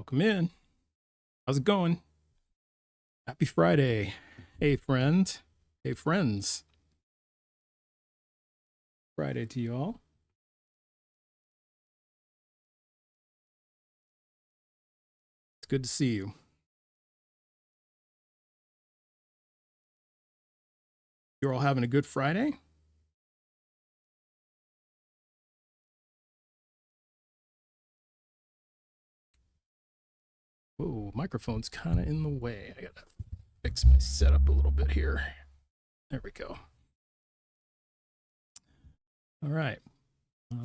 Welcome in. How's it going? Happy Friday. Hey, friend. Hey, friends. Friday to you all. It's good to see you. You're all having a good Friday? Whoa, microphone's kind of in the way. I gotta fix my setup a little bit here. There we go. All right.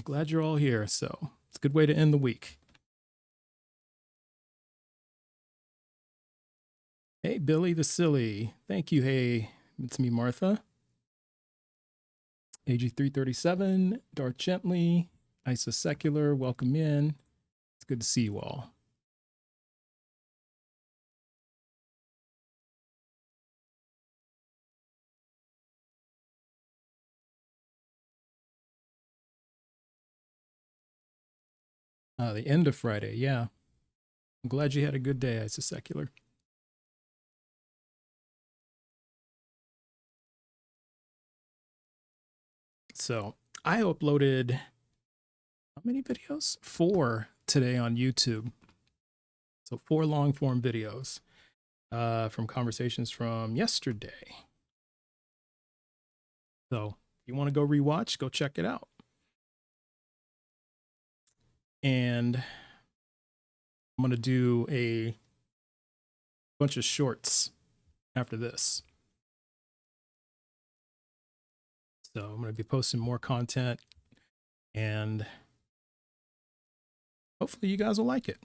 Glad you're all here. So it's a good way to end the week. Hey, Billy the Silly. Thank you. Hey, it's me, Martha. AG337, Darth Gently, Isa Secular, welcome in. It's good to see you all. The end of Friday, yeah. I'm glad you had a good day, Isa Secular. So I uploaded how many videos? 4 today on YouTube. So 4 long form videos from conversations from yesterday. So if you want to go rewatch, go check it out. And I'm going to do a bunch of shorts after this. So I'm going to be posting more content and hopefully you guys will like it.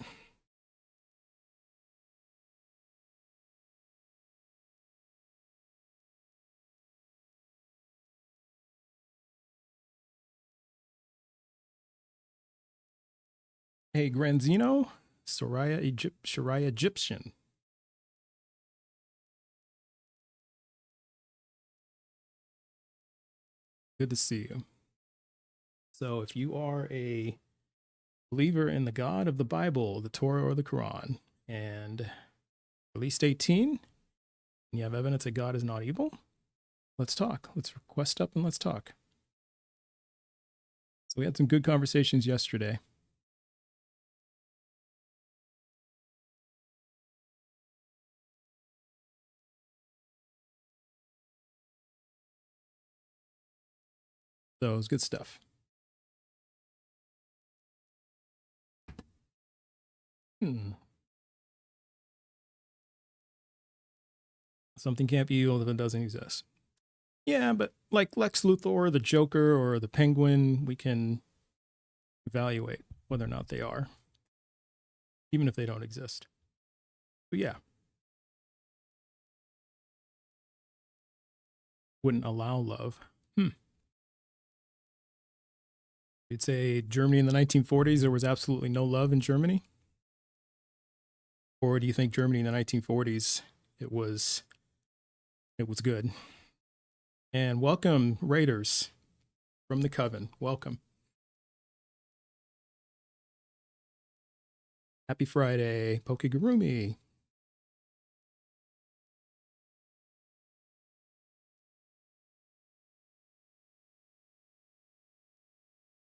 Hey, Granzino, Shariah Egyptian. Good to see you. So if you are a believer in the God of the Bible, the Torah or the Quran, and at least 18, and you have evidence that God is not evil, let's talk. Let's request up and let's talk. So we had some good conversations yesterday. So it was good stuff. Something can't be evil if it doesn't exist. Yeah, but like Lex Luthor, the Joker, or the Penguin, we can evaluate whether or not they are, even if they don't exist. But yeah, wouldn't allow love. You'd say Germany in the 1940s, there was absolutely no love in Germany? Or do you think Germany in the 1940s, it was good? And welcome, Raiders from the Coven. Welcome. Happy Friday, Pokegurumi.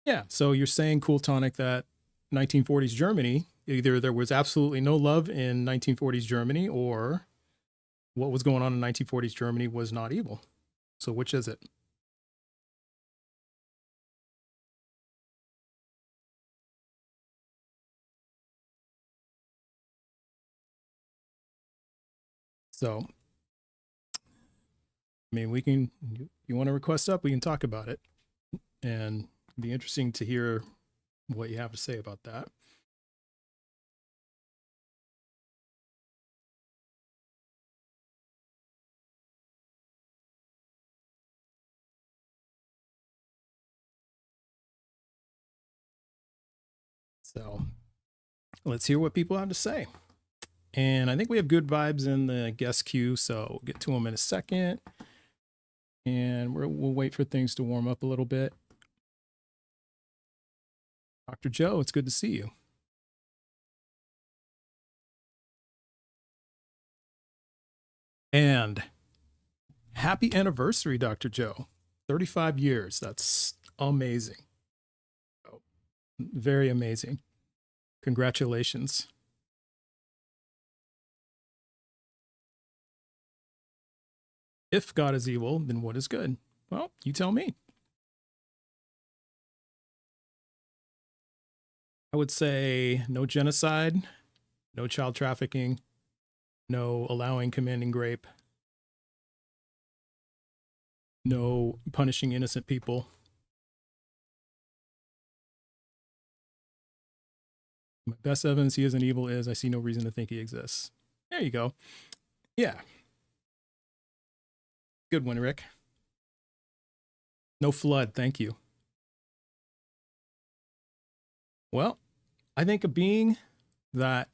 Yeah, so you're saying, Cool Tonic, that 1940s Germany, either there was absolutely no love in 1940s Germany, or what was going on in 1940s Germany was not evil. So which is it? So, I mean, we can, you want to request up, we can talk about it. And it'd be interesting to hear what you have to say about that. So let's hear what people have to say. And I think we have good vibes in the guest queue, so we'll get to them in a second. And we'll wait for things to warm up a little bit. Dr. Joe, it's good to see you. And happy anniversary, Dr. Joe. 35 years. That's amazing. Oh, very amazing. Congratulations. If God is evil, then what is good? Well, you tell me. I would say no genocide, no child trafficking, no allowing, commanding rape, no punishing innocent people. My best evidence he isn't evil is I see no reason to think he exists. There you go. Yeah. Good one, Rick. No flood. Thank you. Well, I think a being that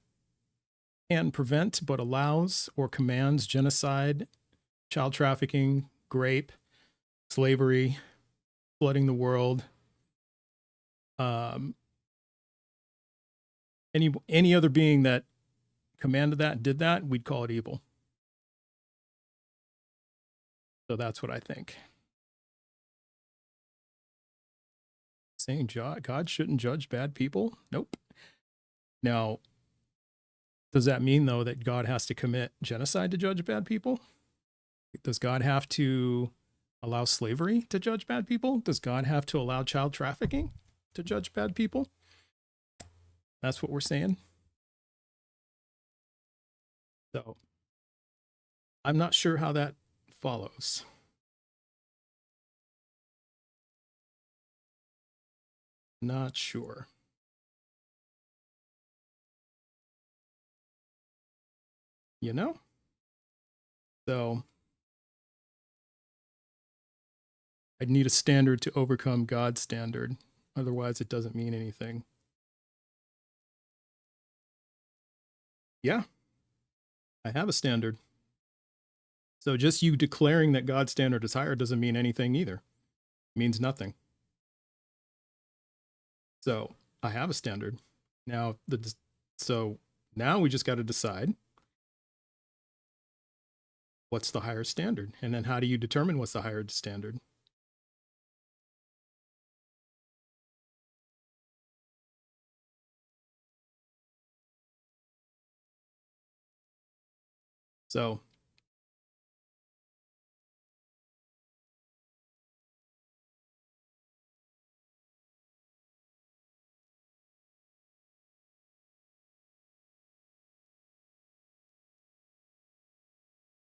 can prevent but allows or commands genocide, child trafficking, rape, slavery, flooding the world, any other being that commanded that, did that, we'd call it evil. So that's what I think. Saying God shouldn't judge bad people? Nope. Now, does that mean, though, that God has to commit genocide to judge bad people? Does God have to allow slavery to judge bad people? Does God have to allow child trafficking to judge bad people? That's what we're saying. So I'm not sure how that follows. Not sure. You know? So I'd need a standard to overcome God's standard. Otherwise, it doesn't mean anything. Yeah, I have a standard. So just you declaring that God's standard is higher doesn't mean anything either. It means nothing. So I have a standard. Now, so now we just got to decide what's the higher standard. And then how do you determine what's the higher standard? So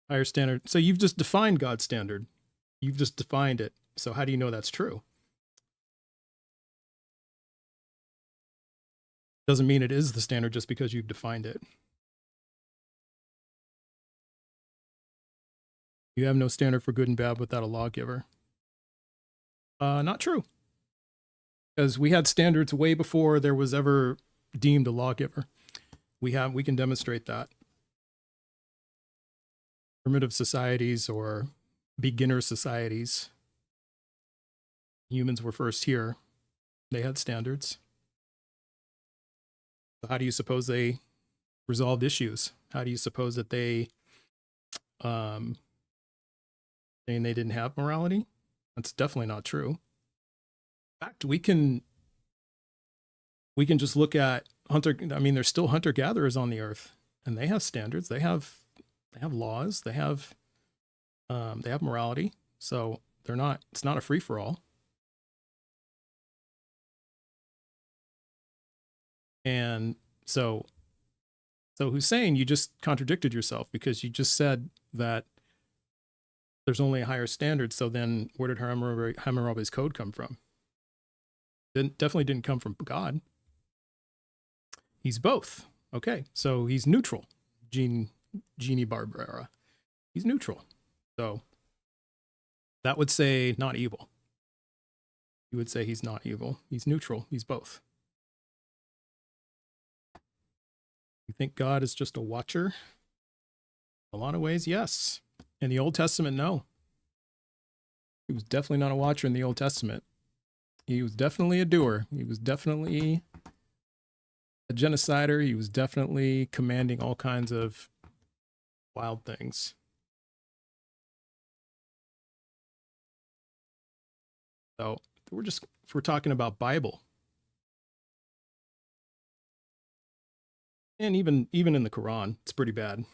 higher standard. So you've just defined God's standard. You've just defined it. So how do you know that's true? Doesn't mean it is the standard just because you've defined it. You have no standard for good and bad without a lawgiver. Not true. Because we had standards way before there was ever deemed a lawgiver. We can demonstrate that. Primitive societies or beginner societies, humans were first here. They had standards. So how do you suppose they resolved issues? How do you suppose that they saying they didn't have morality? That's definitely not true. In fact, we can just look at there's still hunter gatherers on the earth, and they have standards. They have laws. They have morality. So it's not a free for all. And so Hussein, you just contradicted yourself because you just said that there's only a higher standard. So then where did Hammurabi's code come from? Definitely didn't come from God. He's both. Okay, so he's neutral. Jeannie Barbera. He's neutral. So that would say not evil. You would say he's not evil. He's neutral. He's both. You think God is just a watcher? In a lot of ways, yes. In the Old Testament, no. He was definitely not a watcher in the Old Testament. He was definitely a doer. He was definitely a genocider. He was definitely commanding all kinds of wild things. So if we're talking about Bible, and even in the Quran, it's pretty bad.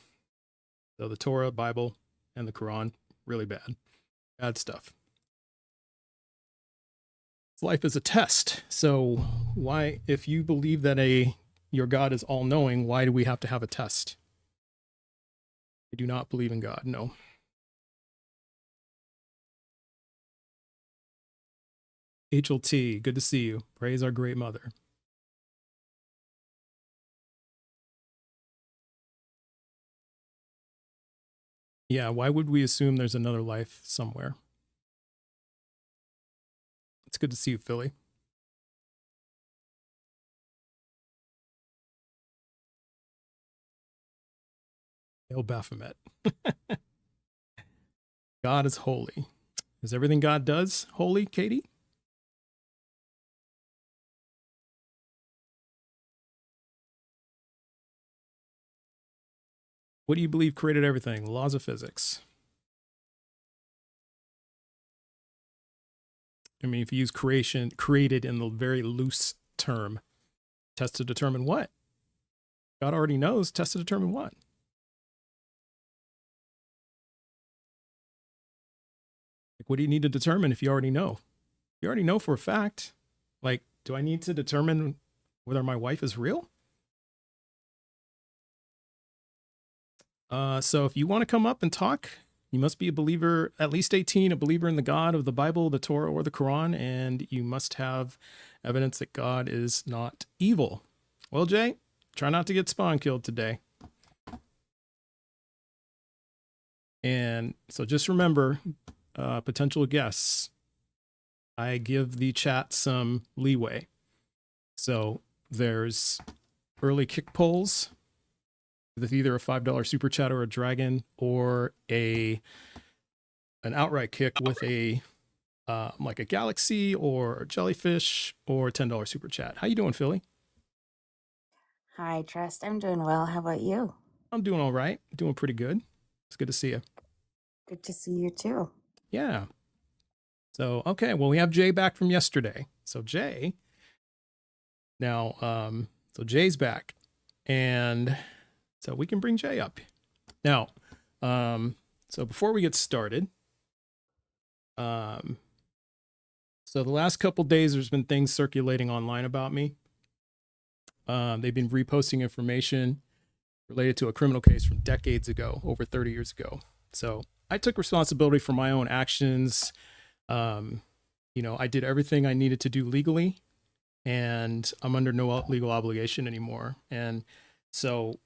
So the Torah, Bible, and the Quran, really bad. Bad stuff. Life is a test. So why, if you believe that your God is all knowing, why do we have to have a test? I do not believe in God. No. HLT, good to see you. Praise our great mother. Yeah, why would we assume there's another life somewhere? It's good to see you, Philly. El Baphomet. God is holy. Is everything God does holy, Katie? What do you believe created everything? Laws of physics. I mean, if you use created in the very loose term, test to determine what? God already knows. Test to determine what? Like, what do you need to determine if you already know? You already know for a fact. Like, do I need to determine whether my wife is real? So if you want to come up and talk, you must be a believer, at least 18, a believer in the God of the Bible, the Torah, or the Quran, and you must have evidence that God is not evil. Well, Jay, try not to get spawn killed today. And so just remember, potential guests, I give the chat some leeway. So there's early kick polls with either a $5 super chat or a dragon, or an outright kick with a like a galaxy or a jellyfish, or a $10 super chat. How you doing, Philly? Hi, Trust. I'm doing well. How about you? I'm doing all right. Doing pretty good. It's good to see you. Good to see you too. Yeah. So okay, well, we have Jay back from yesterday. So Jay, now so Jay's back, and so we can bring Jay up now. So before we get started, so the last couple days there's been things circulating online about me. They've been reposting information related to a criminal case from decades ago, over 30 years ago. So I took responsibility for my own actions. I did everything I needed to do legally, and I'm under no legal obligation anymore. And so,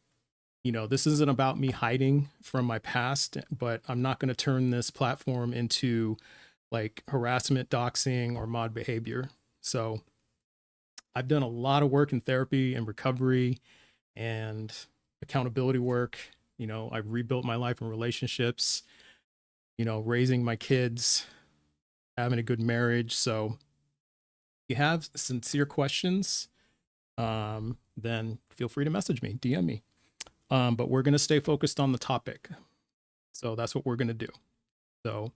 this isn't about me hiding from my past, but I'm not going to turn this platform into like harassment, doxing, or mod behavior. So I've done a lot of work in therapy and recovery and accountability work. I've rebuilt my life and relationships, raising my kids, having a good marriage. So if you have sincere questions, then feel free to message me, DM me. But we're going to stay focused on the topic. So that's what we're going to do. So,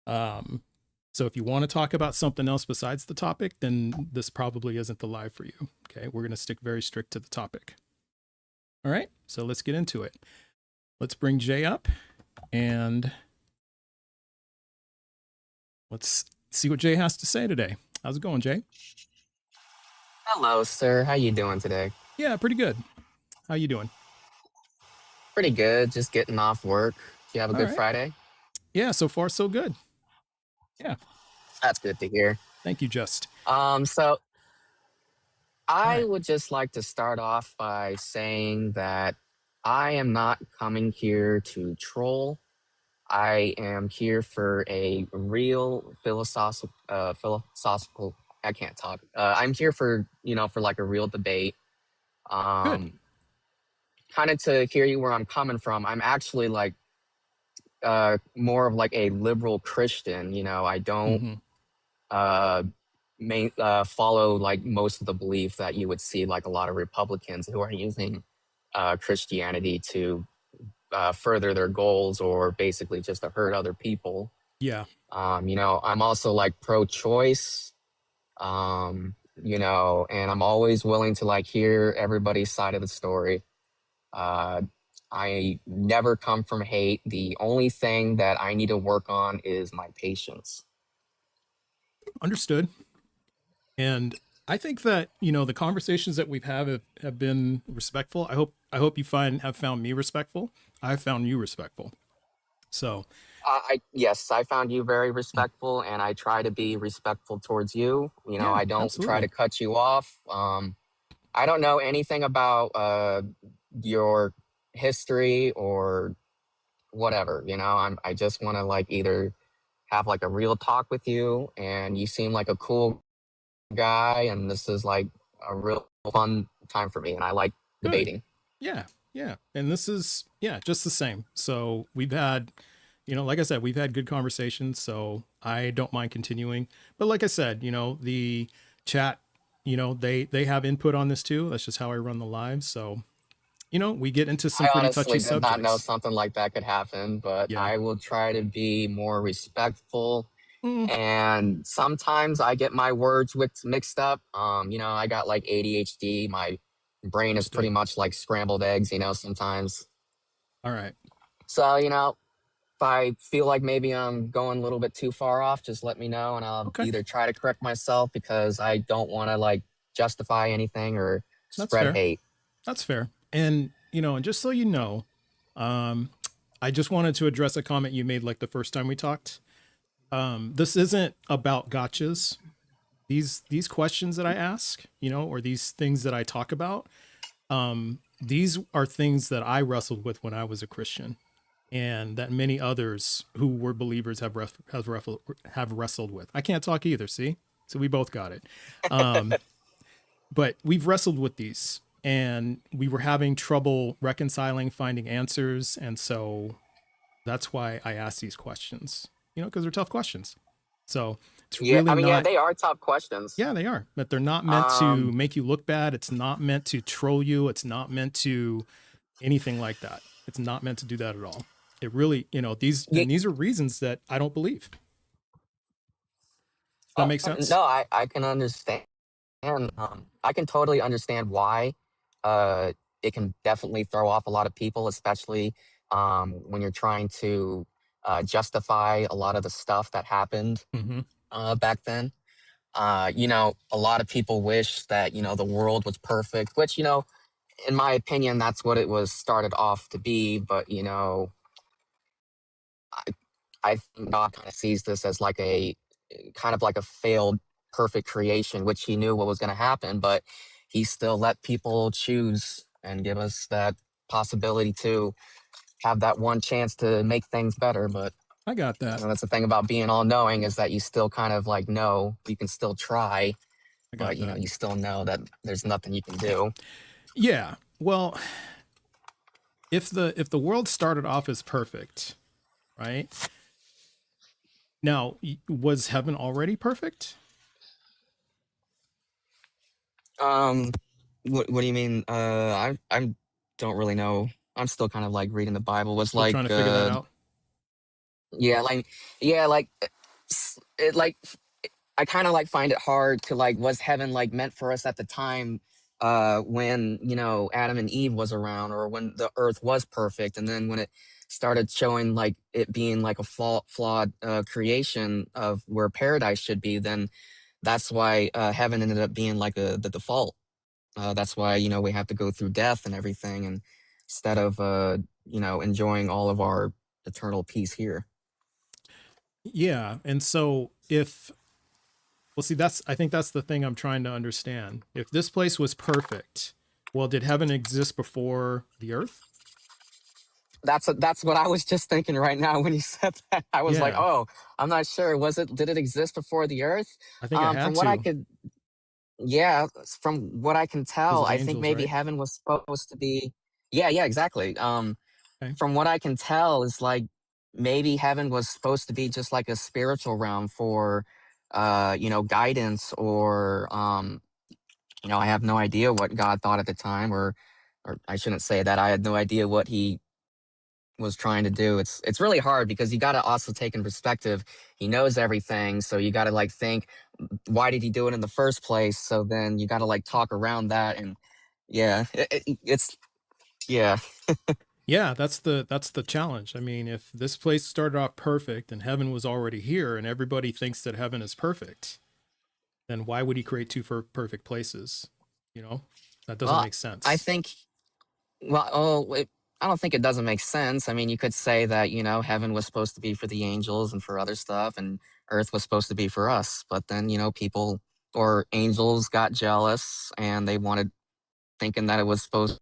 so if you want to talk about something else besides the topic, then this probably isn't the live for you. Okay. We're going to stick very strict to the topic. All right. So let's get into it. Let's bring Jay up and let's see what Jay has to say today. How's it going, Jay? Hello, sir. How you doing today? Yeah, pretty good. How you doing? Pretty good. Just getting off work. You have a All good right. Friday? Yeah, so far so good. Yeah. That's good to hear. Thank you, Just. So All I right. would just like to start off by saying that I am not coming here to troll. I am here for a real philosophical. I can't talk. I'm here for for like a real debate. Good. Um, Kind of to hear you where I'm coming from. I'm actually like more of like a liberal Christian. I don't Mm-hmm. uh, follow like most of the belief that you would see like a lot of Republicans who are using Christianity to further their goals or basically just to hurt other people. Yeah. I'm also like pro-choice, and I'm always willing to like hear everybody's side of the story. Uh, I never come from hate. The only thing that I need to work on is my patience. Understood. And I think that, the conversations that we've had have been respectful. I hope you have found me respectful. I've found you respectful. So, Yes, I found you very respectful, and I try to be respectful towards you. yeah, I don't try absolutely. to cut you off. I don't know anything about your history or whatever. I just want to like either have like a real talk with you, and you seem like a cool guy, and this is like a real fun time for me, and I like Good. debating. Yeah. Yeah. And this is, yeah, just the same. So we've had, like I said, we've had good conversations. So I don't mind continuing. But like I said, the chat, they have input on this too. That's just how I run the lives. So, we get into some I pretty touchy honestly did not know subjects. something like that could happen, but Yeah. I will try to be more respectful. Mm, And sometimes I get my words mixed up. I got like ADHD. My brain is pretty understood. much like scrambled eggs, sometimes. All right. So, if I feel like maybe I'm going a little bit too far off, just let me know, and I'll Okay. either try to correct myself because I don't want to like justify anything or That's spread fair. hate. That's fair. And, and just so you know, um, I just wanted to address a comment you made like the first time we talked. This isn't about gotchas. These questions that I ask, or these things that I talk about, these are things that I wrestled with when I was a Christian, and that many others who were believers have wrestled with. I can't talk either. See, so we both got it. Um, but we've wrestled with these, and we were having trouble reconciling, finding answers, and so that's why I ask these questions. Because they're tough questions. So it's Yeah, really I mean, yeah, not. they are tough questions. Yeah, they are. But they're not meant to Um, make you look bad. It's not meant to troll you. It's not meant to anything like that. It's not meant to do that at all. It really, yeah, these are reasons that I don't believe. Does that make sense? no, I can understand. I can totally understand why. Uh, it can definitely throw off a lot of people, especially when you're trying to justify a lot of the stuff that happened Mm-hmm. back then. A lot of people wish that the world was perfect, which in my opinion, that's what it was started off to be. But I think God kind of sees this as like a kind of like a failed perfect creation, which he knew what was going to happen, but he still let people choose and give us that possibility to have that one chance to make things better. But I got that. that's the thing about being all knowing is that you still kind of like know you can still try, I but got that. you still know that there's nothing you can do. Yeah. Well, if the world started off as perfect, right? Now, was heaven already perfect? Um, what do you mean? I don't really know. I'm still kind of like reading the Bible. Was Still trying like to figure that out. yeah, yeah, like it like I kind of like find it hard to like was heaven like meant for us at the time when Adam and Eve was around or when the earth was perfect, and then when it started showing like it being like a flawed creation of where paradise should be, then that's why heaven ended up being like the default. That's why we have to go through death and everything, and instead of enjoying all of our eternal peace here. Yeah. And so if well, see, I think that's the thing I'm trying to understand. If this place was perfect, well, did heaven exist before the earth? That's what I was just thinking right now when you said that. I was like, Yeah, oh, I'm not sure. Did it exist before the Earth? I think it From had what I to could, yeah, from what I can because tell, of I think angels, maybe right? heaven was supposed to be. Yeah, yeah, exactly. Okay. From what I can tell, is like maybe heaven was supposed to be just like a spiritual realm for, guidance or, I have no idea what God thought at the time, or I shouldn't say that. I had no idea what he was trying to do. It's really hard because you got to also take in perspective. He knows everything, so you got to like think, why did he do it in the first place? So then you got to like talk around that, and yeah, it's yeah. Yeah, that's the challenge. I mean, if this place started off perfect and heaven was already here and everybody thinks that heaven is perfect, then why would he create two perfect places? You know? That doesn't Well, make I sense. think well, I don't think it doesn't make sense. I mean, you could say that heaven was supposed to be for the angels and for other stuff, and earth was supposed to be for us. But then people or angels got jealous and they wanted thinking that it was supposed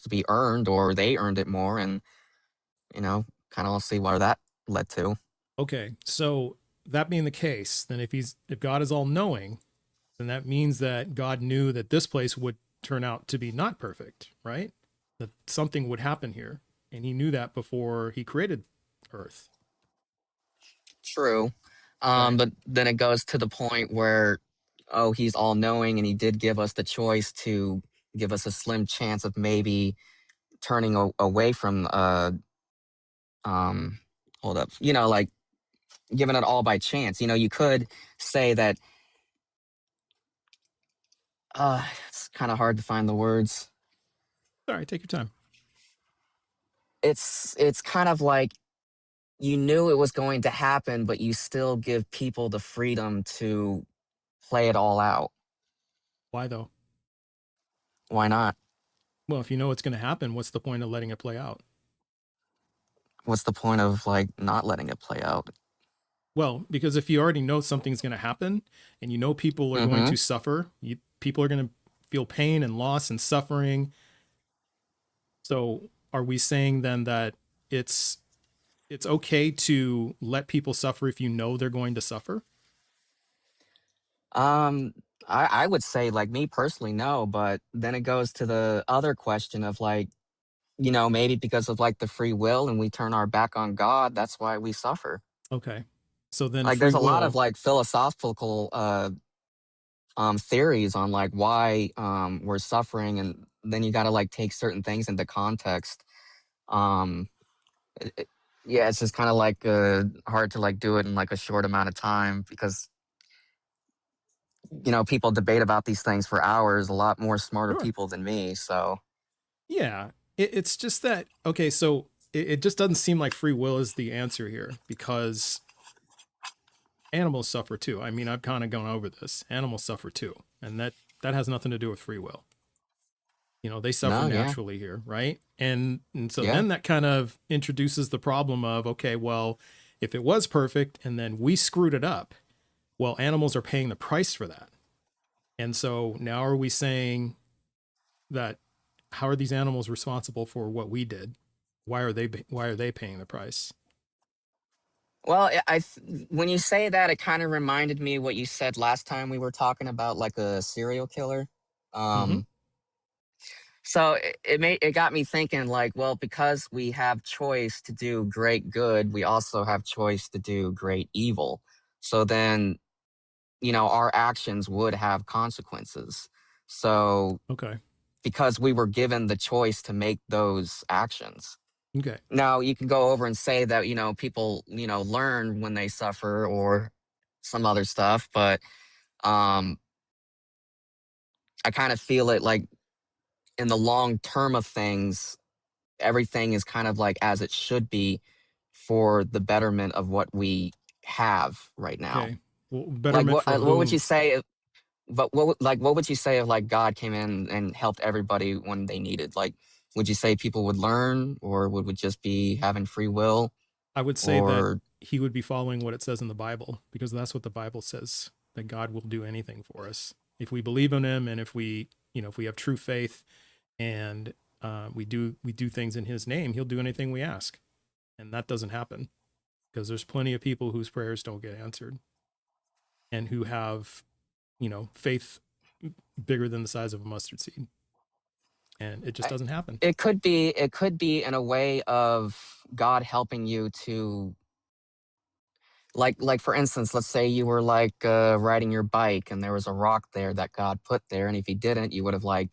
to be earned or they earned it more, and kind of see where that led to. Okay, so that being the case, then if God is all knowing, then that means that God knew that this place would turn out to be not perfect, right? That something would happen here, and he knew that before he created Earth. True. Okay. But then it goes to the point where, oh, he's all knowing and he did give us the choice to give us a slim chance of maybe turning away from um hold up, like giving it all by chance. You could say that it's kind of hard to find the words. All right, take your time. It's kind of like you knew it was going to happen, but you still give people the freedom to play it all out. Why though? Why not? Well, if you know it's going to happen, what's the point of letting it play out? What's the point of like not letting it play out? Well, because if you already know something's going to happen and you know people are going Mm-hmm. to suffer, people are going to feel pain and loss and suffering. So, are we saying then that it's it's okay to let people suffer if you know they're going to suffer? Um, I would say, like, me personally, no, but then it goes to the other question of like, maybe because of like the free will and we turn our back on God, that's why we suffer. Okay. So then Like free there's a lot of will, like philosophical theories on like why we're suffering, and then you got to like take certain things into context. Um it- it- yeah, it's just kind of like hard to like do it in like a short amount of time because people debate about these things for hours, a lot more smarter sure. people than me, so Yeah. It's just that, okay, so it just doesn't seem like free will is the answer here because animals suffer too. I mean, I've kind of gone over this. Animals suffer too. And that has nothing to do with free will. They suffer no, yeah, naturally here, right? And so yeah. then that kind of introduces the problem of, okay, well, if it was perfect and then we screwed it up, well, animals are paying the price for that. And so now are we saying that how are these animals responsible for what we did? Why are they paying the price? Well, when you say that, it kind of reminded me what you said last time we were talking about, like a serial killer. Mm-hmm. Um, so it got me thinking, like, well, because we have choice to do great good, we also have choice to do great evil. So then, our actions would have consequences. So Okay. because we were given the choice to make those actions. Okay. Now, you can go over and say that, people, learn when they suffer or some other stuff, but um, I kind of feel it like in the long term of things, everything is kind of like as it should be for the betterment of what we have right now. Okay. Well, Like, betterment for what would you who? say? But what would you say if like God came in and helped everybody when they needed? Like, would you say people would learn, or would we just be having free will? I would say that Or he would be following what it says in the Bible because that's what the Bible says, that God will do anything for us if we believe in him and if we have true faith and we do things in his name, he'll do anything we ask. And that doesn't happen because there's plenty of people whose prayers don't get answered and who have, faith bigger than the size of a mustard seed. And it just I- doesn't happen. it could be in a way of God helping you to like for instance, let's say you were like riding your bike and there was a rock there that God put there, and if he didn't, you would have like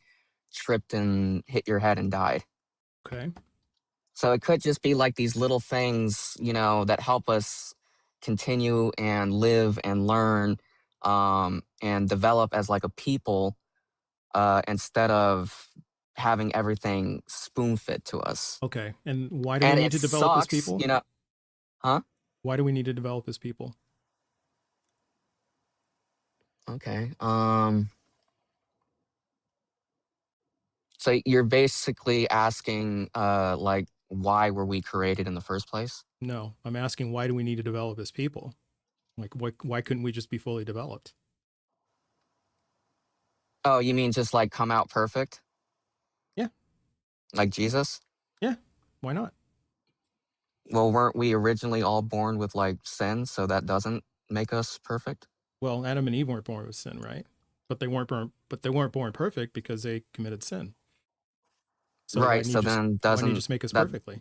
tripped and hit your head and died. Okay. So it could just be like these little things, that help us continue and live and learn, and develop as like a people, instead of having everything spoon fed to us. Okay. And why do we And need it to develop as sucks, people? huh? Why do we need to develop as people? Okay. So you're basically asking, like, why were we created in the first place? No, I'm asking why do we need to develop as people? Like, why couldn't we just be fully developed? Oh, you mean just like come out perfect, Yeah. like Jesus? Yeah. Why not? Well, weren't we originally all born with like sin, so that doesn't make us perfect? Well, Adam and Eve weren't born with sin, right? But they weren't born perfect because they committed sin. So Right. So then why don't you doesn't just make us that perfectly?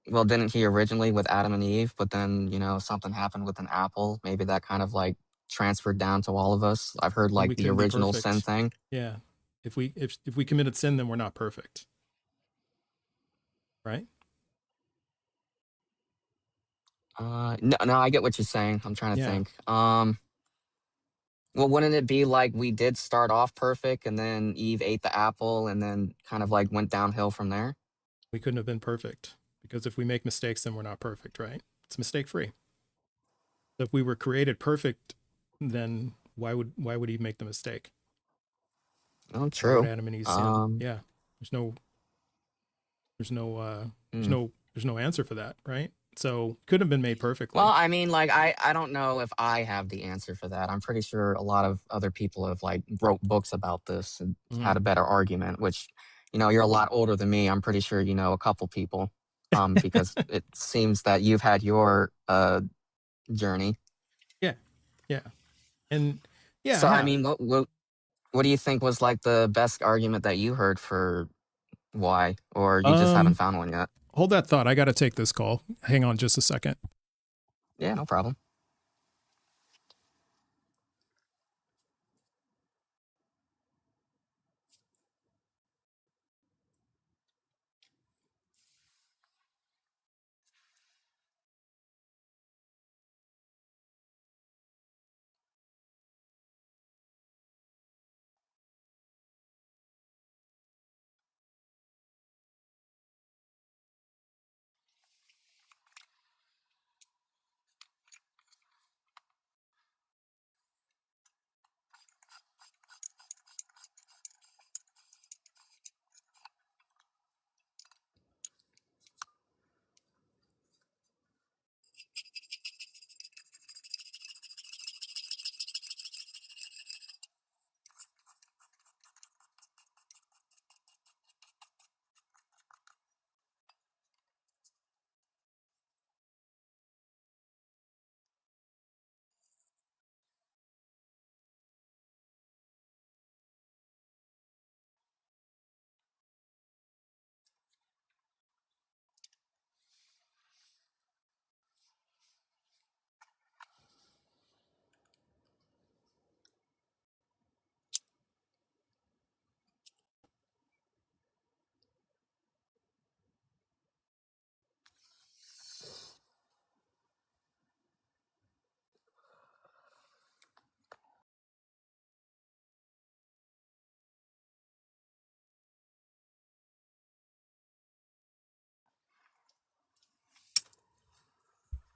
well didn't he originally with Adam and Eve, but then, something happened with an apple. Maybe that kind of like transferred down to all of us. I've heard Then like we the couldn't be original sin perfect. thing. Yeah. If we committed sin, then we're not perfect, right? No, no, I get what you're saying. I'm trying to Yeah. think. Well, wouldn't it be like we did start off perfect and then Eve ate the apple and then kind of like went downhill from there? We couldn't have been perfect because if we make mistakes, then we're not perfect, right? It's mistake free. So if we were created perfect, then why would Eve make the mistake? Oh, Why would true. Adam and Eve sin? Um, Yeah. There's no there's no there's hmm. no there's no answer for that, right? So could have been made Well, perfectly. I mean, like I don't know if I have the answer for that. I'm pretty sure a lot of other people have like wrote books about this and Mhm. had a better argument, which, you're a lot older than me. I'm pretty sure you know a couple people, because it seems that you've had your journey. Yeah. Yeah. And yeah, I So, I have. mean, what do you think was like the best argument that you heard for why, or you just haven't Um found one yet? hold that thought. I got to take this call. Hang on just a second. Yeah, no problem.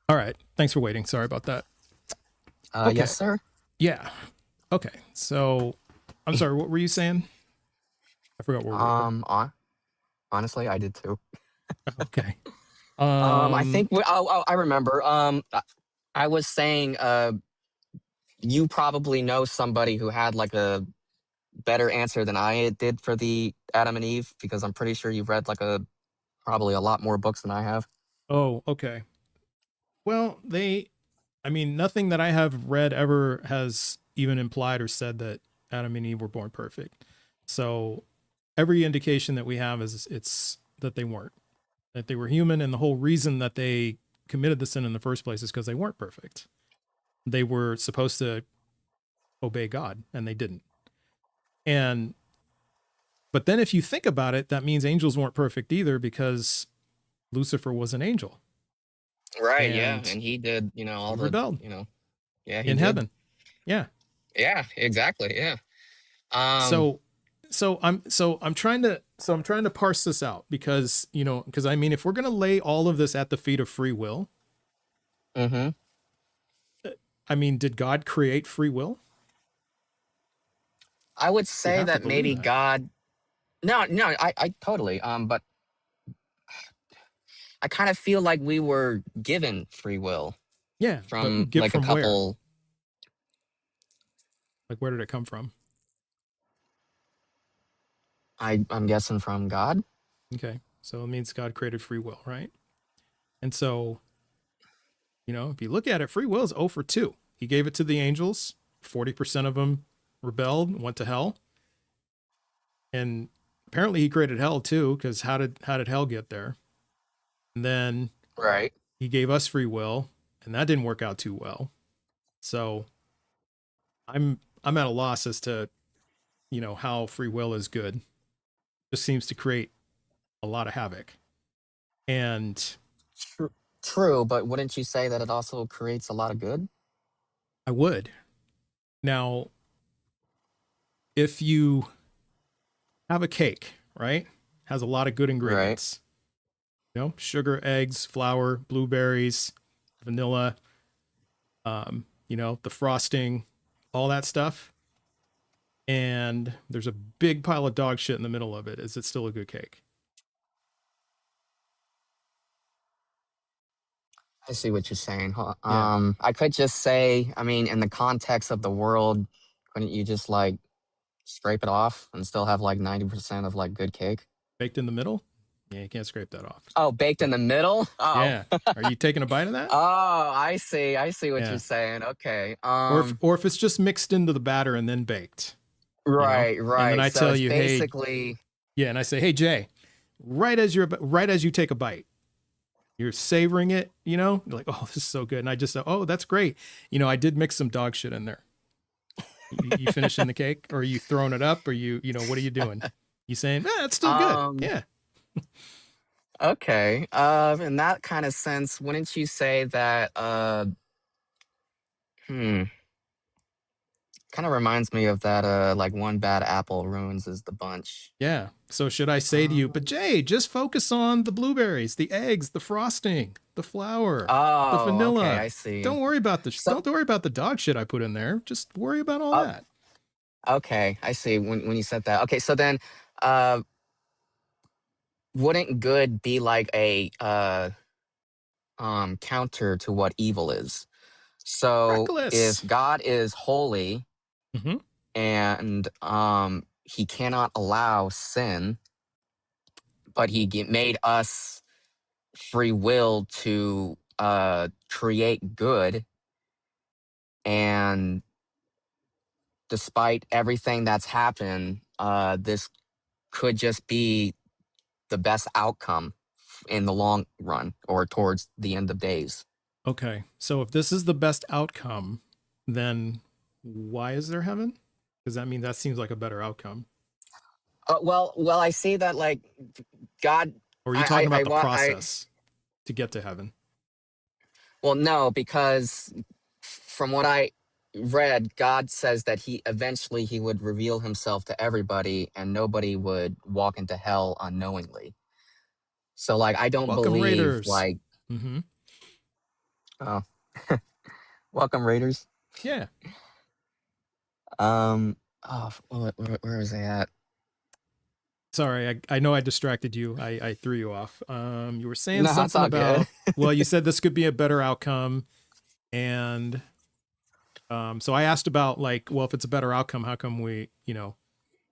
All right. Thanks for waiting. Sorry about that. Yes, Okay. sir. Yeah. Okay. So I'm sorry, what were you saying? I forgot where we were. On honestly, I did too. Okay. I Um think I remember. I was saying, you probably know somebody who had like a better answer than I did for the Adam and Eve, because I'm pretty sure you've read like probably a lot more books than I have. oh, okay. Well, I mean, nothing that I have read ever has even implied or said that Adam and Eve were born perfect. So every indication that we have is it's that they weren't, that they were human. And the whole reason that they committed the sin in the first place is because they weren't perfect. They were supposed to obey God and they didn't. And But then if you think about it, that means angels weren't perfect either, because Lucifer was an angel Right, yeah, and and he did, he all the, rebelled yeah, he in did. heaven. Yeah. Yeah, exactly, yeah. Um, So I'm trying to parse this out, because, because I mean, if we're going to lay all of this at the feet of free will, mhm. I mean, did God create free will? I would You say have to that believe maybe that. God. No, no, I totally, but I kind of feel like we were given free will Yeah, from, but get like, a from where? couple. Like, where did it come from? I'm guessing from God? Okay. So it means God created free will, right? And so, if you look at it, free will is 0 for 2. He gave it to the angels. 40% of them rebelled, went to hell. And apparently he created hell too, because how did hell get there? And then Right. he gave us free will, and that didn't work out too well. So I'm at a loss as to, how free will is good. Just seems to create a lot of havoc. And True, true, but wouldn't you say that it also creates a lot of good? I would. Now, if you have a cake, right? Has a lot of good Right. ingredients. Sugar, eggs, flour, blueberries, vanilla, the frosting, all that stuff. And there's a big pile of dog shit in the middle of it. Is it still a good cake? I see what you're saying. Yeah. I could just say, I mean, in the context of the world, couldn't you just like scrape it off and still have like 90% of like good cake? Baked in the middle? Yeah, you can't scrape that off. Oh, baked in But the middle? Oh. yeah. Are you taking a bite of that? Oh, I see. I see what you're Yeah. saying. Okay. Or if it's just mixed into the batter and then baked, Right, and then right. I So tell it's you, hey, basically. yeah, and I say, hey Jay, right as you take a bite, you're savoring it, you're like, oh, this is so good. And I just say, oh, that's great. I did mix some dog shit in there. You finishing the cake, or are you throwing it up, or what are you doing? You saying, that's still good. um Yeah. okay. In that kind of sense, wouldn't you say that hmm kind of reminds me of that like one bad apple ruins is the bunch. Yeah. So should I say to you, but Um Jay, just focus on the blueberries, the eggs, the frosting, the flour, the oh, okay, I vanilla. see. Don't So worry about the dog shit I put in there. Just worry about all that. okay, I see when you said that. Okay, so then uh wouldn't good be like a counter to what evil is? So if Reckless. God is holy Hmm. and he cannot allow sin, but made us free will to create good, and despite everything that's happened, this could just be the best outcome in the long run or towards the end of days. Okay. So if this is the best outcome, then why is there heaven? Because that seems like a better outcome. Well, I see that like God. Or are you talking I about the want I process to get to heaven? Well, no, because from what I read, God says that he would reveal himself to everybody and nobody would walk into hell unknowingly. So like I don't Welcome, believe Raiders. like Hmm. oh welcome Raiders. Yeah. Where was I at? Sorry, I know I distracted you. I threw you off. You were saying No, it's something all good. about, well, you said this could be a better outcome. And so I asked about, like, well, if it's a better outcome, how come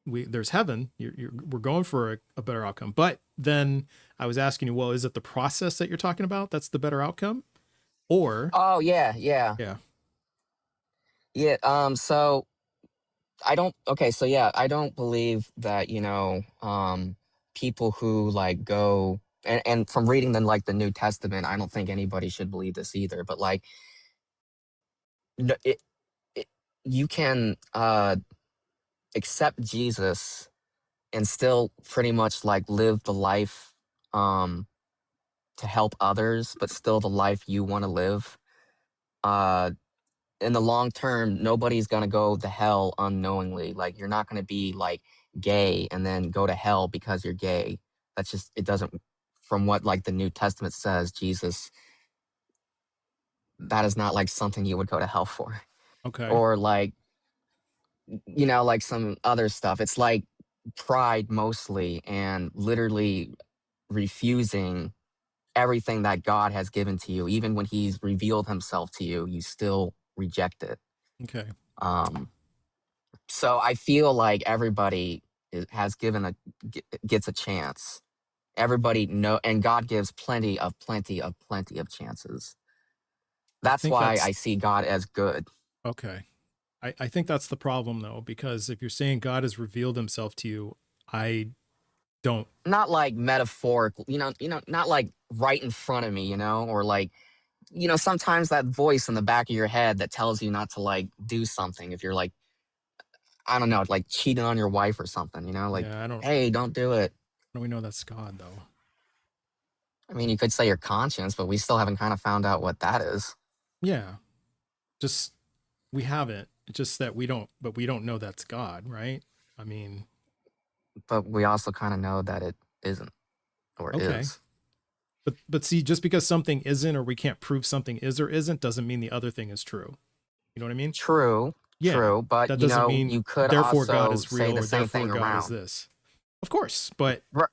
there's heaven? We're going for a better outcome. But then I was asking you, well, is it the process that you're talking about that's the better outcome? Or, Oh yeah, yeah. yeah, Yeah, so I don't okay, so yeah, I don't believe that, people who like go and from reading like the New Testament, I don't think anybody should believe this either, but like it you can accept Jesus and still pretty much like live the life um to help others, but still the life you want to live, uh in the long term, nobody's gonna go to hell unknowingly. Like, you're not gonna be like gay and then go to hell because you're gay. That's just, it doesn't, from what like the New Testament says, Jesus, that is not like something you would go to hell for. Okay. Or like, like some other stuff. It's like pride mostly, and literally refusing everything that God has given to you. Even when he's revealed himself to you, you still reject it. Okay. Um, so I feel like everybody has gets a chance. Everybody know, and God gives plenty of chances. I That's think why that's I see God as good. okay. I think that's the problem though, because if you're saying God has revealed himself to you, I don't. Not like metaphorical, not like right in front of me, or like, sometimes that voice in the back of your head that tells you not to like do something if you're like, I don't know, like cheating on your wife or something, like, Yeah, I don't. hey, don't do it. How do we know that's God though? I mean, you could say your conscience, but we still haven't kind of found out what that is. Yeah, just we haven't. It's just that we don't. But we don't know that's God, right? I mean, But we also kind of know that it isn't, or okay. is. But see, just because something isn't, or we can't prove something is or isn't, doesn't mean the other thing is true. You know what I mean? True, Yeah. true. But, That doesn't mean you could therefore God also is say real the or same therefore thing God is around. this. Of course, but R-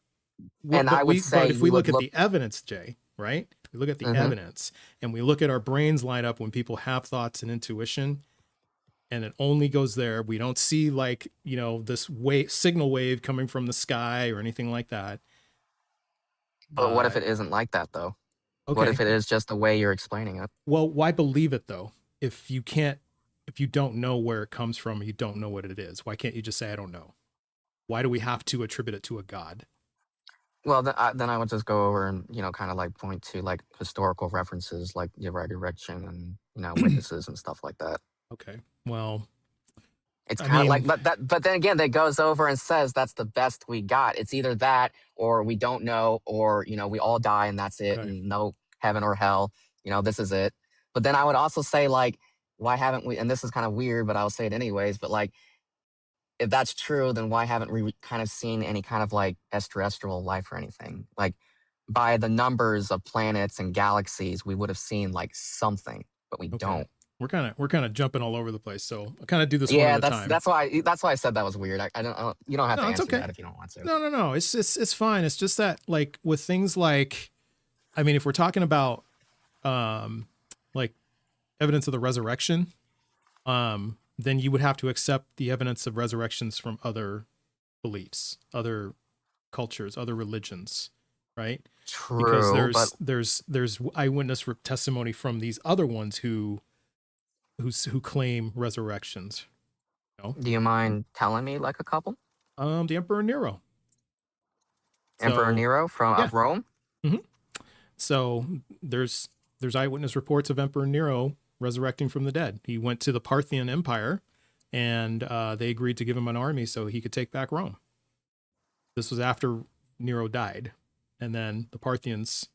And I would say if we you look would at look. the evidence, Jay, right? We look at the Hmm. evidence and we look at our brains light up when people have thoughts and intuition, and it only goes there. We don't see like, this signal wave coming from the sky or anything like that. But what if Uh it isn't like that, though? What if okay. it is just the way you're explaining it? Well, why believe it though? If you can't, if you don't know where it comes from, you don't know what it is. Why can't you just say I don't know? Why do we have to attribute it to a god? Well, then I would just go over and kind of like point to like historical references, like the resurrection and witnesses and stuff like that. Okay. Well, It's I kind of like, mean, but then again, that goes over and says that's the best we got. It's either that or we don't know, or we all die and that's it, okay. and no heaven or hell. This is it. But then I would also say like, why haven't we? And this is kind of weird, but I'll say it anyways. But like, if that's true, then why haven't we kind of seen any kind of like extraterrestrial life or anything? Like, by the numbers of planets and galaxies, we would have seen like something, but we Okay. don't. We're kind of jumping all over the place. So I'll kind of do this one at Yeah, a that's time. that's why I said that was weird. I don't. You don't have to No, it's answer okay. that if you don't want to. No. It's fine. It's just that like with things like, I mean, if we're talking about like evidence of the resurrection, then you would have to accept the evidence of resurrections from other beliefs, other cultures, other religions, right? Because True, but there's eyewitness testimony from these other ones who claim resurrections. You know, do you mind telling me like a couple? the Emperor Nero. Emperor So Nero from yeah, of Rome. hmm so there's eyewitness reports of Emperor Nero resurrecting from the dead. He went to the Parthian Empire, and they agreed to give him an army so he could take back Rome. This was after Nero died, and then the Parthians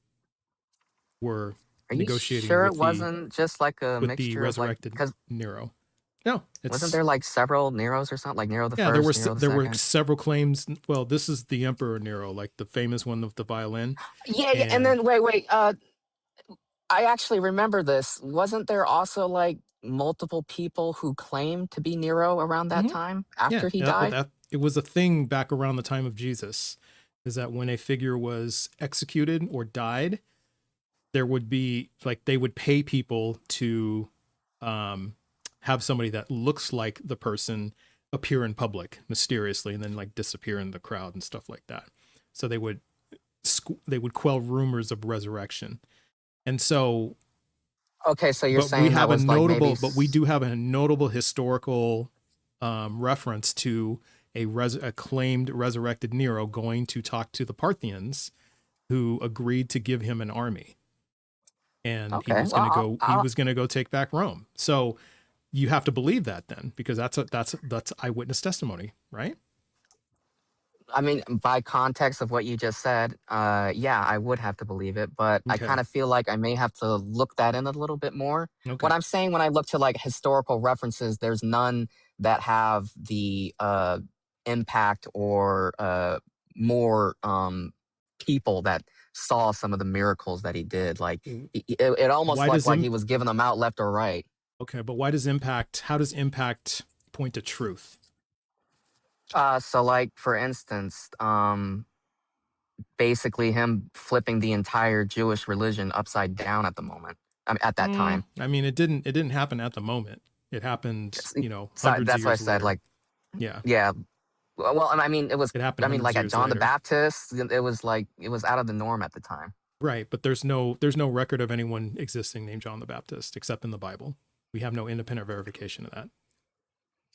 were Are you negotiating sure it wasn't just like a with the mixture of like, resurrected because Nero. No, wasn't it's there like several Neros or something, like Nero the yeah. first, Nero the There were second? several claims. Well, this is the Emperor Nero, like the famous one with the violin, Yeah, yeah. And and then wait. I actually remember this. Wasn't there also like multiple people who claimed to be Nero around that mhm, time yeah, after he well, died? that it was a thing back around the time of Jesus. Is that when a figure was executed or died, there would be like they would pay people to um, have somebody that looks like the person appear in public mysteriously and then like disappear in the crowd and stuff like that. So they would quell rumors of resurrection. And so, Okay, so you're but we saying that have a was like maybe. notable, but we do have a notable historical reference to a claimed resurrected Nero going to talk to the Parthians who agreed to give him an army, and Okay, well, he I'll was going to go take back Rome. So you have to believe that then, because that's eyewitness testimony, right? I mean, by context of what you just said, yeah, I would have to believe it, but I Okay. kind of feel like I may have to look that in a little bit more. Okay. What I'm saying when I look to like historical references, there's none that have the impact or more people that saw some of the miracles that he did. Like it almost Why looked does like he was giving them out left or right. okay, but how does impact point to truth? So like for instance, basically him flipping the entire Jewish religion upside down at the moment. I mean, at that time. I mean, it didn't happen at the moment. It happened, So hundreds of that's why I years said later. like, Yeah. yeah. Well, I mean, it was. It happened I mean, hundreds like of at years John the later. Baptist, it was like it was out of the norm at the time. Right, but there's no record of anyone existing named John the Baptist except in the Bible. We have no independent verification of that.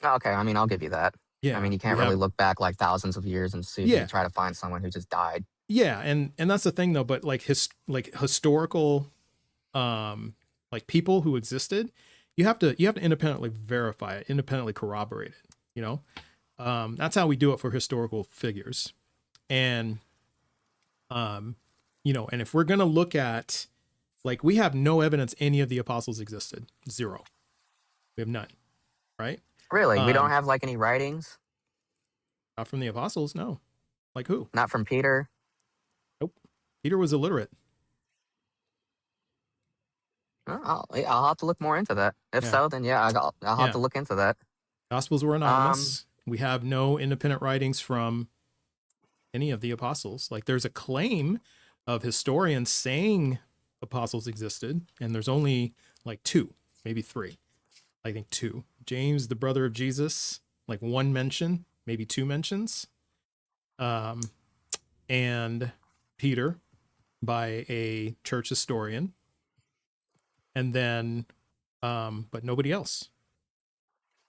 Okay, I mean, I'll give you that. I Yeah, mean, you we can't really have look back like thousands of years and see yeah, try to find someone who just died. yeah, and that's the thing though, but like historical like people who existed, you have to independently verify it, independently corroborate it, you know? That's how we do it for historical figures. And and if we're gonna look at like we have no evidence any of the apostles existed. Zero. We have none, right? Really, we don't Um, have like any writings. Not from the apostles, no. Like who? Not from Peter. Nope. Peter was illiterate. Yeah, I'll have to look more into that. If Yeah. so, then yeah, I'll have Yeah. to look into that. Gospels were Um, anonymous. We have no independent writings from any of the apostles. Like there's a claim of historians saying apostles existed, and there's only like two, maybe three. I think two. James, the brother of Jesus, like one mention, maybe two mentions. Um, and Peter by a church historian. And then but nobody else.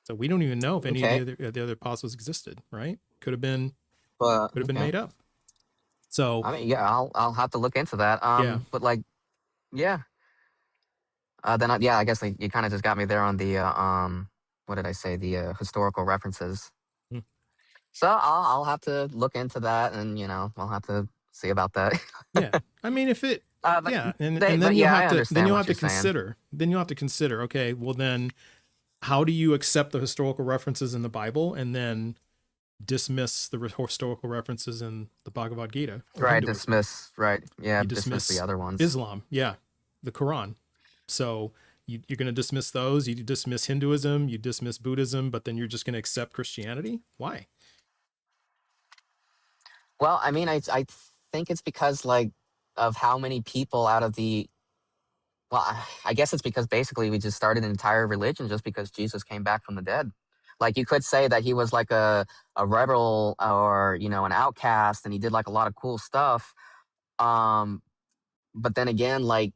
So we don't even know if any of okay, the other apostles existed, right? Could have been okay. made up. So I mean, yeah, I'll have to look into that. yeah. But like, yeah. Then yeah, I guess like, you kind of just got me there on the what did I say? The historical references. Mm. So I'll have to look into that, and I'll have to see about that. Yeah. I mean if it But yeah, and then yeah, I understand what you're saying. you'll have to consider, okay, well then how do you accept the historical references in the Bible and then dismiss the historical references in the Bhagavad Gita or Right, Hinduism? dismiss. Right, yeah, You dismiss the dismiss other ones. Islam, yeah, the Quran. So you're going to dismiss those. You dismiss Hinduism, you dismiss Buddhism, but then you're just going to accept Christianity. Why? Well, I mean, I think it's because like of how many people out of the well, I guess it's because basically we just started an entire religion just because Jesus came back from the dead. Like you could say that he was like a rebel or an outcast, and he did like a lot of cool stuff. Um, but then again, like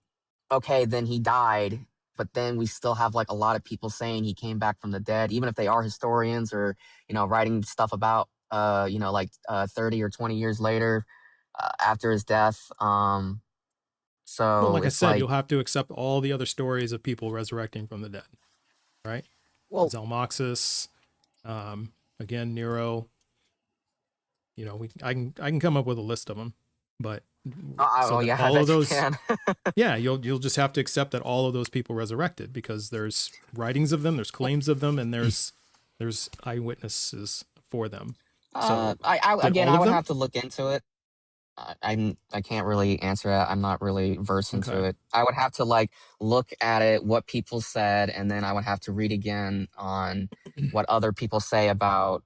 okay, then he died, but then we still have like a lot of people saying he came back from the dead, even if they are historians or writing stuff about like 30 or 20 years later after his death. Well, So like I it's said, like, you'll have to accept all the other stories of people resurrecting from the dead, right? well, Zalmoxis, again, Nero. I can come up with a list of them, but so oh that yeah, I all of bet you those, can. yeah, you'll just have to accept that all of those people resurrected because there's writings of them, there's claims of them, and there's eyewitnesses for them. So I did again, all I of would them? have to look into it. I can't really answer that. I'm not really versed into Okay. it. I would have to like look at it, what people said, and then I would have to read again on what other people say about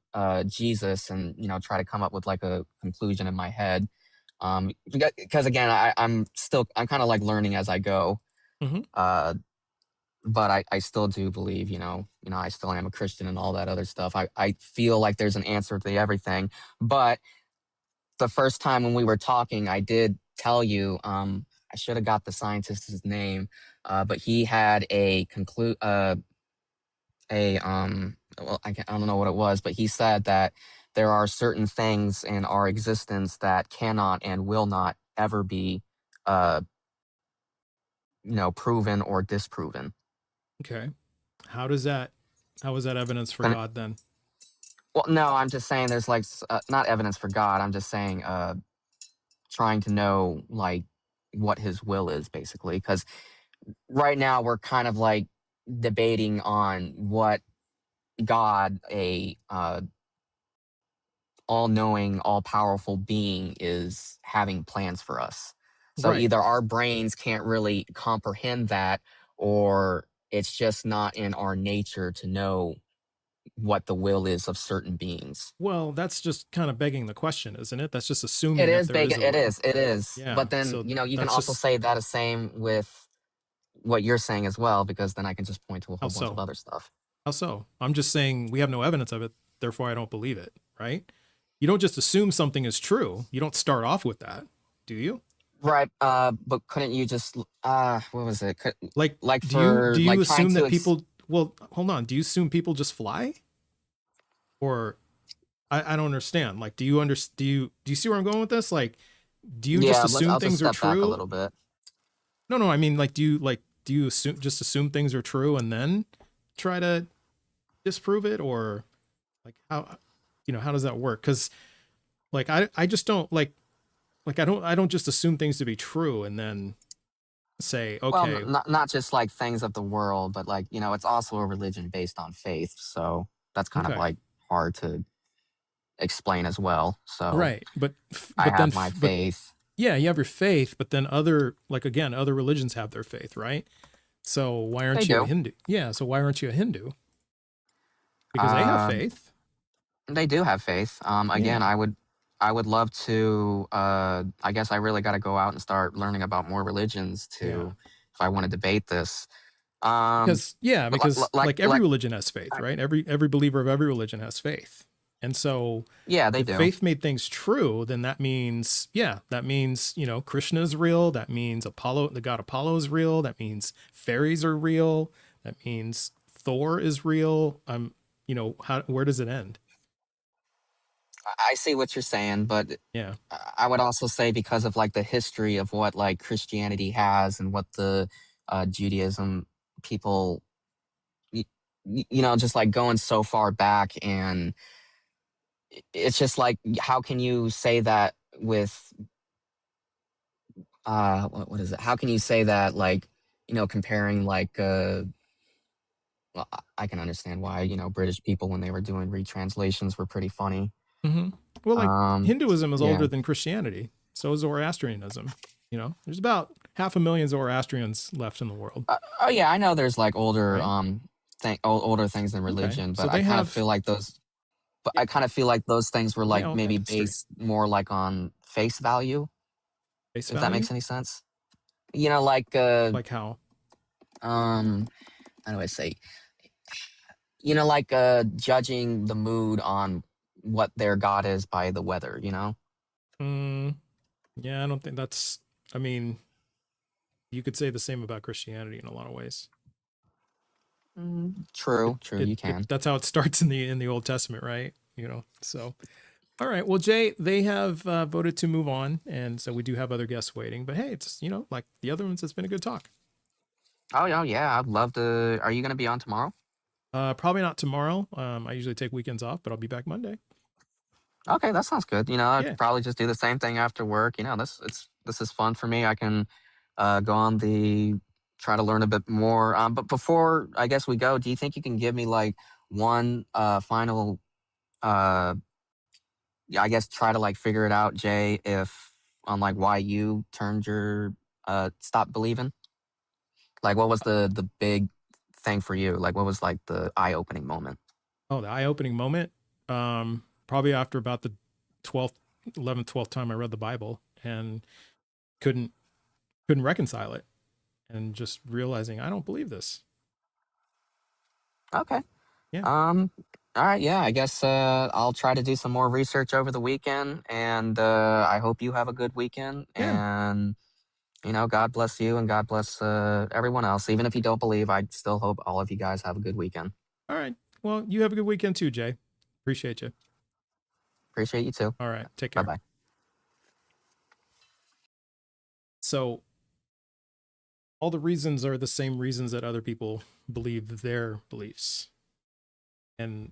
Jesus, and try to come up with like a conclusion in my head. Because again, I'm kind of like learning as I go. Hmm. Uh, but I still do believe, I still am a Christian and all that other stuff. I feel like there's an answer to everything, but the first time when we were talking, I did tell you, I should have got the scientist's name, but he had well, I don't know what it was, but he said that there are certain things in our existence that cannot and will not ever be, uh, proven or disproven. Okay. How does that how is that evidence for And God then? Well, no, I'm just saying there's like not evidence for God. I'm just saying trying to know like what His will is basically, because right now we're kind of like debating on what God, a all-knowing, all-powerful being, is having plans for us. So Right. either our brains can't really comprehend that, or it's just not in our nature to know what the will is of certain beings. Well, that's just kind of begging the question, isn't it? That's just It assuming that is there big. is a It will. is. It is. Yeah. But then, So you can that's also just say that the same with what you're saying as well, because then I can just point to a how whole bunch of so? other stuff. How so? I'm just saying we have no evidence of it, therefore I don't believe it, right? You don't just assume something is true. You don't start off with that, do you? Right. But couldn't you just what was it? Like, Like do you for do you like trying assume to that people? Well, hold on. Do you assume people just fly, or I don't understand. Like, do you see where I'm going with this? Like, do you just yeah, assume I'll just things are step back a true? little bit. No, no. I mean, do you assume things are true and then try to disprove it, or like how does that work? Because like I just don't like I don't just assume things to be true and then say Well, okay, not just like things of the world, but like, it's also a religion based on faith. So that's kind of okay, like hard to explain as well. So right, but I but then have my but faith. yeah, you have your faith, but then other religions have their faith, right? So why They aren't you a do. Hindu? Yeah, so why aren't you a Hindu? Because they have Uh, faith. they do have faith. Again, Yeah, I would love to. I guess I really got to go out and start learning about more religions yeah. to, if I want to debate this. Um, Because yeah, but because like every religion has faith, uh, right? Every believer of every religion has faith. And so yeah, they if do. faith made things true, then that means, Krishna is real. That means Apollo, the god Apollo is real. That means fairies are real. That means Thor is real. Where does it end? I see what you're saying, but Yeah. I would also say because of like the history of what like Christianity has and what the Judaism people, y- just like going so far back, and it's just like, how can you say that with what is it? How can you say that like, comparing like well, I can understand why, British people when they were doing retranslations were pretty funny. hmm Well, like Um, Hinduism is yeah. older than Christianity. So is Zoroastrianism. There's about 500,000 Zoroastrians left in the world. Oh yeah, I know there's like older Right. older things than Okay. religion, So but I they kind of have, feel like those but yeah, I kind of feel like those things were well, they like all have maybe history. based more like on face value, Face if that value? makes any sense. Like Like how? um how do I say? Like judging the mood on what their god is by the weather. Mm, yeah, I don't think that's, I mean, you could say the same about Christianity in a lot of ways. It, True, true, it, you it can. that's how it starts in the Old Testament, right? So all right. Well, Jay, they have voted to move on, and so we do have other guests waiting. But hey, it's like the other ones. It's been a good talk. Oh yeah, I'd love to. Are you going to be on tomorrow? Probably not tomorrow. I usually take weekends off, but I'll be back Monday. Okay, that sounds good. I'd Yeah, probably just do the same thing after work. This is fun for me. I can go on the try to learn a bit more. But before I guess we go, do you think you can give me like one final? Uh, yeah, I guess try to like figure it out, Jay, if on like why you turned your stop believing. Like, what was the big thing for you? Like, what was like the eye opening moment? oh, the eye-opening moment. Probably after about the 12th, 11th, 12th time I read the Bible and couldn't couldn't reconcile it, and just realizing I don't believe this. Okay. Yeah, All right, yeah, I guess I'll try to do some more research over the weekend, and I hope you have a good weekend. yeah. And God bless you, and God bless everyone else. Even if you don't believe, I still hope all of you guys have a good weekend. All right. Well, you have a good weekend too, Jay. Appreciate you. Appreciate you too. All right. Take Bye care. bye. So all the reasons are the same reasons that other people believe their beliefs. And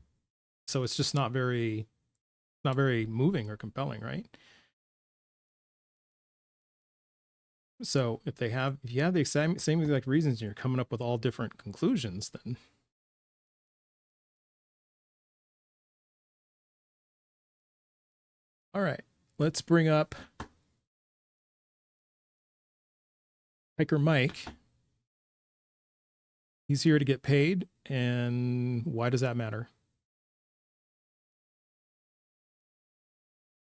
So it's just not very moving or compelling, right? So if you have the same exact reasons and you're coming up with all different conclusions, then all right, let's bring up Hiker Mike. He's here to get paid, and why does that matter?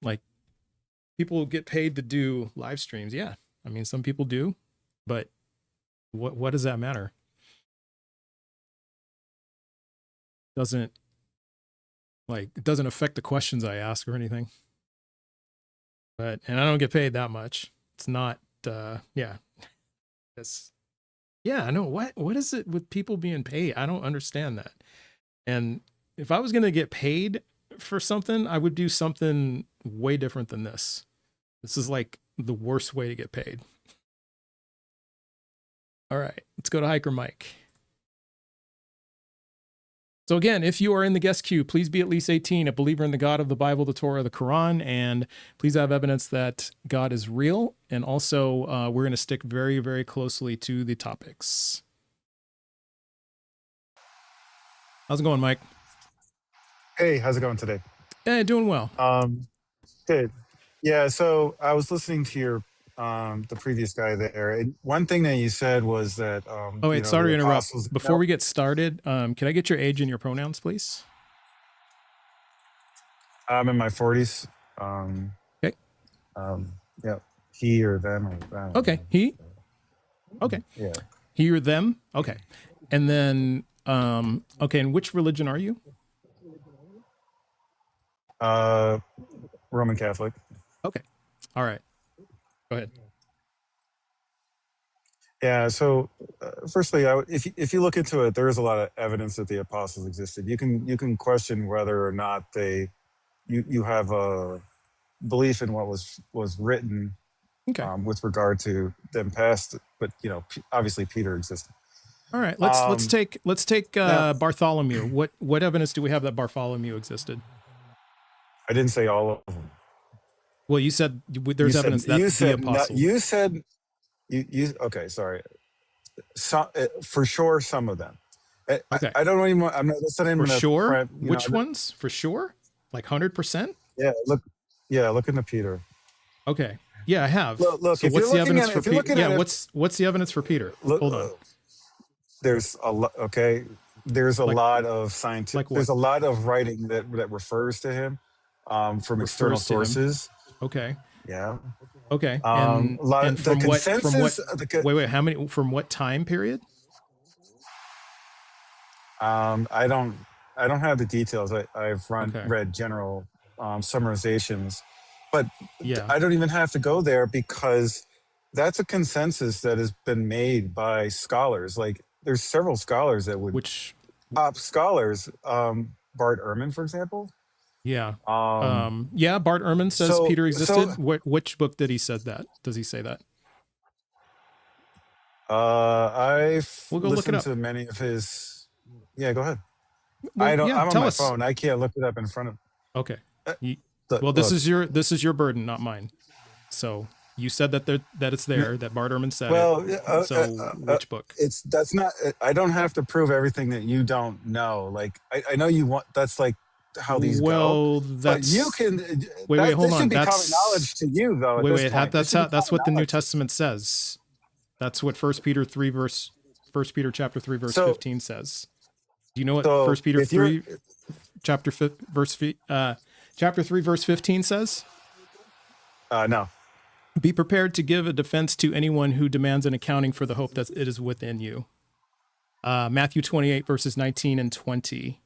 Like, people get paid to do live streams. Yeah, I mean, some people do, but what does that matter? It doesn't affect the questions I ask or anything. And I don't get paid that much. It's not yeah. I know what is it with people being paid? I don't understand that. And if I was going to get paid for something, I would do something way different than this. This is like the worst way to get paid. All right, let's go to Hiker Mike. So again, if you are in the guest queue, please be at least 18, a believer in the God of the Bible, the Torah, the Quran, and please have evidence that God is real. And also, we're going to stick very, very closely to the topics. How's it going, Mike? Hey, how's it going today? Doing well. Good. Yeah, so I was listening to your the previous guy there, and one thing that you said was that oh wait, sorry to interrupt. Before we get started, can I get your age and your pronouns, please? I'm in my 40s. Okay. Yeah, he or them or that. Okay, he. Okay. Yeah. He or them. Okay, and then okay, and which religion are you? Roman Catholic. Okay. All right. Go ahead. Yeah. So, firstly, if you look into it, there is a lot of evidence that the apostles existed. You can question whether or not you have a belief in what was written, okay, with regard to them past, but obviously Peter existed. All right. Let's take Bartholomew. What evidence do we have that Bartholomew existed? I didn't say all of them. Well, you said there's evidence that the apostles. You said you okay. Sorry. For sure, some of them. Okay. I don't even. I'm not. That's not even for sure. Which ones? For sure. Like 100%. Yeah. Look into Peter. Okay. Yeah, I have. Look. So what's the evidence for Peter? Yeah. What's the evidence for Peter? Hold on. There's a lot. Okay. There's a lot of scientific. There's a lot of writing that refers to him, from external sources. Okay. Yeah. Okay. And from what? Wait. How many? From what time period? I don't have the details. I've read general summarizations, but yeah, I don't even have to go there because that's a consensus that has been made by scholars. Like there's several scholars that would top scholars. Bart Ehrman, for example. Yeah. Yeah. Bart Ehrman says Peter existed. Which book did he said that? Does he say that? I've listened to many of his. Yeah, go ahead. Well, I'm on my phone. I can't look it up in front of. Okay. This is your burden, not mine. So you said that it's there. That Bart Ehrman said. Which book? That's not. I don't have to prove everything that you don't know. Like I know you want. That's like how these go. But you can. Wait, hold on. That's common knowledge to you, though. That's what the New Testament says. That's what 1 Peter chapter 3 verse 15 says. Do you know what 1 Peter 3 chapter 3 verse 15 says? No. Be prepared to give a defense to anyone who demands an accounting for the hope that it is within you. Matthew 28 verses 19 and 20.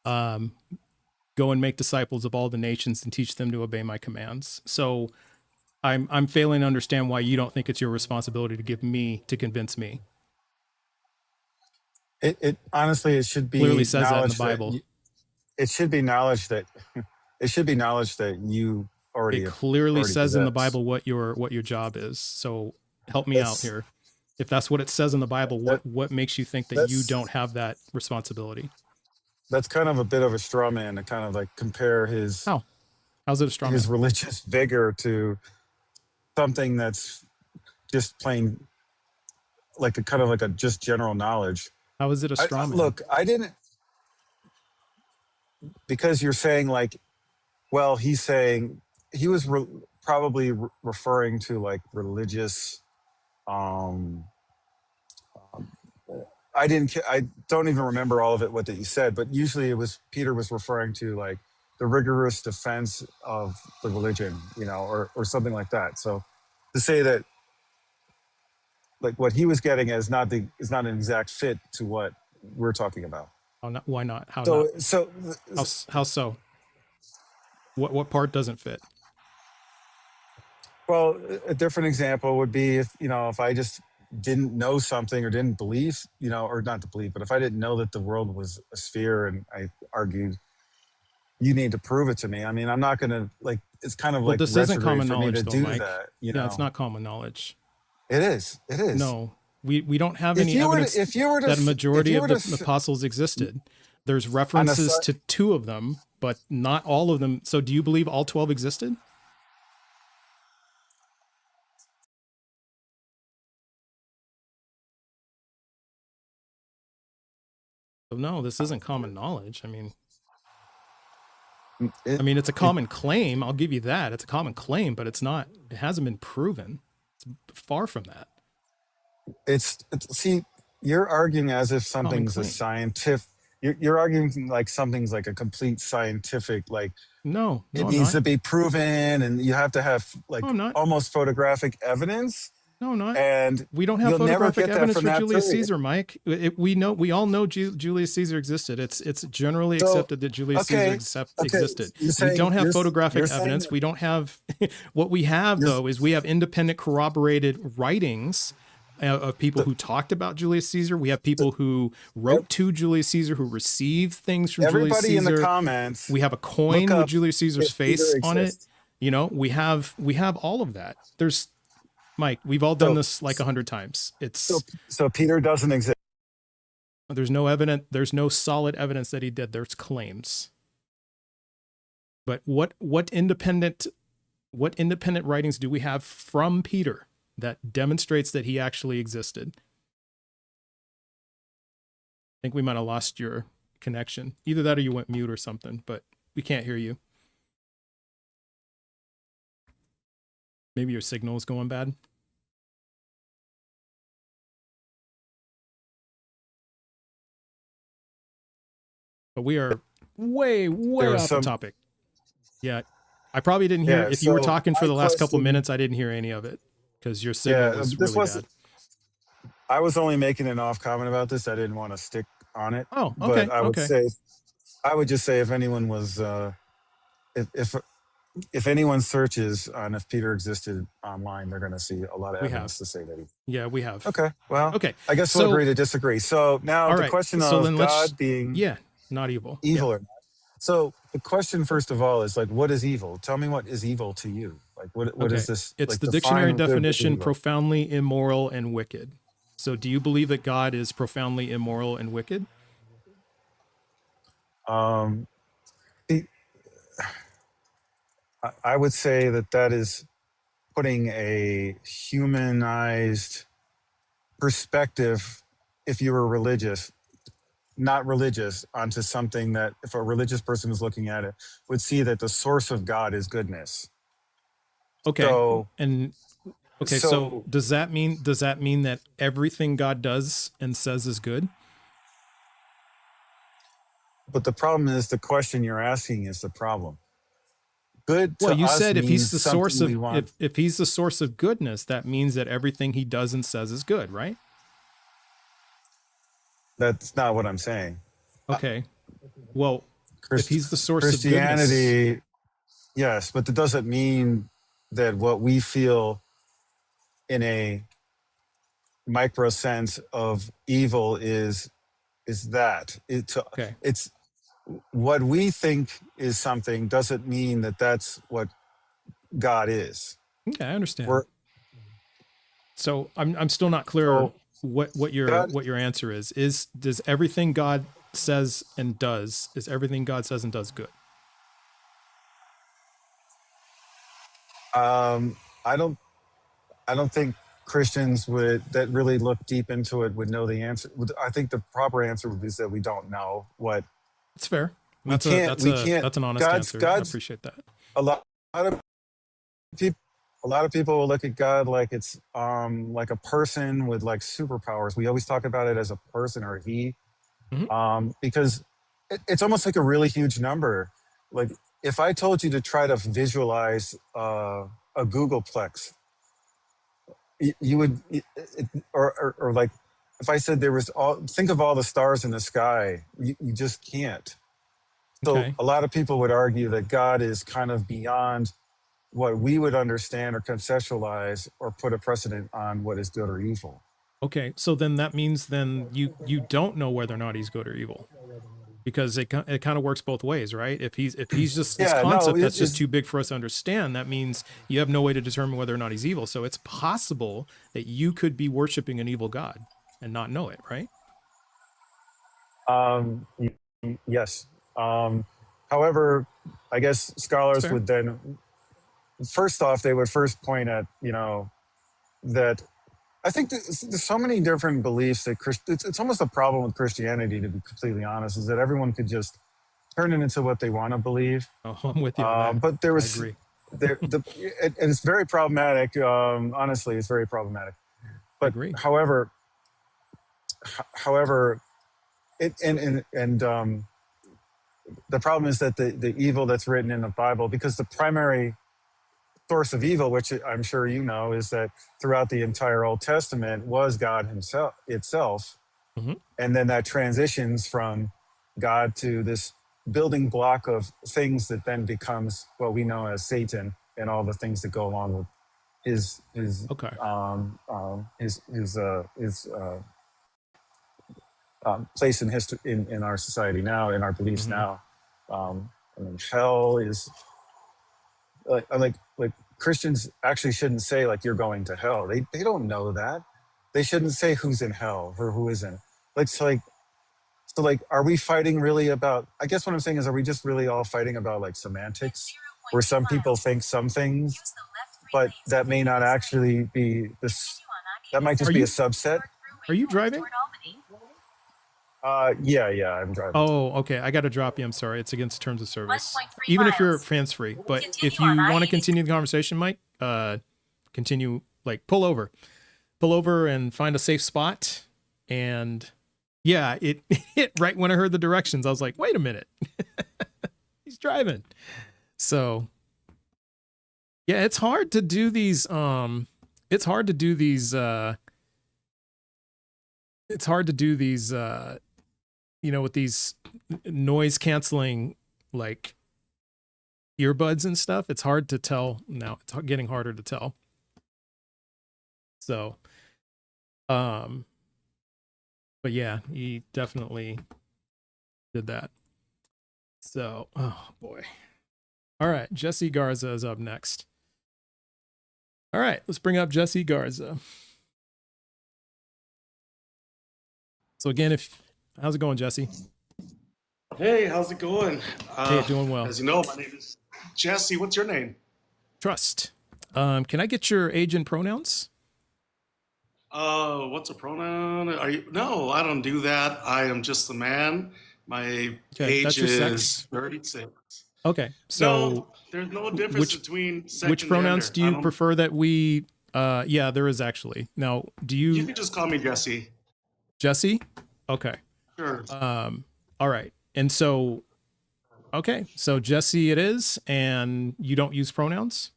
Go and make disciples of all the nations and teach them to obey my commands. So I'm failing to understand why you don't think it's your responsibility to convince me. It honestly, it should be clearly says that in the Bible. It should be knowledge that you already. It clearly says possess. In the Bible what your job is. So help me out here. If that's what it says in the Bible, what makes you think that you don't have that responsibility? that's kind of a bit of a straw man to kind of like compare his How? How's it a straw man? religious vigor to something that's just plain like a kind of like a just general knowledge. How is it a straw man? Look, I didn't, because you're saying like, well, he's saying he was probably referring to like religious. Um, I don't even remember all of it what that you said, but usually it was Peter was referring to like the rigorous defense of the religion, or something like that. So to say that like what he was getting is not an exact fit to what we're talking about. How not? Why not? How So not? so How so? What part doesn't fit? well, a different example would be if I just didn't know something or didn't believe, or not to believe, but if I didn't know that the world was a sphere and I argued you need to prove it to me. I mean, I'm not going to like, it's kind of Well, like this isn't retrograde common for me knowledge to though, do Mike. that, Yeah, it's not common knowledge. It is. It is. No, we don't have If any you were evidence to, if you were to, that a if majority you of were the to, apostles existed. There's on a references to 2 of them, but not all of them. So do you believe all 12 existed? So no, this isn't common knowledge. I mean, it, it's a it, common claim. I'll give you that. It's a common claim, but it hasn't been proven. It's far from that. see, you're arguing as if Common something's a claim. scientific. You're arguing like something's like a complete scientific, like No, it I'm needs not. to be proven, and you have to have like No, I'm not. almost photographic evidence, No, I'm not. and We don't have you'll never photographic get that evidence from for that Julius period. Caesar, Mike. We all know Julius Caesar existed. It's generally So, accepted that Julius okay, Caesar okay, existed. you're We saying don't have you're photographic saying evidence. that We don't have what we have you're, though is we have independent corroborated writings of people the, who talked about Julius Caesar. We have people who wrote to Julius Caesar, who received things from Julius everybody in the Caesar. comments We have a look coin with up Julius Caesar's if Peter face on it. exists. We have all of that. There's Mike, we've all done So this like 100 times. so so Peter doesn't exist. There's no evidence. There's no solid evidence that he did. There's claims. But what independent writings do we have from Peter that demonstrates that he actually existed? I think we might have lost your connection. Either that or you went mute or something, but we can't hear you. Maybe your signal is going bad. But we are way off the topic. Yeah. I probably didn't hear if you were talking for the last couple of minutes, I didn't hear any of it because your signal was really bad. I was only making an off comment about this. I didn't want to stick on it. Oh, okay. But I would just say if anyone was if anyone searches on if Peter existed online, they're going to see a lot of evidence to say that he. Yeah, we have. Okay. Well, okay. I guess we'll agree to disagree. So now the question of God being not evil. Evil or not. So the question, first of all, is like, what is evil? Tell me what is evil to you. Like, what is this? It's like, the dictionary definition: profoundly immoral and wicked. So, do you believe that God is profoundly immoral and wicked? I would say that is putting a humanized perspective, if you were religious, not religious, onto something that if a religious person was looking at it, would see that the source of God is goodness. Okay. So does that mean that everything God does and says is good? But the problem is the question you're asking is the problem. Good to us. Well, you said if he's the source of if he's the source of goodness, that means that everything he does and says is good, right? That's not what I'm saying. Okay. Well, if he's the source of goodness, yes, but that doesn't mean that what we feel in a micro sense of evil is that. It's what we think is something doesn't mean that that's what God is. Okay, I understand. So I'm still not clear what your answer is. Does everything God says and does, is everything God says and does good? I don't I don't think Christians would that really look deep into it would know the answer. I think the proper answer would be that we don't know what It's fair. we can't we can't. That's an honest God's answer. I God's appreciate that. a lot of people. A lot of people will look at God like it's like a person with like superpowers. We always talk about it as a person or he, Mhm. because it's almost like a really huge number. Like if I told you to try to visualize a googolplex, you would, or like if I said there was all, think of all the stars in the sky, you just can't. So Okay. a lot of people would argue that God is kind of beyond what we would understand or conceptualize or put a precedent on what is good or evil. Okay. So then that means then you don't know whether or not he's good or evil, because it kind of works both ways, right? If he's just this Yeah, no, concept that's just it's too big for us to understand, that means you have no way to determine whether or not he's evil. So it's possible that you could be worshiping an evil God and not know it, right? yes. However, I guess It's scholars fair. would then, first off, they would first point at, that I think there's so many different beliefs that it's almost a problem with Christianity, to be completely honest, is that everyone could just turn it into what they want to believe. Oh, I'm with you on that. But there I was agree. and it's very problematic. Honestly, it's very problematic. I But agree. however, the problem is that the evil that's written in the Bible, because the primary source of evil, which I'm sure you know, is that throughout the entire Old Testament was God Himself itself, hmm and then that transitions from God to this building block of things that then becomes what we know as Satan and all the things that go along with Okay. his place in history in our society now, in our beliefs hmm now. I mean, hell is like Christians actually shouldn't say like you're going to hell. They don't know that. They shouldn't say who's in hell or who isn't. Like are we fighting really about? I guess what I'm saying is, are we just really all fighting about like semantics, where some people think some things, but that may not actually be this. That might Are just be a you subset. driving? Yeah, I'm driving. Oh, okay. I got to drop you. I'm sorry. It's against terms of service. Even if you're hands free, but if you want to continue the conversation, Mike, continue. Like pull over, and find a safe spot. And yeah, it hit right when I heard the directions. I was like, wait a minute, he's driving. So yeah, it's hard to do these. It's hard to do these. It's hard to do these. With these noise canceling like earbuds and stuff, it's hard to tell now. It's getting harder to tell. So, but yeah, he definitely did that. So, oh boy. All right, Jesse Garza is up next. All right, let's bring up Jesse Garza. So again, how's it going, Jesse? Hey, how's it going? Hey, doing well. As you know, my name is Jesse. What's your name? Trust. Can I get your age and pronouns? What's a pronoun? No, I don't do that. I am just a man. My Okay, age that's your is sex. 36. Okay, so No, there's no difference between sex which and pronouns gender. do you prefer that we? Yeah, there is actually. Now, do You you can just call me Jesse. Jesse? Okay. Sure. All right. And so, okay, so Jesse it is, and you don't use pronouns?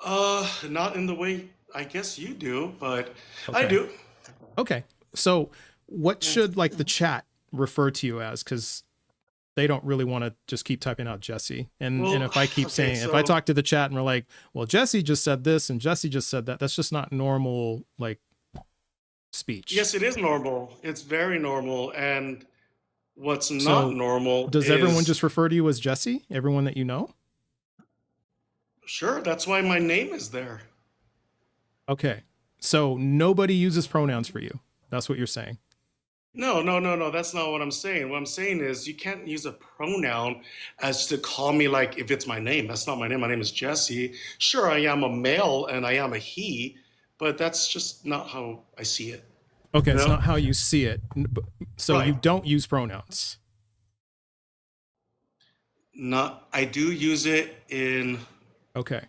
Not in the way I guess you do, but I Okay. do. Okay. So, what should like the chat refer to you as? Because they don't really want to just keep typing out Jesse. And Well, if I keep okay, saying, if I so talk to the chat and we're like, well, Jesse just said this and Jesse just said that, that's just not normal like speech. yes, it is normal. It's very normal. And what's not So, normal does everyone is just refer to you as Jesse? Everyone that you know? sure, that's why my name is there. Okay. So nobody uses pronouns for you. That's what you're saying. No, no, no, no. That's not what I'm saying. What I'm saying is you can't use a pronoun as to call me like if it's my name. That's not my name. My name is Jesse. Sure, I am a male and I am a he, but that's just not how I see it. Okay, You it's know? not how you see it. So you Right. don't use pronouns. Not. I do use it in Okay.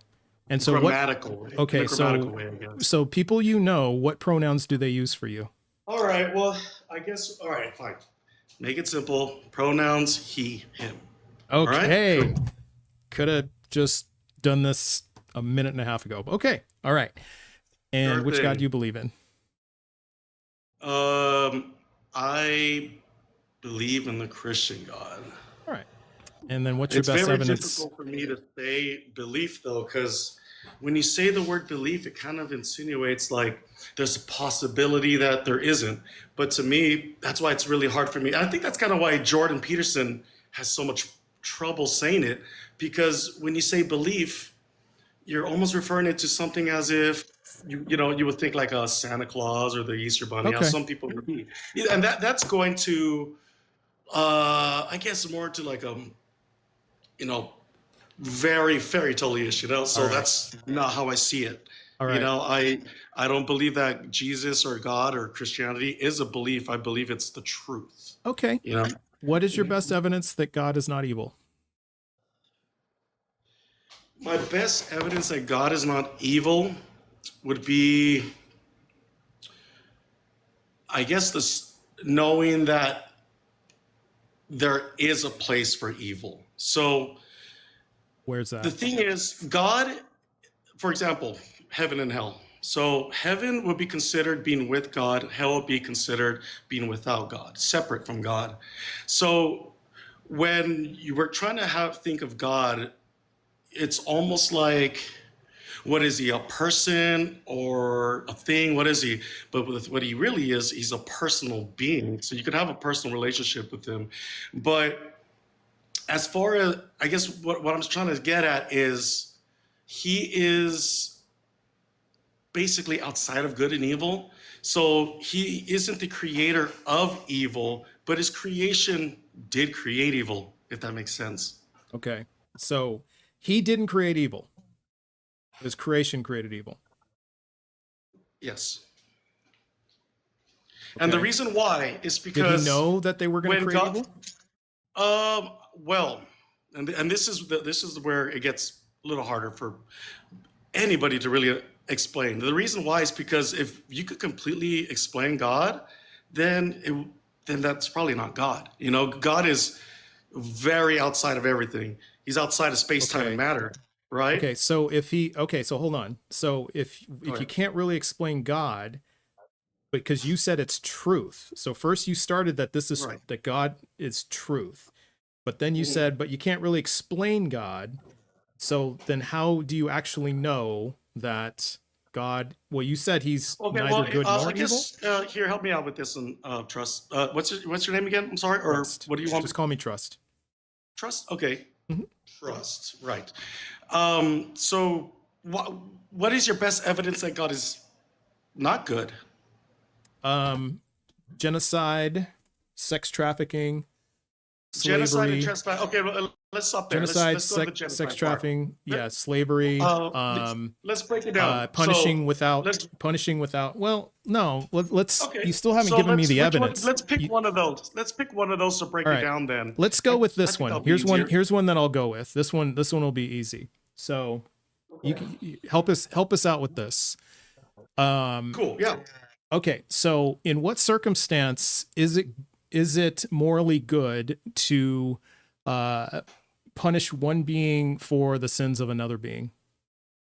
And so what grammatical way. In a okay, grammatical way, I guess. so people you know, what pronouns do they use for you? All right. Well, I guess. All right. Fine. Make it simple. Pronouns: he, him. All right. Okay. Cool. Could have just done this a minute and a half ago. Okay. All right. And Sure which God do thing. you believe in? I believe in the Christian God. All right. And then what's your It's best very evidence? difficult for me to say belief though, because when you say the word belief, it kind of insinuates like there's a possibility that there isn't. But to me, that's why it's really hard for me. I think that's kind of why Jordan Peterson has so much trouble saying it, because when you say belief, you're almost referring it to something as if you would think like a Santa Claus or the Easter Bunny, how Okay. some people would be. Yeah, and that's going to I guess more to like you know very fairy tale-ish, so All right. that's not how I see it. All You right. know, I don't believe that Jesus or God or Christianity is a belief. I believe it's the truth. Okay. You know, What is your best evidence that God is not evil? my best evidence that God is not evil would be, I guess, this knowing that there is a place for evil. So Where's the that? thing is, God, for example, heaven and hell. So heaven would be considered being with God, hell would be considered being without God, separate from God. So when you were trying to think of God, it's almost like, what is he, a person or a thing? What is he? But what he really is, he's a personal being. So you could have a personal relationship with him. But as far as, I guess what I'm trying to get at is he is basically outside of good and evil. So he isn't the creator of evil, but his creation did create evil, if that makes sense. Okay. So he didn't create evil. His creation created evil. Yes. And the Okay. reason why is Did he because know that they were going to when create God, evil? well, and this is where it gets a little harder for anybody to really explain. The reason why is because if you could completely explain God, then that's probably not God. God is very outside of everything. He's outside of space, time, Okay. and matter, right? Okay. So so hold on. So if Go you ahead. can't really explain God, because you said it's truth. So first you started that Right. that God is truth. But then you said, but you can't really explain God. So then how do you actually know that God, well, you said he's Okay, neither well, good I nor evil? guess here, help me out with this one, Trust. What's your name again? I'm sorry, or Trust. what do you want? Just call me Trust. Trust. Okay, Mhm. trust. Right. So what is your best evidence that God is not good? Genocide, sex trafficking, Genocide and slavery, trespass. Okay, well, let's stop there. Let's genocide, let's go to the sex genocide part. trafficking, Let- yeah, slavery, let's break it down. punishing Let's without, well, no, let's, okay. you still haven't So given me let's the which one? evidence. Let's pick one of those. Let's pick one of those to break All it right. down. Then Let's go with I this think one. that'll be easier. Here's one that I'll go with. This one will be easy. So help us out with this. Cool. Yeah. Okay, so in what circumstance is it morally good to punish one being for the sins of another being?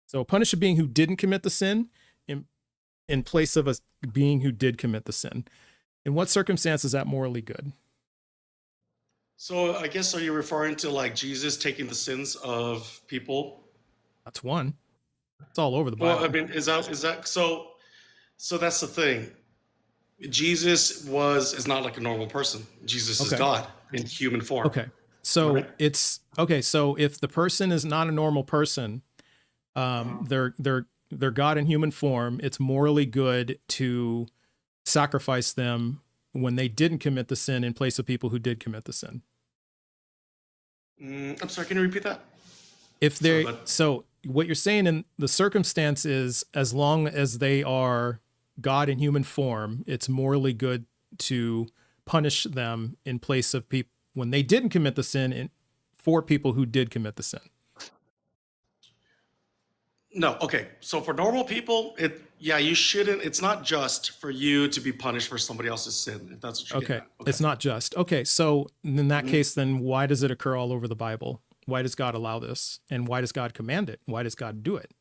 So punish a being who didn't commit the sin in place of a being who did commit the sin. In what circumstance is that morally good? So I guess, are you referring to like Jesus taking the sins of people? That's one. It's all over the Well, Bible. I mean, is that so? So that's the thing. Jesus is not like a normal person. Jesus is Okay. God in human form. Okay. So Right. it's okay. So if the person is not a normal person, they're God in human form, it's morally good to sacrifice them when they didn't commit the sin in place of people who did commit the sin. I'm sorry, can you repeat that? If Sorry, they, bud. so what you're saying in the circumstance is, as long as they are God in human form, it's morally good to punish them in place of people when they didn't commit the sin for people who did commit the sin. No, okay. So for normal people, you shouldn't. It's not just for you to be punished for somebody else's sin, if that's what you're getting Okay. at. It's not just. Okay. So in that case, then why does it occur all over the Bible? Why does God allow this? And why does God command it? Why does God do it?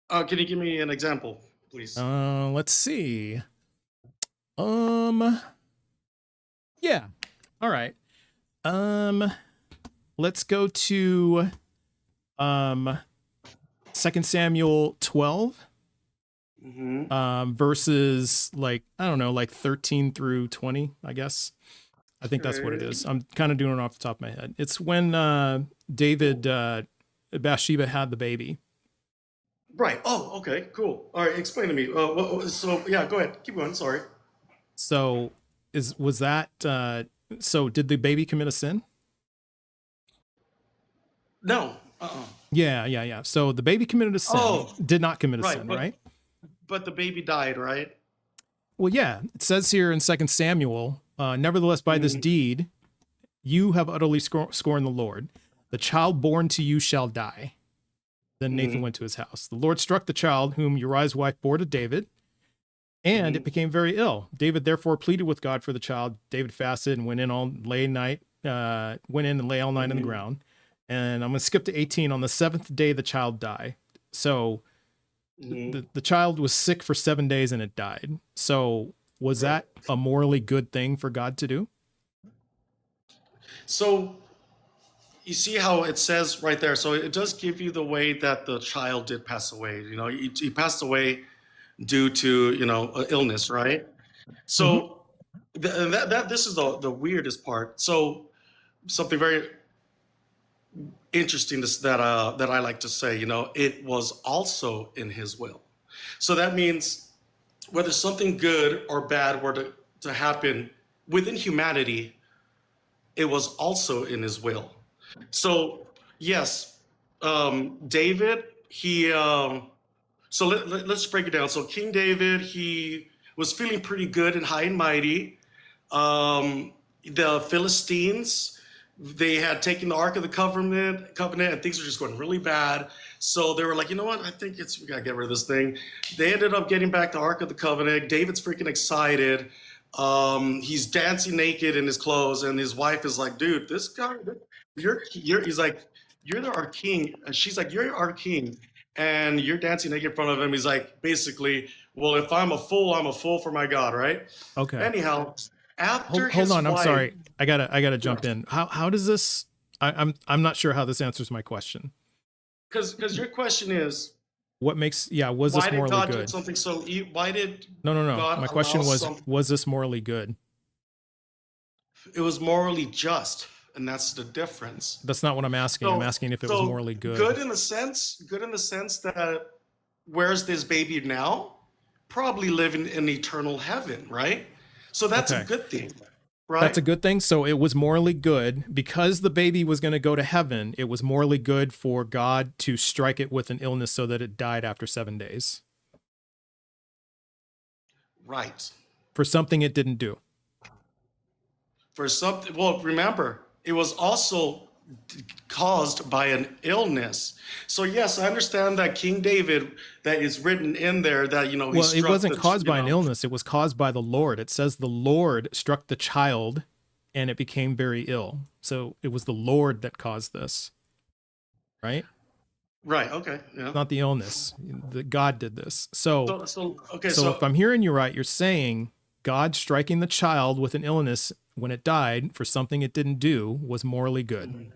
Can you give me an example, please? Let's see. Yeah. All right. Let's go to 2 Samuel 12, verses like, I don't know, like 13 through 20, I guess. I think that's what it is. I'm kind of doing it off the top of my head. It's when Bathsheba had the baby. Right. Oh, okay, cool. All right, explain to me. So yeah, go ahead. Keep going. Sorry. So so did the baby commit a sin? No. Yeah. So the baby committed a sin, did not commit a right, sin, but- right? But the baby died, right? Well, yeah, it says here in 2 Samuel, nevertheless, by this deed, you have utterly scorned the Lord. The child born to you shall die. Then Nathan went to his house. The Lord struck the child whom Uriah's wife bore to David, and it became very ill. David therefore pleaded with God for the child. David fasted and went in and lay all night on the ground. And I'm going to skip to 18. On the 7th day, the child died. So the child was sick for 7 days and it died. So was that a morally good thing for God to do? So you see how it says right there. So it does give you the way that the child did pass away. You know, he passed away due to illness, right? So this is the weirdest part. So something very interesting that I like to say, it was also in his will. So that means whether something good or bad were to happen within humanity, it was also in his will. So yes, David, so let's break it down. So King David, he was feeling pretty good and high and mighty. The Philistines, they had taken the Ark of the Covenant, and things were just going really bad. So they were like, you know what? I think we gotta get rid of this thing. They ended up getting back the Ark of the Covenant. David's freaking excited. He's dancing naked in his clothes, and his wife is like, dude, this guy, he's like, you're our king. And she's like, you're our king, and you're dancing naked in front of him. He's like, basically, well, if I'm a fool for my God, right? Okay. Anyhow, after Hold on, I'm wife, sorry. I gotta jump in. How does this? I'm not sure how this answers my question. because your question is, What makes was why this did morally God do good? something so? Why did No. God My question allow was this morally good? it was morally just, and that's the difference. That's not what I'm asking. I'm asking if it was morally good. Good in the sense that where's this baby now? Probably living in eternal heaven, right? So that's a Okay. good thing, right? That's a good thing. So it was morally good because the baby was going to go to heaven. It was morally good for God to strike it with an illness so that it died after 7 days Right. for something it didn't do. For something, well, remember, it was also caused by an illness. So yes, I understand that King David, that is written in there that he Well, it struck wasn't the- caused by an know, illness. It was caused by the Lord. It says the Lord struck the child and it became very ill. So it was the Lord that caused this, right? Right. Okay. Yeah. Not the illness. God did this. So Okay. if I'm hearing you right, you're saying God striking the child with an illness when it died for something it didn't do was morally good.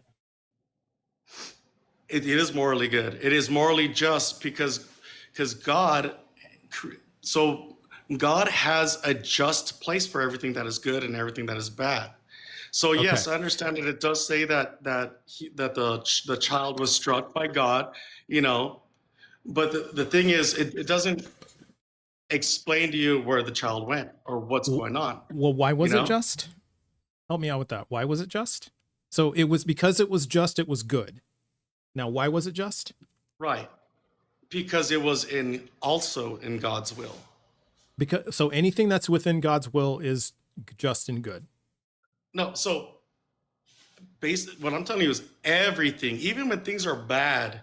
It is morally good. It is morally just because God, so God has a just place for everything that is good and everything that is bad. So yes, Okay. I understand that it does say that the child was struck by God, but the thing is, it doesn't. explain to you where the child went or what's going on. Well, why was You it know? just? Help me out with that. Why was it just? So it was because it was just, it was good. Now, why was it just? Right. Because it was also in God's will. Because so anything that's within God's will is just and good. No, so basically what I'm telling you is everything, even when things are bad,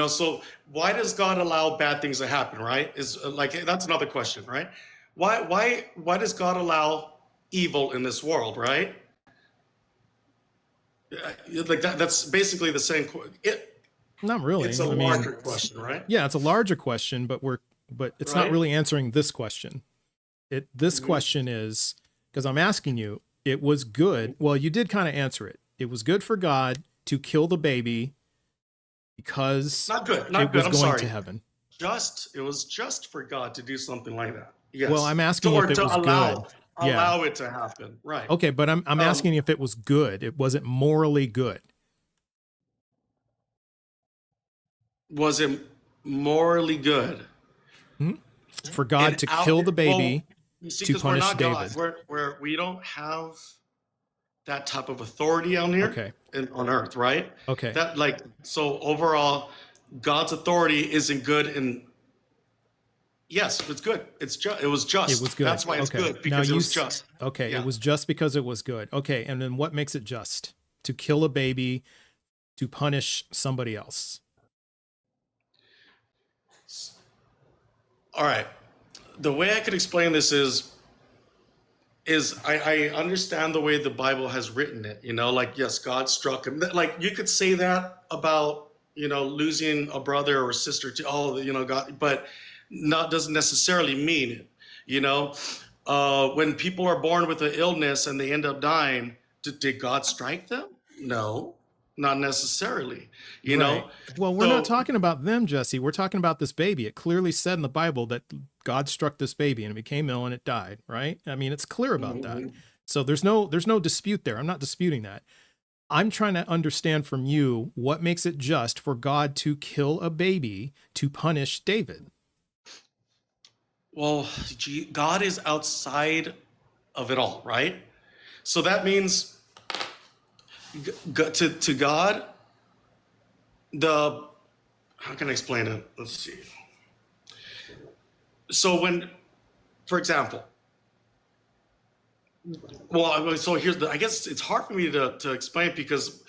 so why does God allow bad things to happen, right? Is like that's another question, right? Why does God allow evil in this world, right? Like that's basically the same Not really. it's a I mean, larger question, right? yeah, it's a larger question, but it's not Right? really answering this question. This Mhm. question is, because I'm asking you, it was good. Well, you did kind of answer it. It was good for God to kill the baby because Not good, it not was good. I'm going to sorry. heaven. It was just for God to do something like that. Well, Yes. I'm asking you Or if it to was good. Yeah. allow it to happen. Right. Okay, but I'm Um, asking if it was good. It wasn't morally good. was it morally good? Hmm? For God to kill the Well, baby you see, to because we're punish not God. David. We don't have that type of authority on here Okay. on earth, right? Okay. That so overall, God's authority isn't good and yes, it's good. It was just. It was good. That's why it's Okay. good, because it was just. Okay. Yeah. It was just because it was good. Okay. And then what makes it just? To kill a baby to punish somebody else. All right. The way I could explain this is I understand the way the Bible has written it. Like yes, God struck him. Like you could say that about losing a brother or sister to God, but not doesn't necessarily mean it. When people are born with an illness and they end up dying, did God strike them? No, not necessarily. You Right. know, Well, we're not so talking about them, Jesse. We're talking about this baby. It clearly said in the Bible that God struck this baby and it became ill and it died, right? I mean, it's clear about that. mhm. So there's no dispute there. I'm not disputing that. I'm trying to understand from you what makes it just for God to kill a baby to punish David. Well, God is outside of it all, right? So that means to God, the how can I explain it? Let's see. So for example, so here's I guess it's hard for me to explain because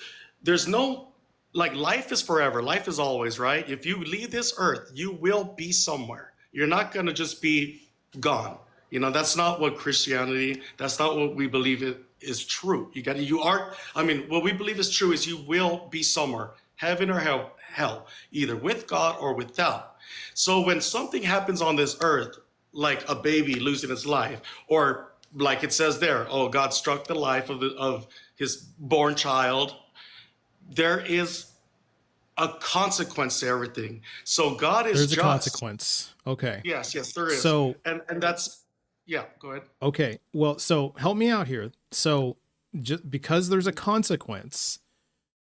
there's no life is forever, life is always, right? If you leave this earth, you will be somewhere. You're not going to just be gone. That's not what Christianity, that's not what we believe is true. What we believe is true is you will be somewhere, heaven or hell, either with God or without. So when something happens on this earth, like a baby losing its life, or like it says there, oh, God struck the life of his born child, there is a consequence to everything. So God is There's a just. consequence. Okay. Yes, there is. So, and that's yeah, go ahead. okay. Well, so help me out here. So just because there's a consequence,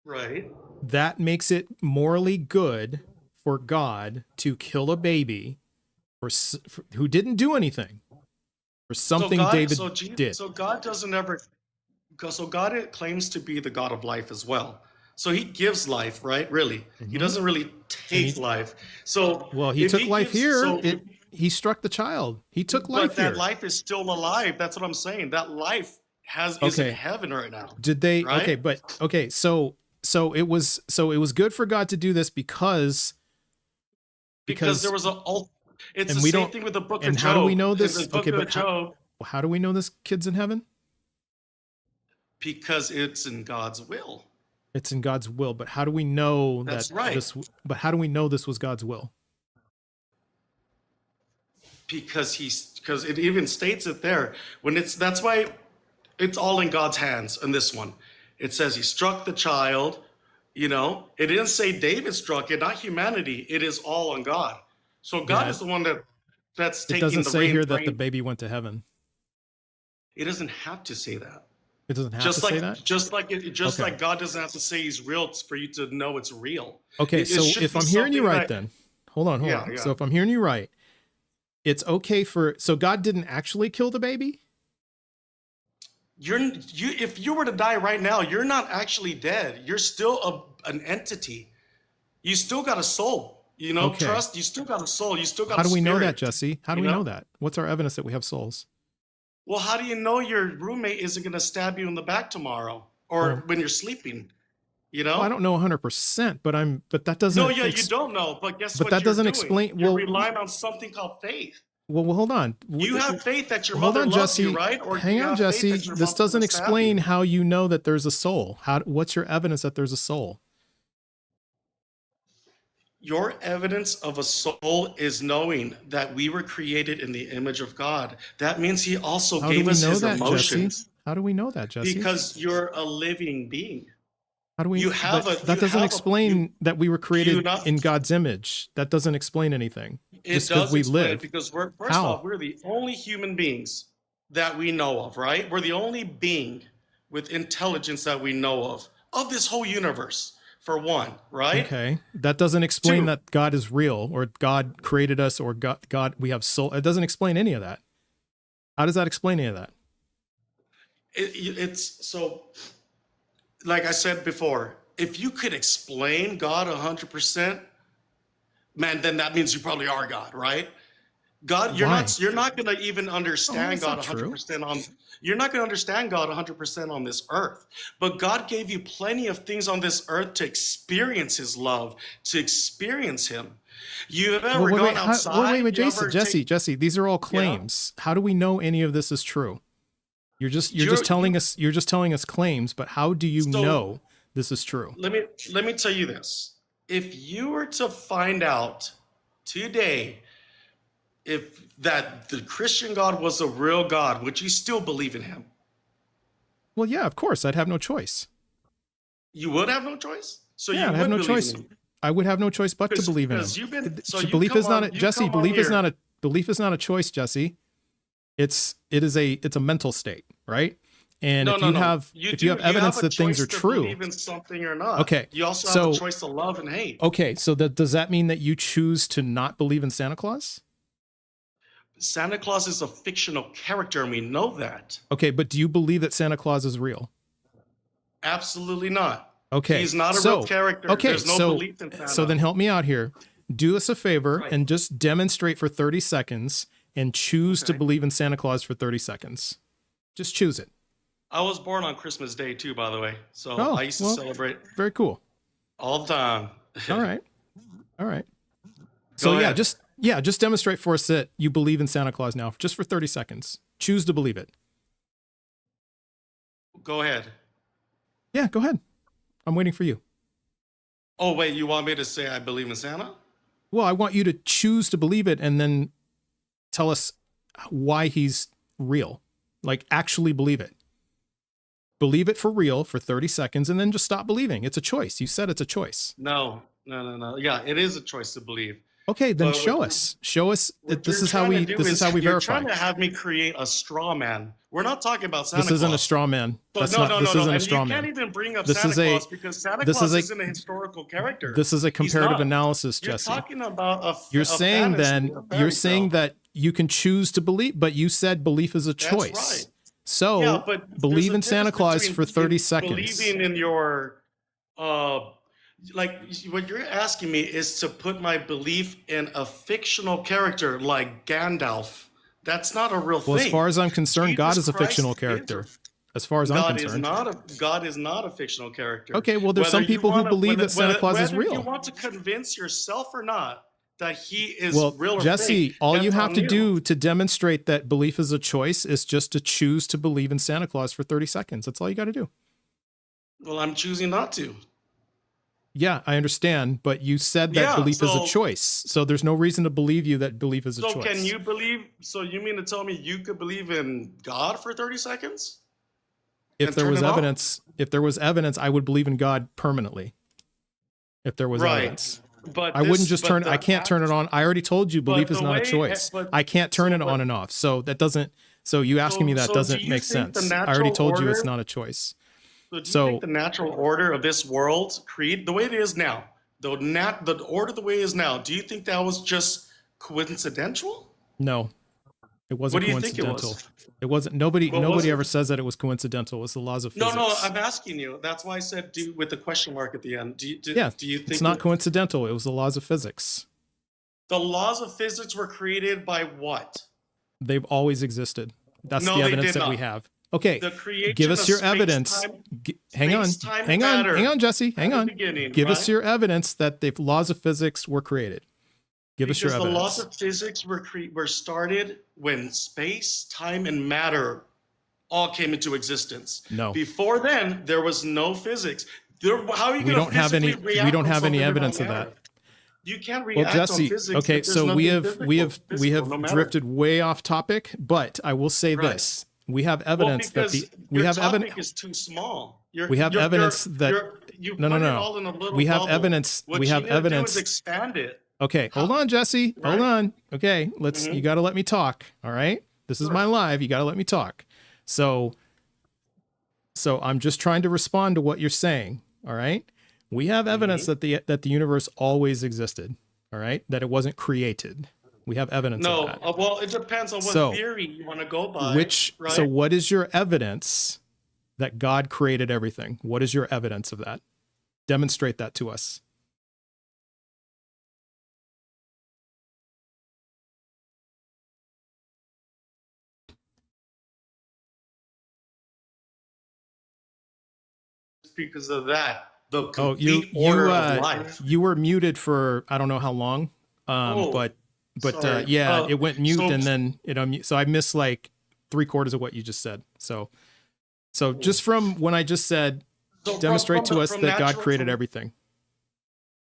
Right. that makes it morally good for God to kill a baby for who didn't do anything, for something David did. So God doesn't ever. So God claims to be the God of life as well. So He gives life, right? Really, He Mhm. doesn't really take life. So Well, he if took life gives- here. so- He struck the child. He took life but that here. life is still alive. That's what I'm saying. That life is in heaven right now. Did they? Right? Okay, so it was good for God to do this because there was it's and the we same don't- thing with the book and of how Job. do we know In this? the book Okay, of but Job, how do we know this kid's in heaven? because it's in God's will. It's in God's will, but how do we know That's right. But how do we know this was God's will? Because it even states it there. That's why it's all in God's hands in this one. It says He struck the child. It didn't say David struck it, not humanity. It is all on God. So God Yeah, is the one that's It taking doesn't the say reins. here that the baby went to heaven. It doesn't have to say that. It doesn't have Just to like say that. Okay. like God doesn't have to say He's real for you to know it's real. Okay, It so should if be I'm hearing you something right, then hold on. Yeah. So if I'm hearing you right, it's okay so God didn't actually kill the baby? If you were to die right now, you're not actually dead. You're still an entity. You still got a soul. Okay. Trust. You still got a soul. You still got How a do we know spirit, that, Jesse? How do we know that? What's our evidence that we have souls? Well, how do you know your roommate isn't going to stab you in the back tomorrow or when you're sleeping? Well, I don't know 100%, but that doesn't. No, yeah, you don't know. But guess but what? that You're doesn't doing? explain. You're Well, relying on something called faith. well, hold on. You have faith that your Hold mother on, loves Jesse. you, right? Or Hang you on, have faith Jesse. that your This mom's doesn't gonna stab explain you. how you know that there's a soul. What's your evidence that there's a soul? Your evidence of a soul is knowing that we were created in the image of God. That means He also How do gave we us know His that, emotions. Jesse? How do we know that, Jesse? Because you're a living being. How do we? You have that a. that You doesn't have explain that we were do created not. in God's image. That doesn't explain anything. It Just because does we explain live. it because we're first How? off, we're the only human beings that we know of, right? We're the only being with intelligence that we know of this whole universe, for one, right? Okay, that doesn't explain Two, that God is real or God created us or God we have soul. It doesn't explain any of that. How does that explain any of that? it's so, like I said before, if you could explain God 100%, man, then that means you probably are God, right? God, you're Why? not going to even Oh, understand that's God not true. 100% on you're not going to understand God 100% on this earth. But God gave you plenty of things on this earth to experience His love, to experience Him. You have ever gone outside? Wait, You Jason, ever take Jesse, these are all yeah? claims. How do we know any of this is true? You're just telling us claims, but how do you So know this is true? let me tell you this. If you were to find out today if that the Christian God was a real God, would you still believe in Him? Well, yeah, of course, I'd have no choice. You would have no choice. So Yeah, you I'd have would no believe choice. in Him. I would have no choice but to believe in him. Because you've been so you Belief come is not on a you Jesse. come on Belief is here. not a choice, Jesse. It's a mental state, right? And No, if no, you no. have You if you do. have evidence a that things choice are to true, believe in something or not. okay. You also have a So choice to love and hate. okay, so does that mean that you choose to not believe in Santa Claus? Santa Claus is a fictional character, and we know that. Okay, but do you believe that Santa Claus is real? Absolutely not. Okay, He's not a real character. okay, There's no belief in Santa. so then help me out here. Do us a favor Right. and just demonstrate for 30 seconds and choose to Okay. believe in Santa Claus for 30 seconds. Just choose it. I was born on Christmas Day too, by the way. So Oh, I used to well, celebrate very cool. all the time. All right. All right. So Go yeah, ahead. just demonstrate for us that you believe in Santa Claus now, just for 30 seconds. Choose to believe it. Go ahead. Yeah, go ahead. I'm waiting for you. Oh, wait, you want me to say I believe in Santa? Well, I want you to choose to believe it and then tell us why he's real. Like actually believe it. Believe it for real for 30 seconds and then just stop believing. It's a choice. You said it's a choice. No. Yeah, it is a choice to believe. Okay, then But show us. Show us what this you're is how trying to we do this is how we you're verify. trying to have me create a straw man. We're not talking about Santa This isn't a Claus. straw man. So That's no, not this no. isn't a And straw you man. can't even bring up This Santa is a- Claus because Santa this Claus is a- isn't a historical character. This is a He's comparative not. analysis, You're Jesse. talking about You're a saying fantasy, then a fairy you're saying tale. that you can choose to believe, but you said belief is a That's choice. right. So Yeah, but there's believe a in Santa difference Claus for between 30 seconds. believing in your like what you're asking me is to put my belief in a fictional character like Gandalf. That's not a real Well, as thing. far as I'm concerned, God Jesus is a fictional Christ is a character. As far as I'm concerned. God is not a fictional character. Okay, well, there's Whether some you people who wanna- believe that Santa Claus is whether you real. want to convince yourself or not that he is Well, real or Jesse, fake, all you that's have on to you. do to demonstrate that belief is a choice is just to choose to believe in Santa Claus for 30 seconds. That's all you got to do. Well, I'm choosing not to. Yeah, I understand, but you said that Yeah, belief is a so- choice. So there's no reason to believe you that belief is a So choice. can you believe? So you mean to tell me you could believe in God for 30 seconds? If and there turn was it off? evidence, I would believe in God permanently. If there was Right. evidence. But I wouldn't this- just but turn the I can't turn it act- on. I already told you belief But is the not a way- choice. but- I can't turn so it on but- and off. So that doesn't so you asking me that so do doesn't you make think the sense. I already natural told you it's order- not a choice. So do you So- think the natural order of this world, create the way it is now, the order the way it is now, do you think that was just coincidental? No, it What wasn't do you think it coincidental. was? It wasn't. Nobody What was ever it? says that it was coincidental. It was the laws of No, physics. no, I'm asking you. That's why I said do with the question mark at the end. Yeah, Do you it's think not coincidental. It was the laws of physics. the laws of physics were created by what? They've always existed. That's No, the they evidence did that we not. have. Okay, The creation give us of your space, evidence. time, Hang on, space-time hang on, matter hang on, Jesse, hang at the on. beginning, Give us right? your evidence that the laws of physics were created. Give us your Because the laws evidence. of physics were started when space, time, and matter all came into existence. No, Before then, there was no physics. How are you we going don't to have physically any. react We don't on have any something evidence without of matter? that. You can't Well, react on Jesse, physics okay, if there's so nothing we have physical, no matter. drifted way off topic, but I will say Right. this: we have Well, evidence that because we your have evidence. topic is too small. We have evidence that You no, put it no. all in a little We have bubble. evidence. What We you have need to do is evidence. expand it. Okay, hold on, Jesse. Hold Right? on. Okay, let's. You got to let me talk. All right, this is Sure. my live. You got to let me talk. So I'm just trying to respond to what you're saying. All right, we have evidence that the universe always existed. All right, that it wasn't created. We have evidence of No, that. well, it depends on what So, theory you want to go by. Right? So what is your evidence that God created everything? What is your evidence of that? Demonstrate that to us. Because of that, the Oh, complete order of life. you were muted for I don't know how long. Oh, But sorry. yeah, it went mute so- and then it unmute. So I missed like 3/4 of what you just said. So just from when I just said, So from- demonstrate from to us from that God natural- created from- everything.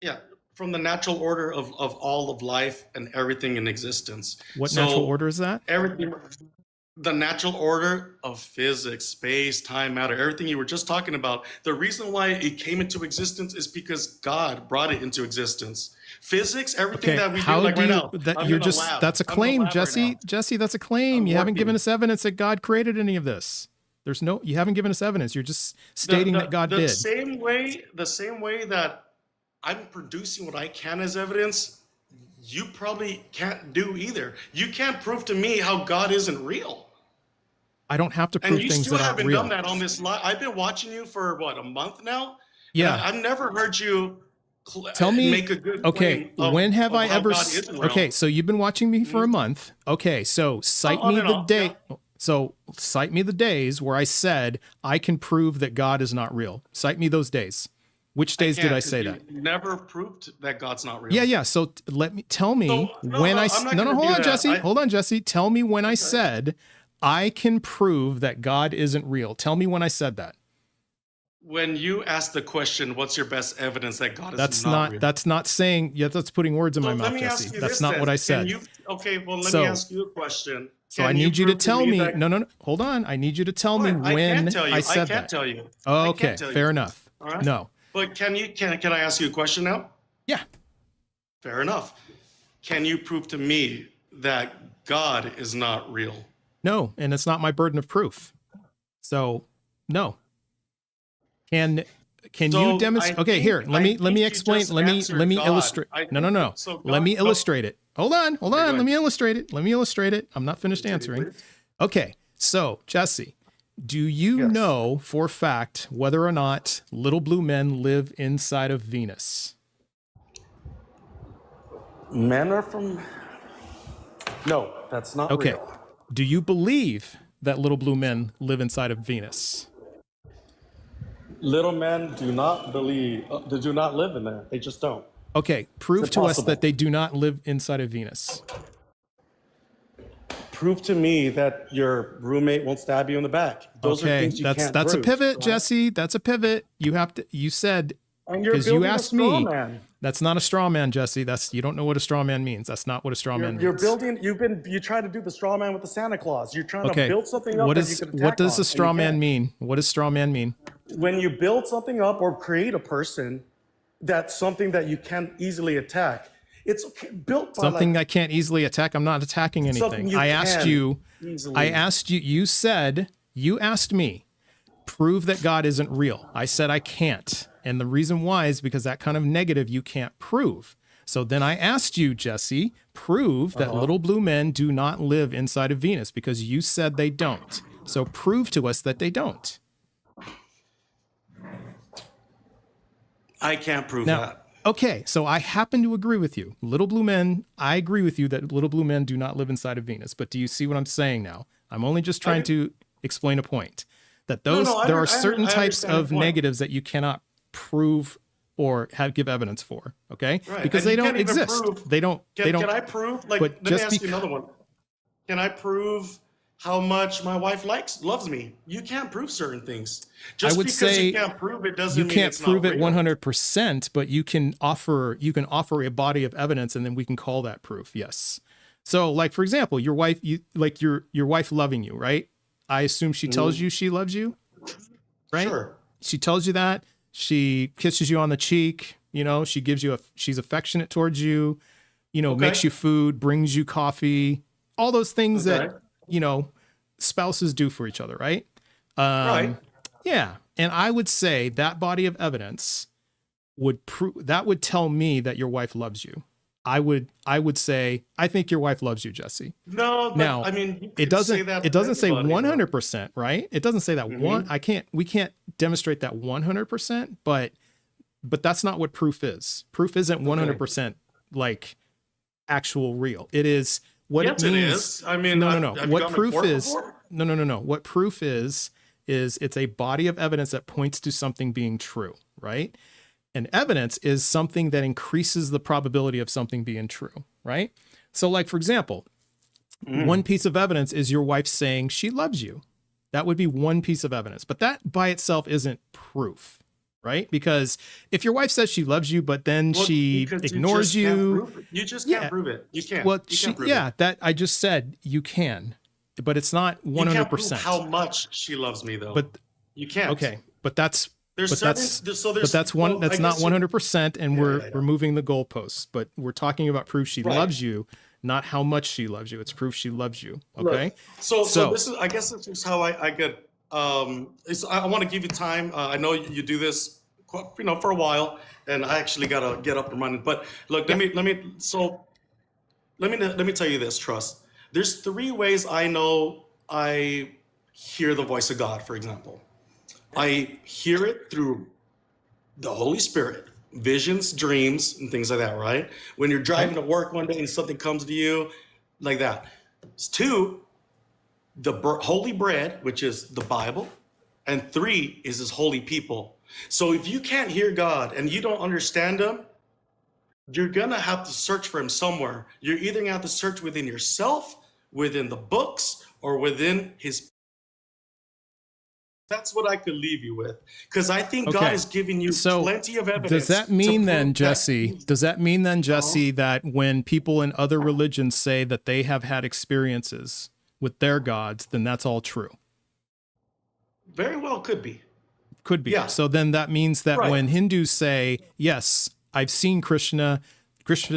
Yeah, from the natural order of all of life and everything in existence. What So natural order is that? Everything, the natural order of physics, space, time, matter, everything you were just talking about. The reason why it came into existence is because God brought it into existence. Physics, everything Okay, that we do, how like do right you? now. That I'm you're in the just lab. that's a I'm in the claim, lab right Jesse. now. Jesse, that's a claim. I'm You haven't given working. us evidence that God created any of this. You haven't given us evidence. You're just stating that God the did. Same way, the same way that I'm producing what I can as evidence, you probably can't do either. You can't prove to me how God isn't real. I don't have to And prove you things still that aren't haven't real. done that on this live. I've been watching you for what, a month now? Yeah. And I've never heard you Tell me, make a good okay, claim of, when have of I how ever, God isn't real. okay, so you've been watching me for a month. Okay, so cite on me and the off, day. yeah. So cite me the days where I said I can prove that God is not real. Cite me those days. Which days did Can't, I 'cause say you that? never proved that God's not real. Yeah, yeah. So tell me So, no, when no, I I'm not no, gonna hold do on, that. Jesse. Hold on, Jesse. Tell me when I said I can prove that God isn't real. Tell me when I said that. When you ask the question, what's your best evidence that God is That's not not real? that's not saying, yeah, that's putting words in So my let mouth, me Jesse. ask you That's this not then. what I Can said. you, okay, well, let So- me ask you a question. So I Can need you to prove tell me. that- No. Hold on. I need you to tell me Fine, I when can't tell you. I said I can't that. tell you. Oh, I okay, can't tell you. fair enough. All right. No. But can I ask you a question now? Yeah. Fair enough. Can you prove to me that God is not real? No, and it's not my burden of proof. So, no. Can So you demonstrate? I Okay, think- here. I Let me think you explain. just Let me answered God. illustrate. I No. think- so Let me God- illustrate it. Hold on. go Let ahead. me illustrate it. Let me illustrate it. I'm not finished answering. please. Okay. So, Jesse, do you Yes. know for a fact whether or not little blue men live inside of Venus? Men are from. No, that's not Okay. real. Do you believe that little blue men live inside of Venus? Little men do not believe. They do not live in there. They just don't. Okay, prove It's to us impossible. that they do not live inside of Venus. Prove to me that your roommate won't stab you in the back. Those are Okay, things you can't that's a prove, pivot, right? Jesse. That's a pivot. You said And you're because you building a asked straw me. man. That's not a straw man, Jesse. You don't know what a straw man means. That's not what a straw man You're means. building. You try to do the straw man with the Santa Claus. You're trying Okay. to build something up What that you is can what attack does on, a straw and you man can't. mean? What does straw man mean? When you build something up or create a person, that's something that you can't easily attack. It's built by Something like, I can't easily attack. I'm not attacking Something anything. you I asked can you. easily. I asked you. You asked me, prove that God isn't real. I said I can't. And the reason why is because that kind of negative you can't prove. So then I asked you, Jesse, prove that little blue men do not live inside of Venus, because you said they don't. So prove to us that they don't. I can't prove Now, that. okay, so I happen to agree with you. Little blue men, I agree with you that little blue men do not live inside of Venus. But do you see what I'm saying now? I'm only just trying to explain a point. That there are certain types of negatives that you cannot prove or give evidence for, okay? Right. Because And they you don't can't even exist. prove- They don't. Can I prove? Like, but let me just ask you another one. Can I prove how much my wife loves me? You can't prove certain things. Just I would because say you can't prove it doesn't you mean can't it's prove not it real. 100%, but you can offer a body of evidence, and then we can call that proof. Yes. So, like for example, your wife, your wife loving you, right? I assume she tells you she loves you, right? Sure. She tells you that. She kisses you on the cheek. You know, she gives you she's affectionate towards you. You know, makes you food, brings you coffee. All those things that spouses do for each other, right? Right. Yeah, and I would say that body of evidence would tell me that your wife loves you. I would say I think your wife loves you, Jesse. No, but Now, I mean, it doesn't say 100%, right? It doesn't say that we can't demonstrate that 100%, but that's not what proof is. Proof isn't 100% like actual real. It is what it means. It is. I mean, no. have you What gone to proof court is? before? No. What proof is it's a body of evidence that points to something being true, right? And evidence is something that increases the probability of something being true, right? So like, for example, one piece of evidence is your wife saying she loves you. That would be one piece of evidence, but that by itself isn't proof, right? Because if your wife says she loves you, but then she ignores you, you just can't prove it. You can't. Well, you can't prove it. that I just said you can, but it's not 100%. You can't prove how much she loves me, though. But you can't. Okay, but that's that's not 100%, and we're removing the goalposts. But we're talking about proof she loves you, not how much she loves you. It's proof she loves you. Okay. Look, so this is, I guess, this is how I get. I want to give you time. I know you do this, for a while, and I actually gotta get up and running. But look, let me tell you this, Trust. There's 3 ways I know I hear the voice of God. For example, I hear it through the Holy Spirit, visions, dreams, and things like that, right? When you're driving to work one day and something comes to you like that. 2, the holy bread, which is the Bible, and 3 is his holy people. So if you can't hear God and you don't understand him, you're gonna have to search for him somewhere. You're either gonna have to search within yourself, within the books, or within his. That's what I could leave you with, because I think God is giving you plenty of evidence. Does that mean then, Jesse? That when people in other religions say that they have had experiences with their gods, then that's all true? Very well could be. Could be. Yeah. So then that means that when Hindus say, yes, I've seen Krishna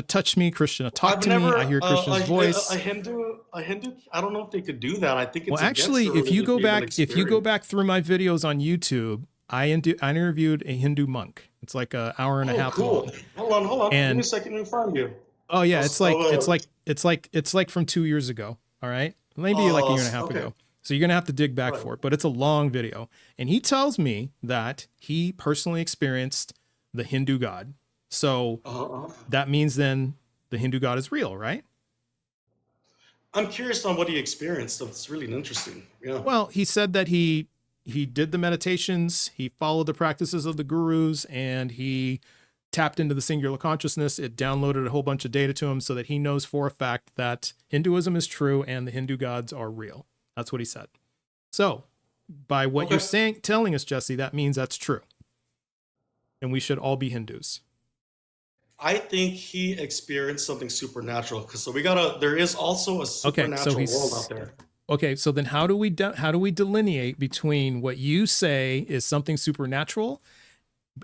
touch me, Krishna talk to me, I hear Krishna's voice. A Hindu, I don't know if they could do that. I think it's actually, if you go back through my videos on YouTube, I interviewed a Hindu monk. It's like an hour and a half long. Hold on. And, give me a second, let me find you. Oh yeah, it's like from 2 years ago. All right, maybe like a year and a half ago. So you're gonna have to dig back for it, but it's a long video. And he tells me that he personally experienced the Hindu god. So that means then the Hindu god is real, right? I'm curious on what he experienced. So it's really interesting. Yeah. Well, he said that he did the meditations, he followed the practices of the gurus, and he tapped into the singular consciousness. It downloaded a whole bunch of data to him so that he knows for a fact that Hinduism is true and the Hindu gods are real. That's what he said. So by what you're telling us, Jesse, that means that's true. And we should all be Hindus. I think he experienced something supernatural. There is also a supernatural world out there. Okay, so then how do we delineate between what you say is something supernatural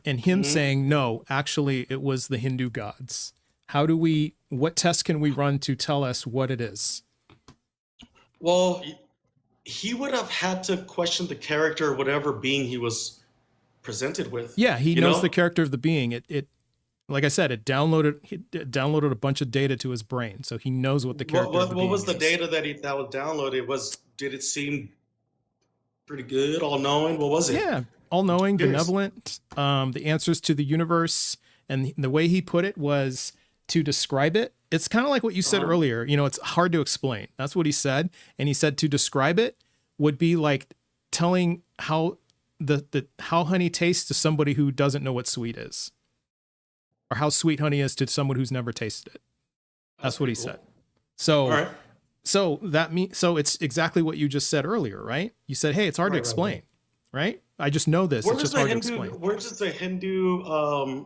and him saying, no, actually it was the Hindu gods? What test can we run to tell us what it is? Well, he would have had to question the character or whatever being he was presented with. Yeah, he knows the character of the being. Like I said, it downloaded a bunch of data to his brain, so he knows what the character of the What being was the is. data that was downloaded? Did it seem pretty good, all knowing? What was it? Yeah, all-knowing, Curious. benevolent, the answers to the universe. And the way he put it was to describe it. It's kind of like what you said Uh-huh. earlier. You know, it's hard to explain. That's what he said. And he said to describe it would be like telling how how honey tastes to somebody who doesn't know what sweet is, or how sweet honey is to someone who's never tasted it. That's what he pretty cool. said. So, All right. so it's exactly what you just said earlier, right? You said, hey, it's hard to Right, right, explain, right? I just know this. Where It's does just hard to explain. Where does the Hindu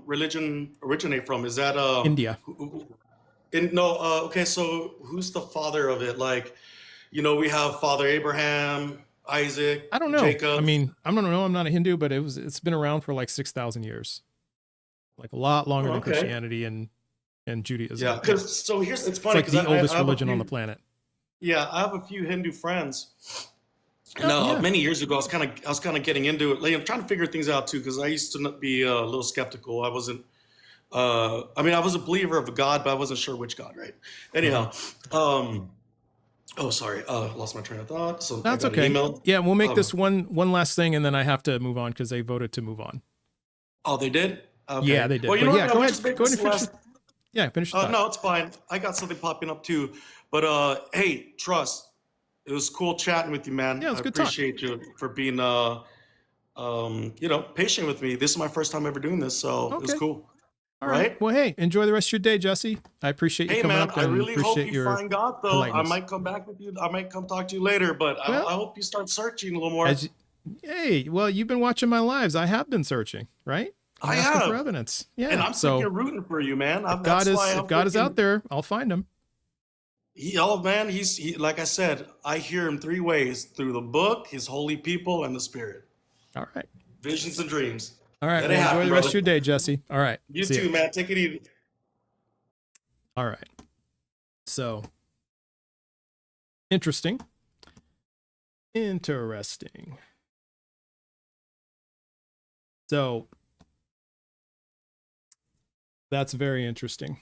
religion originate from? Is that India. okay, so who's the father of it? Like, we have Father Abraham, Isaac, I don't know. Jacob. I mean, I don't know. I'm not a Hindu, but it's been around for like 6,000 years, like a lot longer than Okay. Christianity and Judaism. Yeah, because it's funny It's because like the oldest religion on the planet. Yeah, I have a few Hindu friends. And Oh, yeah. many years ago, I was kind of getting into it. Like, I'm trying to figure things out too, because I used to be a little skeptical. I wasn't. I mean, I was a believer of a God, but I wasn't sure which God. Right. Anyhow. Oh, sorry. Lost my train of thought. So That's I got okay. An email. Yeah, we'll make this one last thing, and then I have to move on because they voted to move on. Oh, they did. Okay. Yeah, they did. Well, you But know yeah, what? go I'll ahead. just make Go ahead and this finish. last- Yeah, finish the thought. No, it's fine. I got something popping up too. But hey, Trust. It was cool chatting with you, man. Yeah, it was I good talk. appreciate you for being patient with me. This is my first time ever doing this, so it was Okay. cool. All right. Well, hey, enjoy the rest of your day, Jesse. I appreciate you Hey, coming man, up I and really hope appreciate you your find God, though. politeness. I might come back with you. I might come talk to you later, but Well, I hope you start searching a little more. Hey, well, you've been watching my lives. I have been searching, right? I'm I asking for have. evidence. Yeah. And I'm so freaking rooting for you, man. if God is out there, I'll find him. Man, he like I said, I hear him three ways: through the book, his holy people, and the spirit. All right. Visions and dreams. All right. Let Well, it enjoy happen, the rest brother. of your day, Jesse. All right. You See ya. too, man. Take it easy. All right. So interesting. So that's very interesting.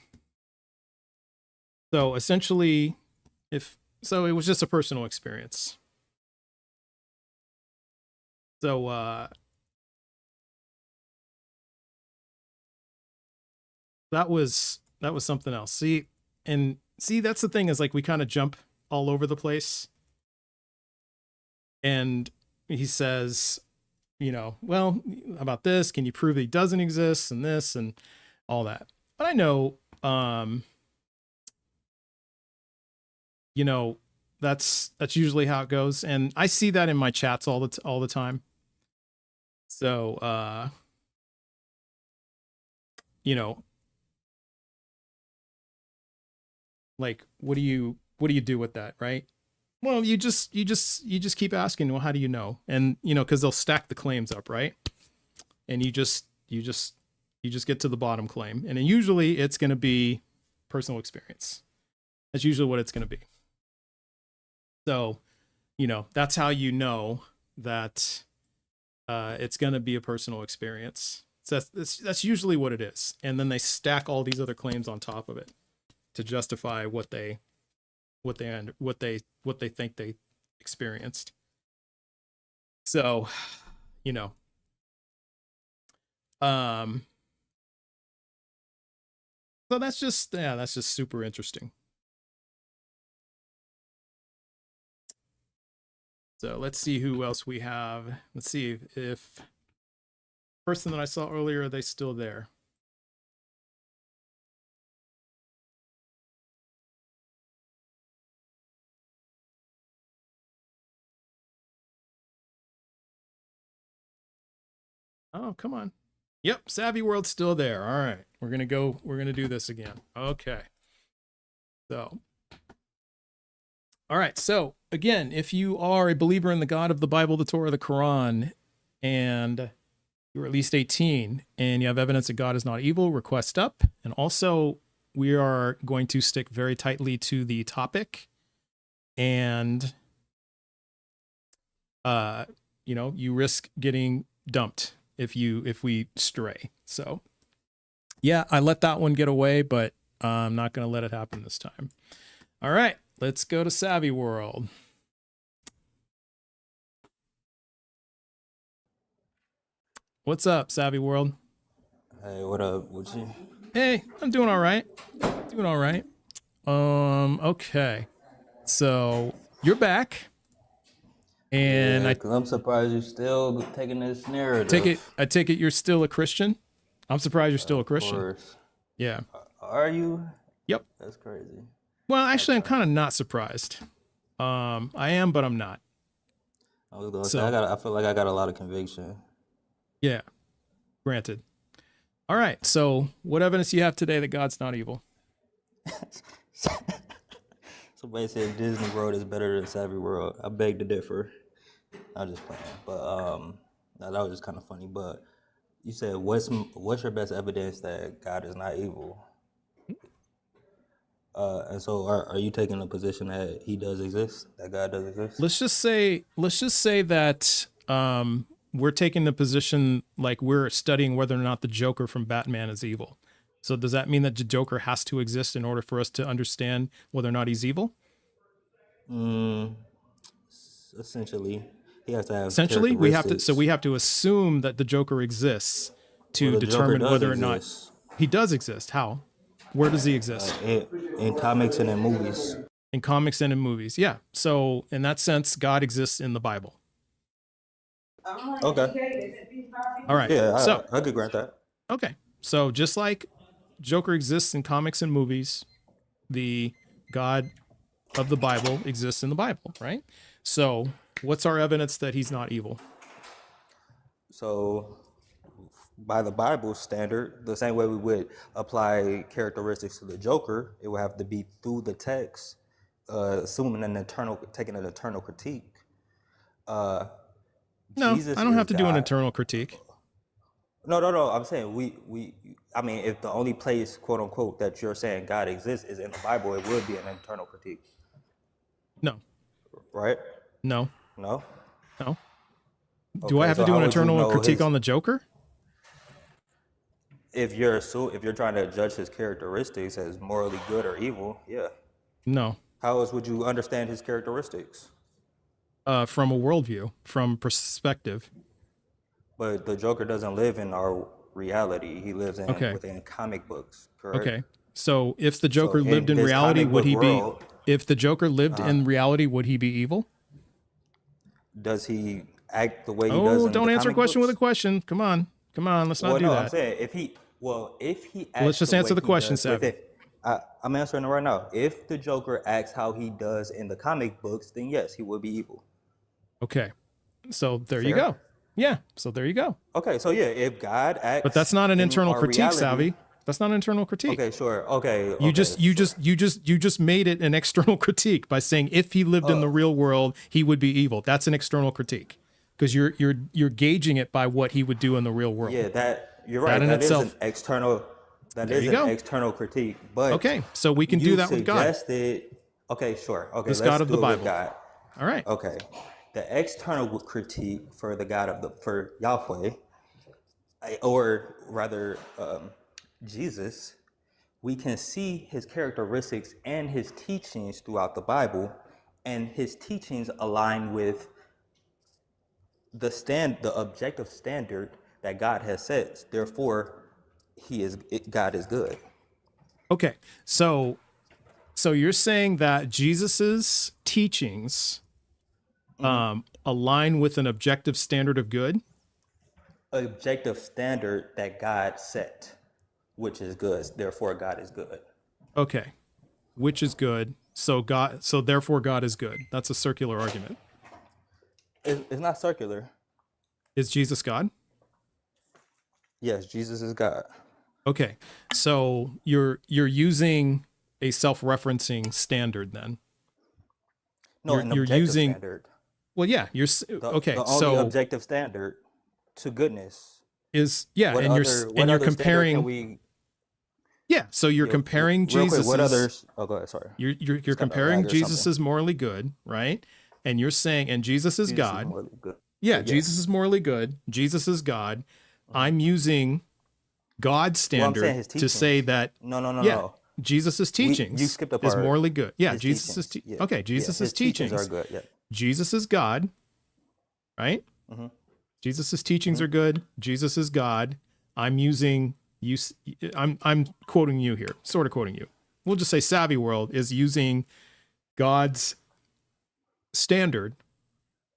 So essentially, it was just a personal experience. So that was something else. See, that's the thing, is like we kind of jump all over the place. And he says, well, about this, can you prove that he doesn't exist, and this and all that. But I know, that's usually how it goes, and I see that in my chats all the time. So, like, what do you do with that, right? Well, you just keep asking, well, how do you know? And because they'll stack the claims up, right? And you just get to the bottom claim, and then usually it's going to be personal experience. That's usually what it's going to be. So, that's how you know that it's going to be a personal experience. So that's usually what it is. And then they stack all these other claims on top of it to justify what they think they experienced. So, so that's just super interesting. So let's see who else we have. Let's see if person that I saw earlier, are they still there? Oh, come on. Yep, Savvy World's still there. All right. We're going to do this again. Okay. So, all right. So, again, if you are a believer in the God of the Bible, the Torah, the Quran, and you're at least 18 and you have evidence that God is not evil, request up. And also, we are going to stick very tightly to the topic. And, you risk getting dumped if we stray. So Yeah, I let that one get away, but I'm not going to let it happen this time. All right, let's go to Savvy World. What's up, Savvy World? Hey, what up? What you? Hey, I'm doing all right. Doing all right. Okay. So you're back, and Yeah, cause I'm surprised you still taking this narrative. I take it you're still a Christian. I'm surprised you're still a Of Christian. course. Yeah. Are you? Yep. That's crazy. Well, actually, I'm Okay. kind of not surprised. I am, but I'm not. I was gonna say So I feel like I got a lot of conviction. yeah, granted. All right. So what evidence do you have today that God's not evil? Somebody said Disney World is better than Savvy World. I beg to differ. I'm just playing, but that was just kind of funny. But you said what's your best evidence that God is not evil? And so are you taking a position that He does exist, that God does exist? Let's just say that we're taking the position like we're studying whether or not the Joker from Batman is evil. So does that mean that the Joker has to exist in order for us to understand whether or not he's evil? Mm, essentially, he has to have Essentially, characteristics. we have to assume that the Joker exists Well, to the Joker determine does whether or not exist he does exist. How? Where does he exist? in comics and in movies. In comics and in movies. Yeah. So in that sense, God exists in the Bible. Okay. All right. Yeah, So I could grant that. okay. So just like Joker exists in comics and movies, the God of the Bible exists in the Bible, right? So what's our evidence that he's not evil? So, by the Bible standard, the same way we would apply characteristics to the Joker, it would have to be through the text, taking an internal critique. Uh, No, Jesus I don't have is to do an God. internal critique. No. I'm saying I mean, if the only place, quote unquote, that you're saying God exists is in the Bible, it would be an internal critique, No, right? no, No. no. Do I Okay. have to So do how an would you internal know critique on the Joker? if you're trying to judge his characteristics as morally good or evil? Yeah. No. How else would you understand his characteristics? From a worldview, from perspective. But the Joker doesn't live in our reality. He lives Okay. within comic books, correct? Okay. So if the So Joker lived in in this reality, comic would book he be, world, if the Joker lived in reality, would he be evil? does he act the way he does Oh, in the don't answer a comic question with a books? question. Come on. Come on. Let's not Well, do no, I'm that. saying if he Let's acts just the answer way the he question, does with Savvy. it, I'm answering it right now. If the Joker acts how he does in the comic books, then yes, he would be evil. Okay. So there you Fair? go. Yeah. So there you go. Okay, so yeah, if God But acts that's not an in internal our critique, reality, Savvy. That's not an internal critique. okay, sure, okay, You okay, just you sure. just you just you just made it an external critique by saying if he lived in the real world, he would be evil. That's an external critique because you're gauging it by what he would do in the real world. Yeah, that you're That right. in That is an itself. external. That There is you an go. external critique. But Okay. So we can do you that with God, suggested. Okay, sure. Okay, this God let's of the do it with Bible. God. All right. Okay, the external critique for the God of for Yahweh, or rather Jesus, we can see his characteristics and his teachings throughout the Bible, and his teachings align with the objective standard that God has set. Therefore, God is good. Okay. So you're saying that Jesus's teachings align with an objective standard of good? Objective standard that God set, which is good. Therefore, God is good. Okay. Which is good. So therefore God is good. That's a circular argument. It's not circular. Is Jesus God? Yes, Jesus is God. Okay. So you're using a self-referencing standard then. No, an You're objective using standard. well, yeah, okay. The only So objective standard to goodness. is yeah, What and other you're standard can comparing we? yeah, so you're comparing Real quick, what Jesus's others? Oh, go ahead. Sorry. you're Just got a comparing lag or Jesus something. is morally good, right? And you're saying and Jesus is Jesus is God. morally good. Yeah, Yes. Jesus is morally good. Jesus is God. I'm using God's Well, I'm saying standard his to say teachings. that, No, no, no, yeah, no. Jesus's You teachings skipped a is part. morally good. Yeah, His Jesus's teachings. Yeah. okay, Yeah. Jesus's His teachings are teachings. good. Yeah. Jesus is God, right? Hmm. Jesus's teachings Hmm. are good. Jesus is God. I'm using you. I'm quoting you here, sort of quoting you. We'll just say Savvy World is using God's standard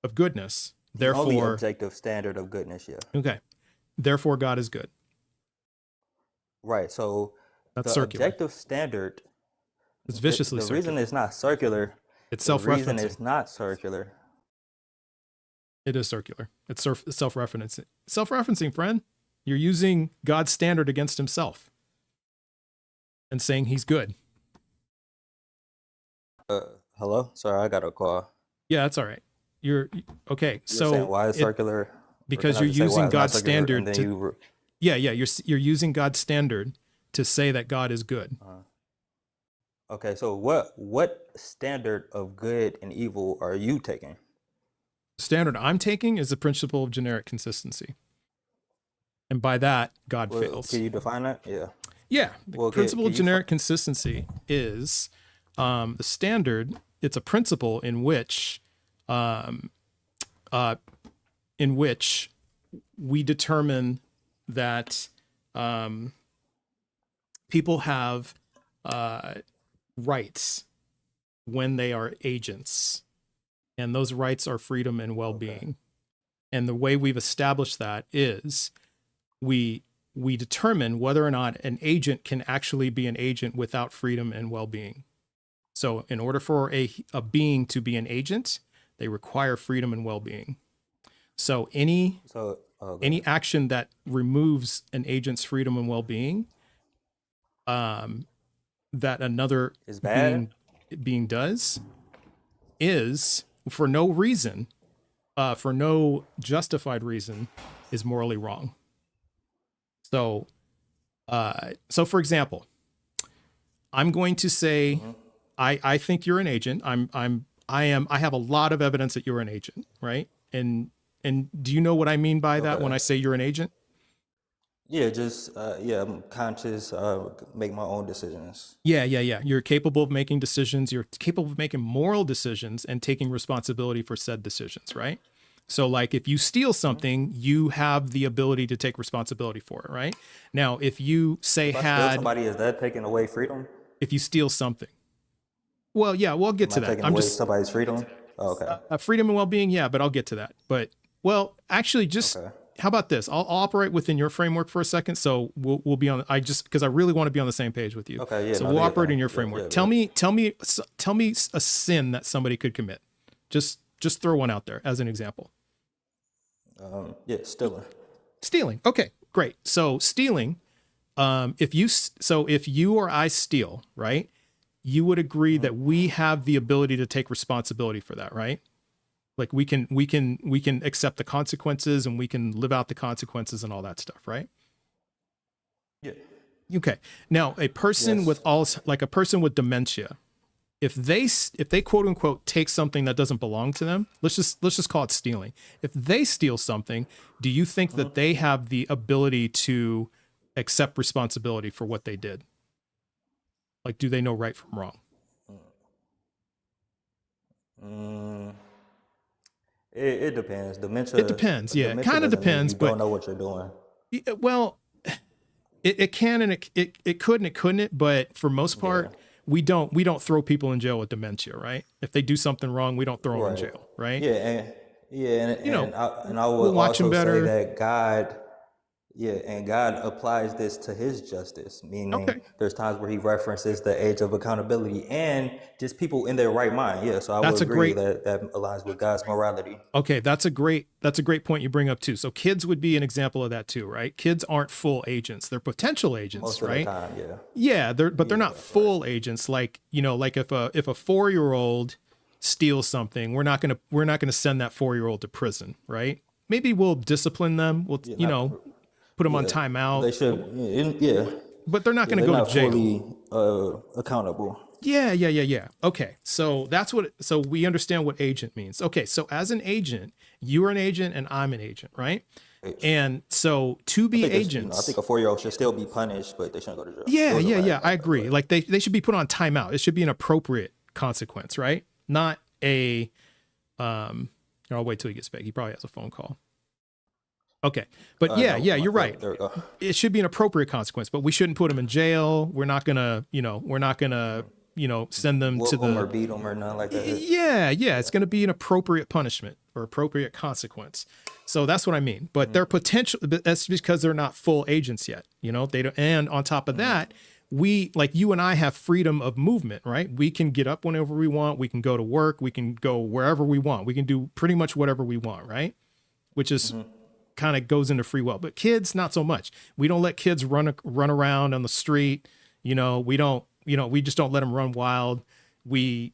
of goodness. The only Therefore, objective standard of goodness. Yeah. okay. Therefore, God is good. Right. So That's the circular. objective standard, It's viciously the reason circular. it's not circular, It's the reason self-referencing. it's not circular. It is circular. It's self-referencing. Self-referencing, friend. You're using God's standard against himself and saying he's good. Hello? Sorry, I got a call. Yeah, that's all right. You're okay. You're saying why it's It, circular? Or because can I you're just say why using it's not God's circular standard and then to you yeah, you're using God's standard to say that God is good. okay, so what standard of good and evil are you taking? The standard I'm taking is the principle of generic consistency. And by that, God Well, fails. can you define that? Yeah. Yeah, the Well, principle can of you generic consistency is the standard. It's a principle in which we determine that people have rights when they are agents, and those rights are freedom and well-being. And the way we've established that is we determine whether or not an agent can actually be an agent without freedom and well-being. So in order for a being to be an agent, they require freedom and well-being. So any action that removes an agent's freedom and well-being, that another is bad. being does, is for no reason, for no justified reason, is morally wrong. So, for example, I'm going to say, I think you're an agent. I have a lot of evidence that you're an agent, right? And do you know what I mean by that when I say you're an agent? Yeah, just I'm conscious, make my own decisions. Yeah. You're capable of making decisions. You're capable of making moral decisions and taking responsibility for said decisions, right? So like if you steal something, you have the ability to take responsibility for it, right? Now, if you say If I steal somebody, is that taking away freedom? if you steal something, well, yeah, we'll get to Am I that. taking I'm away just somebody's freedom? Oh, okay. freedom and well-being, yeah, but I'll get to that. But well, actually, just Okay. how about this? I'll operate within your framework for a second, so we'll be on. I just because I really want to be on the same page with you. Okay, yeah. So no, we'll do your operate in thing. your Yeah, framework. yeah, Tell me a sin that somebody could commit. Just throw one out there as an example. Stealing. Stealing. Okay, great. So stealing, if you or I steal, right? You would agree that we have the ability to take responsibility for that, right? Like we can accept the consequences and we can live out the consequences and all that stuff, right? Yeah. Okay. Now, a person Yes. with a person with dementia, if they quote unquote take something that doesn't belong to them, let's just call it stealing. If they steal something, do you think that they have the ability to accept responsibility for what they did? Like, do they know right from wrong? It depends. Dementia. It depends. Yeah, it dementia kind of doesn't mean depends, you but don't know what you're doing. well, it can and it could and it couldn't. But for most part, we don't throw people in jail with dementia, right? If they do something wrong, we don't throw them in jail, right? Yeah, and I we'll would watch 'em also say better. that God applies this to his justice, meaning there's times where he references the age of accountability and just people in their right mind. Yeah, so I would agree that aligns with God's morality. Okay, that's a great point you bring up too. So kids would be an example of that too, right? Kids aren't full agents; they're potential agents, Most of right? the time, yeah. Yeah, they're not full agents. Like like if a 4-year-old steals something, we're not gonna send that 4-year-old to prison, right? Maybe we'll discipline them. We'll put them on timeout. They should, but they're not going to go to jail. Fully accountable. Yeah. Okay, so we understand what agent means. Okay, so as an agent, you're an agent and I'm an agent, right? And so to I be think it's, you know, I think agents, a 4-year-old should still be punished, but they shouldn't go to jail. yeah, It was a yeah, rant, yeah, my I bad. Go agree. ahead. Like they should be put on timeout. It should be an appropriate consequence, right? Not a I'll wait till he gets back. He probably has a phone call. Okay. But yeah, No, you're right. there we go. It should be an appropriate consequence, but we shouldn't put them in jail. We're not gonna, send them to Whoop them or the, beat them or nothing like that. yeah. It's gonna be an appropriate punishment or appropriate consequence. So that's what I mean. But they're potential. But that's because they're not full agents yet. They don't. And on top of that, we, like you and I, have freedom of movement, right? We can get up whenever we want. We can go to work. We can go wherever we want. We can do pretty much whatever we want, right? Which is kind of goes into free will. But kids, not so much. We don't let kids run around on the street. We don't. We just don't let them run wild. We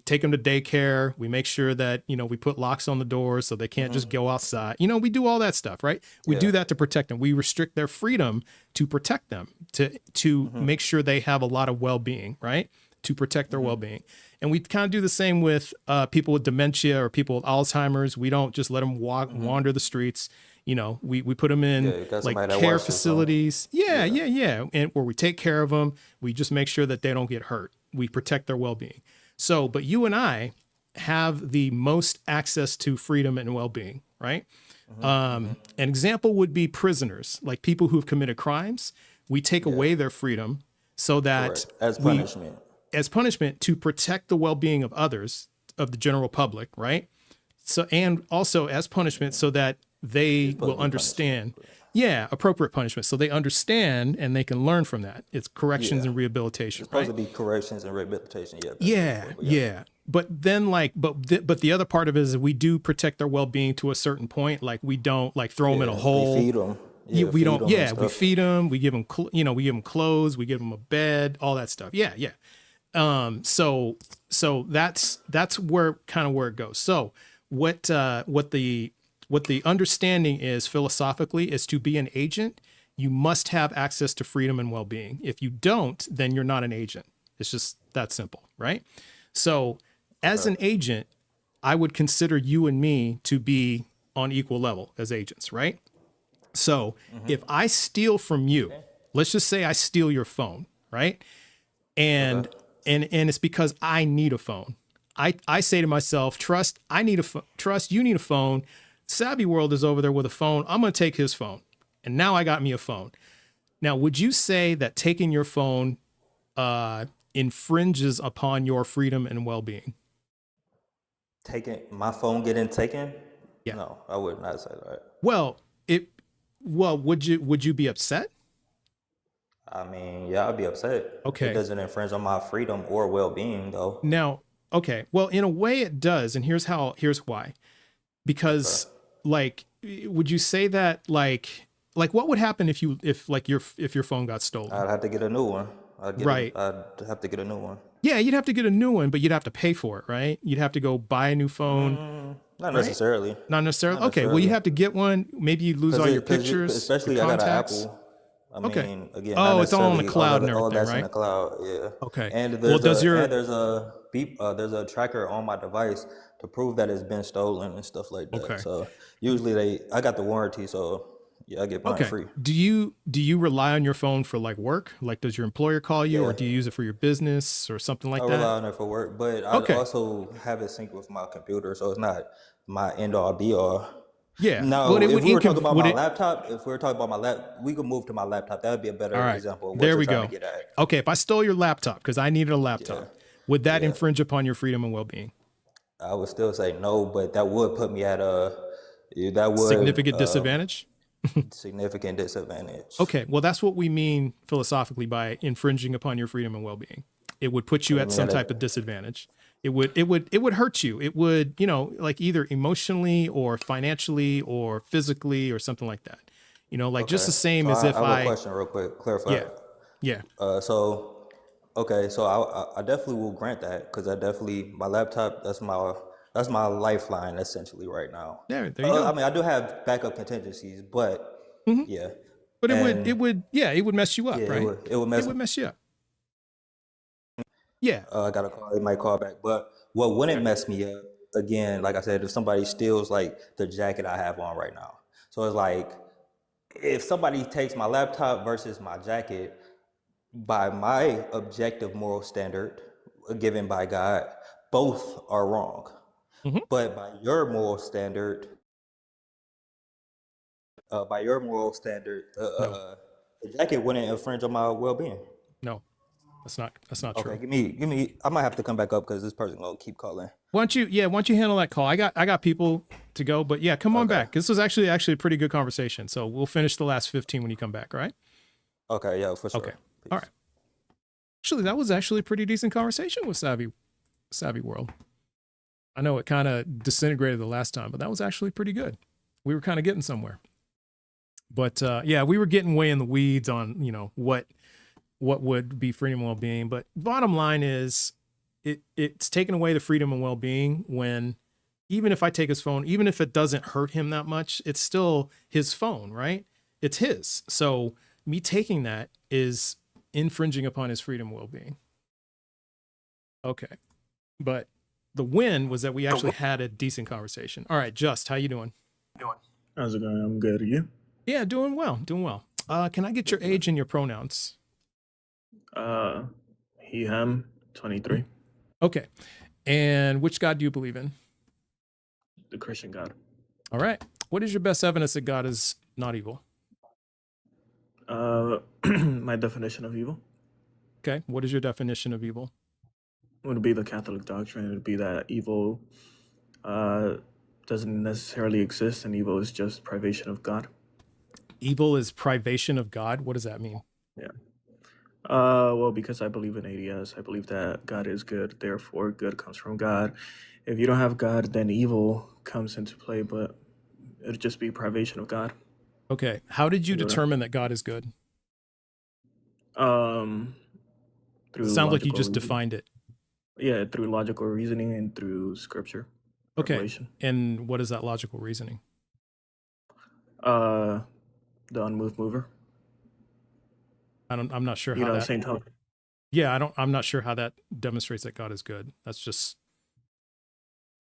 take them to daycare. We make sure that, we put locks on the doors so they can't just go outside. We do all that stuff, right? We do that to protect them. We restrict their freedom to protect them, to make sure they have a lot of well-being, right? To protect their well-being. And we kind of do the same with people with dementia or people with Alzheimer's. We don't just let them wander the streets. We put them in like care facilities. Yeah. And where we take care of them, we just make sure that they don't get hurt. We protect their well-being. So, but you and I have the most access to freedom and well-being, right? An example would be prisoners, like people who've committed crimes. We take away their freedom so that as punishment to protect the well-being of others, of the general public, right? So, and also as punishment so that they will understand. Yeah, appropriate punishment. So they understand and they can learn from that. It's corrections and rehabilitation. It's supposed to be corrections and rehabilitation. Yeah. But then but the other part of it is we do protect their well-being to a certain point. Like we don't like throw them in a hole. We feed them. We don't. Yeah, we feed them. We give them, we give them clothes. We give them a bed. All that stuff. Yeah. So that's where it goes. So what the understanding is philosophically is to be an agent, you must have access to freedom and well-being. If you don't, then you're not an agent. It's just that simple, right? So as an agent, I would consider you and me to be on equal level as agents, right? So if I steal from you, let's just say I steal your phone, right? And it's because I need a phone. I say to myself, Trust, you need a phone. Savvy World is over there with a phone. I'm going to take his phone. And now I got me a phone. Now, would you say that taking your phone infringes upon your freedom and well-being? Taking my phone getting taken? Yeah. No, I would not say that. Well, would you be upset? I mean, yeah, I'd be upset. Okay. It doesn't infringe on my freedom or well-being, though. Now, okay. Well, in a way it does, and here's why. Because like, would you say that like what would happen if your phone got stolen? I'd have to get a new one. I'd have to get a new one. Yeah, you'd have to get a new one, but you'd have to pay for it, right? You'd have to go buy a new phone. Not necessarily. Not necessarily. Okay, well, you have to get one. Maybe you lose all your pictures, especially your I got an contacts. Apple. I mean, again, it's all in the cloud and everything, all that's right? in the cloud, yeah. Okay. And there's there's a tracker on my device to prove that it's been stolen and stuff like that. Okay. So usually I got the warranty, so yeah, I get mine free. Do you rely on your phone for like work? Like, does your employer call you, or do you use it for your business or something like that? I rely on it for work, but I also have it synced with my computer, so it's not my end all be all. Yeah. No, if we were talking about my laptop, we could move to my laptop. That would be a better example of what you're trying to get at. Okay, if I stole your laptop because I needed a laptop, would that infringe upon your freedom and well-being? I would still say no, but that would put me at significant disadvantage. Significant disadvantage. Okay, well, that's what we mean philosophically by infringing upon your freedom and well-being. It would put you at some type of disadvantage. It would hurt you. It would, like either emotionally or financially or physically or something like that. Just the same as if I have a question real quick, clarify. Yeah. So I definitely will grant that, because my laptop, that's my lifeline essentially right now. There you go. I mean, I do have backup contingencies, but yeah. But it would mess you up, right? It would mess you up. Yeah. I got a call. They might call back. But what wouldn't mess me up, again, like I said, if somebody steals like the jacket I have on right now. So it's like if somebody takes my laptop versus my jacket, by my objective moral standard given by God, both are wrong. Mhm. But by your moral standard, uh, by your moral standard, uh, No, uh, the jacket wouldn't infringe on my well-being. no, that's not Okay, true. give me. I might have to come back up because this person gonna keep calling. Why don't you, yeah, why don't you handle that call? I got people to go, but yeah, come on Okay. back. This was actually a pretty good conversation. So we'll finish the last 15 when you come back, all right? Okay, yeah, for sure. Okay. Peace. All right. Actually, that was actually a pretty decent conversation with Savvy World. I know it kind of disintegrated the last time, but that was actually pretty good. We were kind of getting somewhere. But yeah, we were getting way in the weeds on, what would be freedom and well-being. But bottom line is it's taken away the freedom and well-being when, even if I take his phone, even if it doesn't hurt him that much, it's still his phone, right? It's his. So me taking that is infringing upon his freedom and well-being. Okay. But the win was that we actually had a decent conversation. All right, Just, how you doing? How's it going? I'm good. Are you? Yeah, doing well, doing well. Can I get your age and your pronouns? He, him, 23. Okay. And which God do you believe in? The Christian God. All right. What is your best evidence that God is not evil? My definition of evil Okay. What is your definition of evil? would be the Catholic doctrine. It would be that evil doesn't necessarily exist, and evil is just privation of God. Evil is privation of God. What does that mean? Yeah. Well, because I believe in ADS, I believe that God is good. Therefore, good comes from God. If you don't have God, then evil comes into play, but it'd just be privation of God. Okay. How did you Yeah. determine that God is good? Through It sounds like you logical just reasoning. defined it. Yeah, through logical reasoning and through scripture. Okay. Revelation. And what is that logical reasoning? The unmoved mover. I'm not sure You how know, that. Saint Thomas. Yeah, I'm not sure how that demonstrates that God is good. That's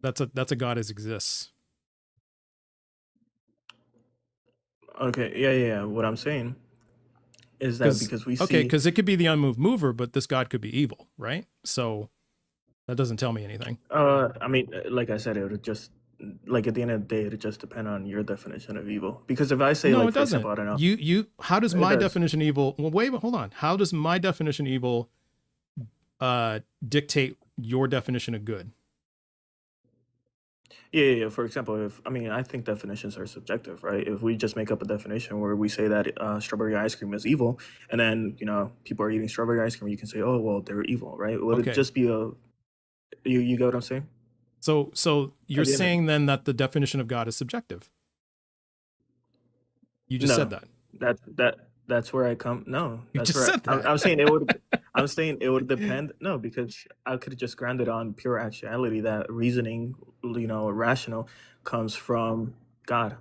a God as exists. Okay, yeah. What I'm saying is that because we see. Because it could be the unmoved mover, but this God could be evil, right? So that doesn't tell me anything. I mean, like I said, it would just like at the end of the day, it would just depend on your definition of evil. Because if I say, No, like, it for doesn't. example, I don't know. How does It my does. definition of evil? Well, wait, hold on. How does my definition of evil dictate your definition of good? Yeah. For example, I think definitions are subjective, right? If we just make up a definition where we say that strawberry ice cream is evil, and then people are eating strawberry ice cream, you can say, oh well, they're evil, right? Would Okay. it just be you get what I'm saying? So you're At the end of- saying then that the definition of God is subjective. You just said that. That's where I come. No, You that's just where said that. I'm saying it would. I'm saying it would depend. No, because I could just ground it on pure actuality. That reasoning, rational, comes from God,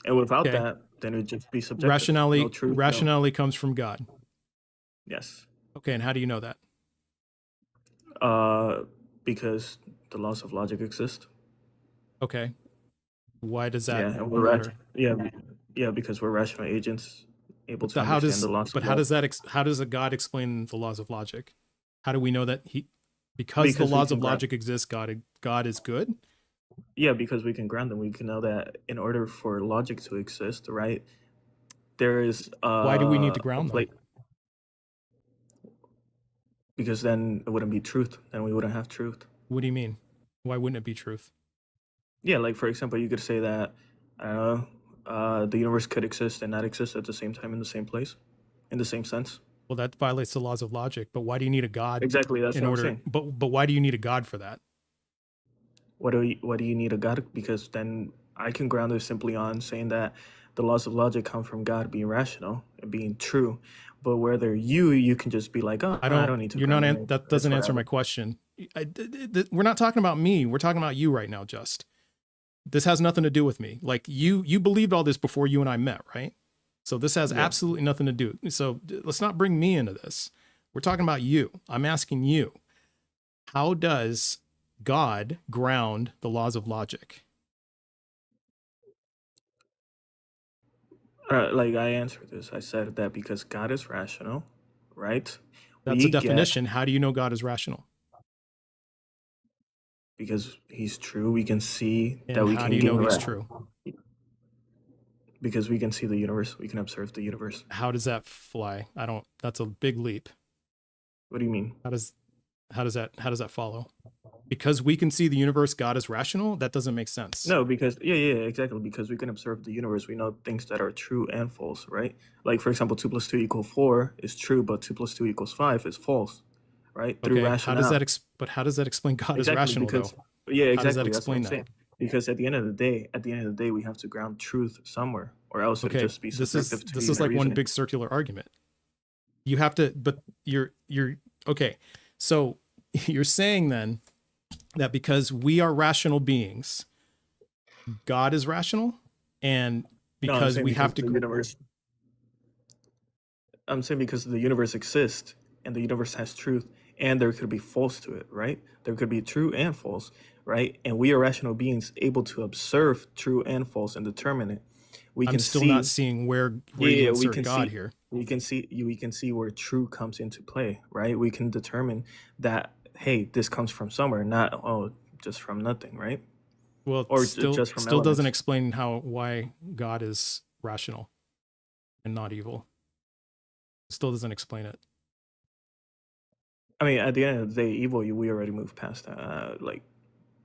and without Okay. that, then it would just be subjective. Rationality No truth. rationality comes from God. Yes. Okay, and how do you know that? Because the laws of logic exist. Okay. Why does that Yeah, and we're matter? yeah, because we're rational agents able to So understand the laws. how does a God explain the laws of logic? How do we know that because the we laws can of logic exist, God is good? Yeah, because we can ground them. We can know that in order for logic to exist, right? There is Why do we need to a ground them? plate. Because then it wouldn't be truth. Then we wouldn't have truth. What do you mean? Why wouldn't it be truth? Yeah, like for example, you could say that I don't know, the universe could exist and not exist at the same time in the same place, in the same sense. Well, that violates the laws of logic. But why do you need a God? Exactly, that's in what order? I'm saying. But why do you need a God for that? Why do you need a God? Because then I can ground it simply on saying that the laws of logic come from God being rational and being true. But whether you can just be like, oh, I don't need to. You're ground not. it. That doesn't It's answer my whatever. question. We're not talking about me. We're talking about you right now. Just this has nothing to do with me. Like you believed all this before you and I met, right? So this has Yeah. absolutely nothing to do. So let's not bring me into this. We're talking about you. I'm asking you, how does God ground the laws of logic? Like I answered this. I said that because God is rational, right? That's a We get definition. How do you know God is rational? because He's true. We can see that And we how do can you gain know he's true? because we can see the universe. We can observe the universe. How does that fly? That's a big leap. What do you mean? How does that follow? Because we can see the universe, God is rational? That doesn't make sense. No, because yeah, exactly. Because we can observe the universe, we know things that are true and false, right? Like for example, 2 + 2 = 4 is true, but 2 + 2 = 5 is false, right? Through Okay, rationale. but how does that explain God is Exactly, rational though? because yeah, How does that exactly. That's what explain I'm that? saying. Because at the end of the day, we have to ground truth somewhere, or else it'd Okay, just be this is subjective to human like one reasoning. big circular argument. You have to, but you're okay. So you're saying then that because we are rational beings, God is rational, and No, I'm because saying we because have to the universe. I'm saying because the universe exists and the universe has truth, and there could be false to it, right? There could be true and false, right? And we are rational beings able to observe true and false and determine it. We I'm can still not see, seeing where you yeah, we insert can God see, here. we can see where true comes into play, right? We can determine that, hey, this comes from somewhere, not just from nothing, right? Well, Or still just from doesn't elements. explain why God is rational and not evil. Still doesn't explain it. I mean, at the end of the day, evil, we already moved past that. Like,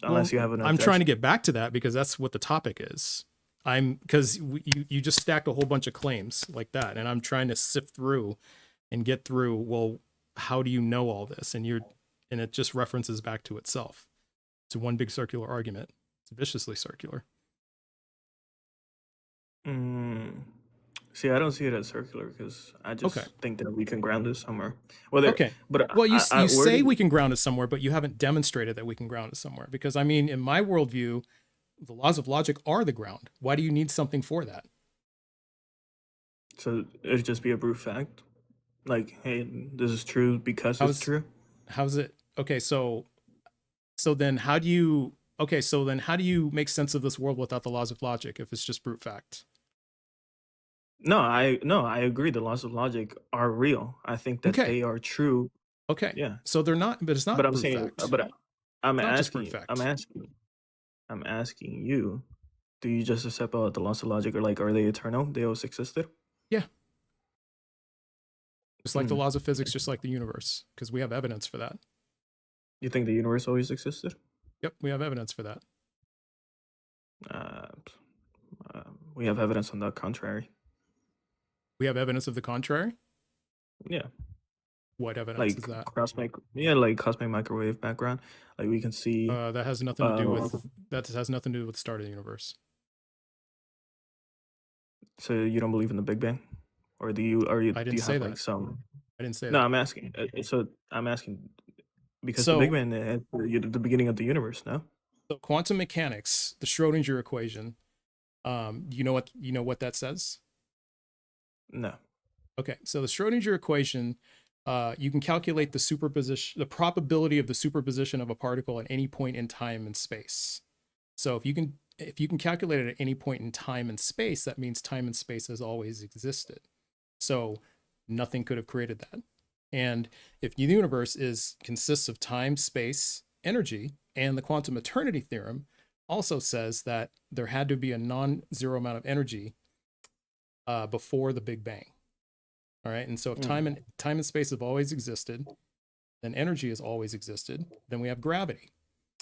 Well, unless you have an I'm trying to objection. get back to that because that's what the topic is. Because you just stacked a whole bunch of claims like that, and I'm trying to sift through and get through. Well, how do you know all this? And it just references back to itself. It's one big circular argument. It's viciously circular. Mm, see, I don't see it as circular because I Okay. just think that we can ground it somewhere. Whether, Okay. but Well, you where say did we can ground it somewhere, but you haven't demonstrated that we can ground it somewhere. Because I mean, in my worldview, the laws of logic are the ground. Why do you need something for that? so it'd just be a brute fact? Like, hey, this is true because it's How's true. how's it? Okay, so then how do you make sense of this world without the laws of logic if it's just brute fact? No, I agree. The laws of logic are real. I think that Okay. they are true. Okay. Yeah, So they're not, but it's but not I'm brute saying, fact. I'm It's not just asking brute you. fact. I'm asking you. Do you just accept the laws of logic, or like, are they eternal? They always existed. Yeah. Just like the Hmm. laws of physics, just like the universe, because we have evidence for that. You think the universe always existed? Yep, we have evidence for that. Uh, we have evidence on the contrary. We have evidence of the contrary. Yeah, What evidence like is that? like cosmic microwave background. Like we can see. That has nothing to do with the start of the universe. So you don't believe in the Big Bang, or do you? Or you I do didn't you say have like that. some? I didn't say No, that. I'm asking. So I'm asking because the Big So, Bang is the beginning of the universe. No. quantum mechanics, the Schrodinger equation. You know what that says? No. Okay, so the Schrodinger equation, you can calculate the probability of the superposition of a particle at any point in time and space. So if you can calculate it at any point in time and space, that means time and space has always existed. So nothing could have created that. And if the universe consists of time, space, energy, and the quantum eternity theorem also says that there had to be a non-zero amount of energy before the Big Bang. All right. And so if time and space have always existed, then energy has always existed, then we have gravity.